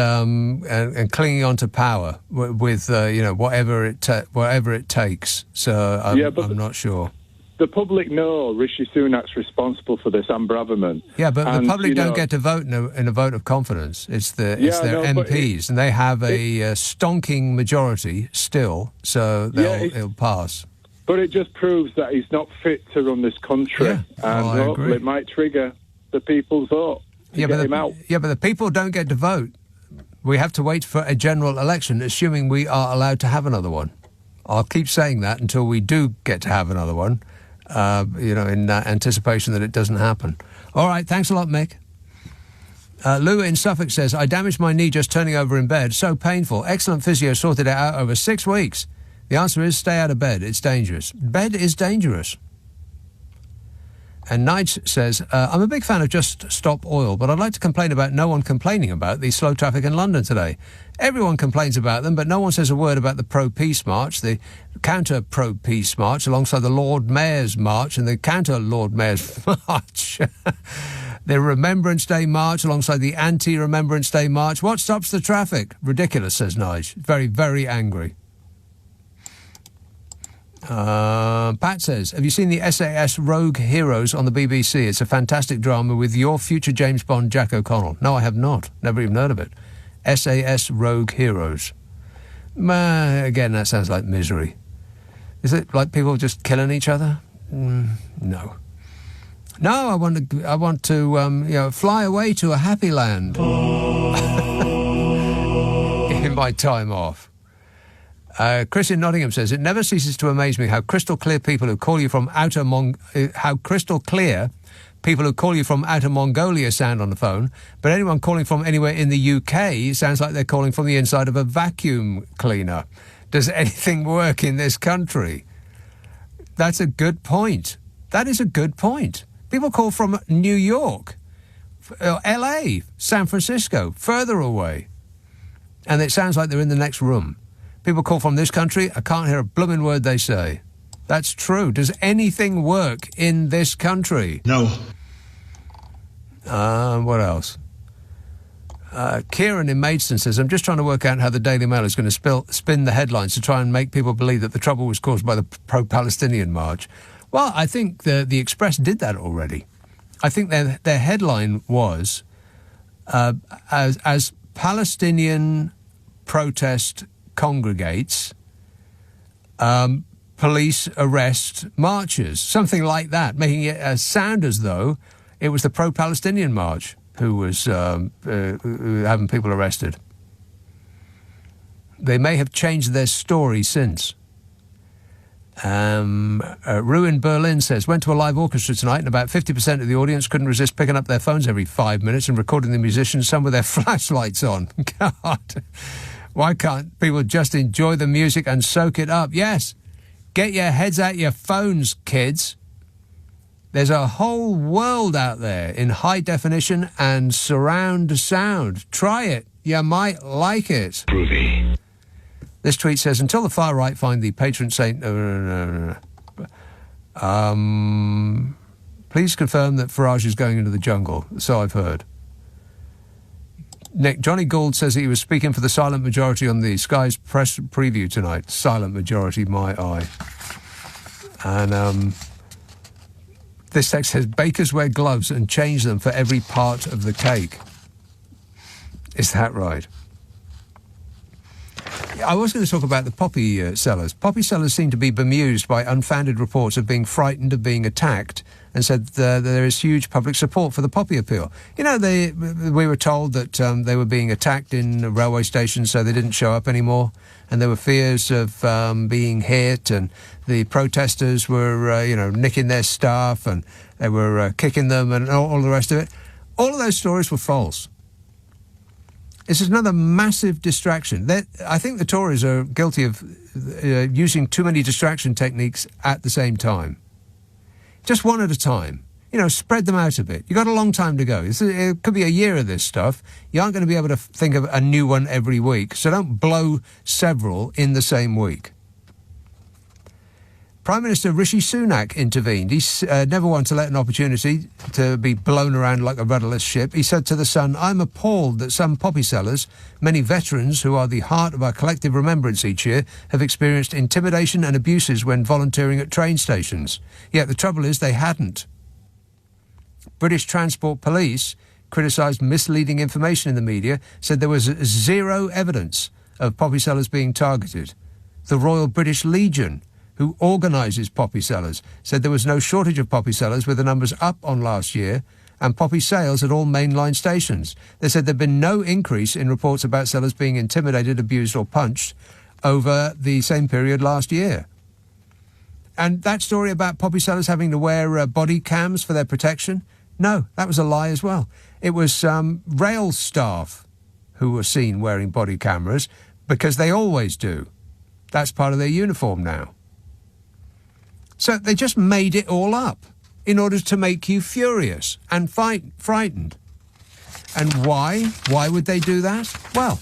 clinging on to power with whatever it takes. So I'm not sure. The public know Rishi Sunak's responsible for this, and Braverman. Yeah, but the public don't get to vote in a vote of confidence. It's their MPs, and they have a stonking majority still, so it'll pass. But it just proves that he's not fit to run this country, and hopefully it might trigger the people's vote to get him out. Yeah, but the people don't get to vote. We have to wait for a general election, assuming we are allowed to have another one. I'll keep saying that until we do get to have another one. In anticipation that it doesn't happen. All right, thanks a lot, Mick. Lou in Suffolk says, I damaged my knee just turning over in bed. So painful. Excellent physio sorted it out over 6 weeks. The answer is stay out of bed. It's dangerous. Bed is dangerous. And Nige says, I'm a big fan of Just Stop Oil, but I'd like to complain about no one complaining about the slow traffic in London today. Everyone complains about them, but no one says a word about the pro-peace march, the counter-pro-peace march, alongside the Lord Mayor's march and the counter-Lord Mayor's march. The Remembrance Day march alongside the anti-Remembrance Day march. What stops the traffic? Ridiculous, says Nige. Very, very angry. Pat says, have you seen the SAS Rogue Heroes on the BBC? It's a fantastic drama with your future James Bond, Jack O'Connell. No, I have not. Never even heard of it. SAS Rogue Heroes. Again, that sounds like misery. Is it like people just killing each other? No. No, I want to fly away to a happy land in my time off. Chris in Nottingham says, it never ceases to amaze me how crystal clear people who call you from outer Mongolia sound on the phone, but anyone calling from anywhere in the UK sounds like they're calling from the inside of a vacuum cleaner. Does anything work in this country? That's a good point. That is a good point. People call from New York, LA, San Francisco, further away, and it sounds like they're in the next room. People call from this country, I can't hear a blooming word they say. That's true. Does anything work in this country? No. What else? Kieran in Maidstone says, I'm just trying to work out how the Daily Mail is going to spin the headlines to try and make people believe that the trouble was caused by the pro-Palestinian march. Well, I think the Express did that already. I think their headline was, as Palestinian protest congregates, police arrest marchers, something like that, making it sound as though it was the pro-Palestinian march who was having people arrested. They may have changed their story since. Ruin Berlin says, went to a live orchestra tonight and about 50% of the audience couldn't resist picking up their phones every 5 minutes and recording the musicians, some with their flashlights on. God. Why can't people just enjoy the music and soak it up? Yes. Get your heads out your phones, kids. There's a whole world out there in high definition and surround sound. Try it. You might like it. Groovy. This tweet says, until the far right find the patron saint... please confirm that Farage is going into the jungle. So I've heard. Nick, Johnny Gould says that he was speaking for the silent majority on the Sky's press preview tonight. Silent majority, my eye. And this text says, bakers wear gloves and change them for every part of the cake. Is that right? I was going to talk about the poppy sellers. Poppy sellers seem to be bemused by unfounded reports of being frightened of being attacked, and said there is huge public support for the poppy appeal. You know, we were told that they were being attacked in railway stations, so they didn't show up anymore, and there were fears of being hit, and the protesters were, nicking their staff, and they were kicking them, and all the rest of it. All of those stories were false. This is another massive distraction. I think the Tories are guilty of using too many distraction techniques at the same time. Just one at a time. Spread them out a bit. You've got a long time to go. It could be a year of this stuff. You aren't going to be able to think of a new one every week, so don't blow several in the same week. Prime Minister Rishi Sunak intervened. He's never one to let an opportunity to be blown around like a rudderless ship. He said to The Sun, "I'm appalled that some poppy sellers, many veterans who are the heart of our collective remembrance each year, have experienced intimidation and abuses when volunteering at train stations. Yet the trouble is they hadn't." British Transport Police criticised misleading information in the media, said there was zero evidence of poppy sellers being targeted. The Royal British Legion, who organises poppy sellers, said there was no shortage of poppy sellers, with the numbers up on last year, and poppy sales at all mainline stations. They said there had been no increase in reports about sellers being intimidated, abused or punched over the same period last year. And that story about poppy sellers having to wear body cams for their protection, no, that was a lie as well. It was rail staff who were seen wearing body cameras, because they always do. That's part of their uniform now. So they just made it all up in order to make you furious and frightened. And why? Why would they do that? Well,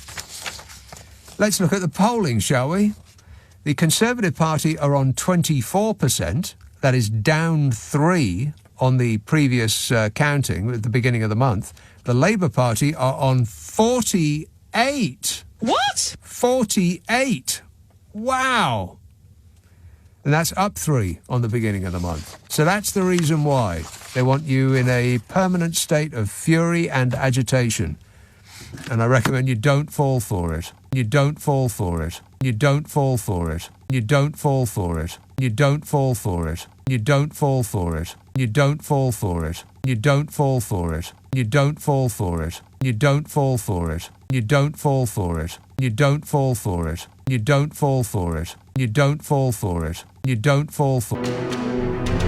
let's look at the polling, shall we? The Conservative Party are on 24%. That is down 3 on the previous counting at the beginning of the month. The Labour Party are on 48. What? 48. Wow. And that's up 3 on the beginning of the month. So that's the reason why they want you in a permanent state of fury and agitation. And I recommend you don't fall for it. You don't fall for it. You don't fall for it. You don't fall for it. You don't fall for it. You don't fall for it. You don't fall for it. You don't fall for it. You don't fall for it. You don't fall for it. You don't fall for it. You don't fall for it. You don't fall for it. You don't fall for it. You don't fall for it.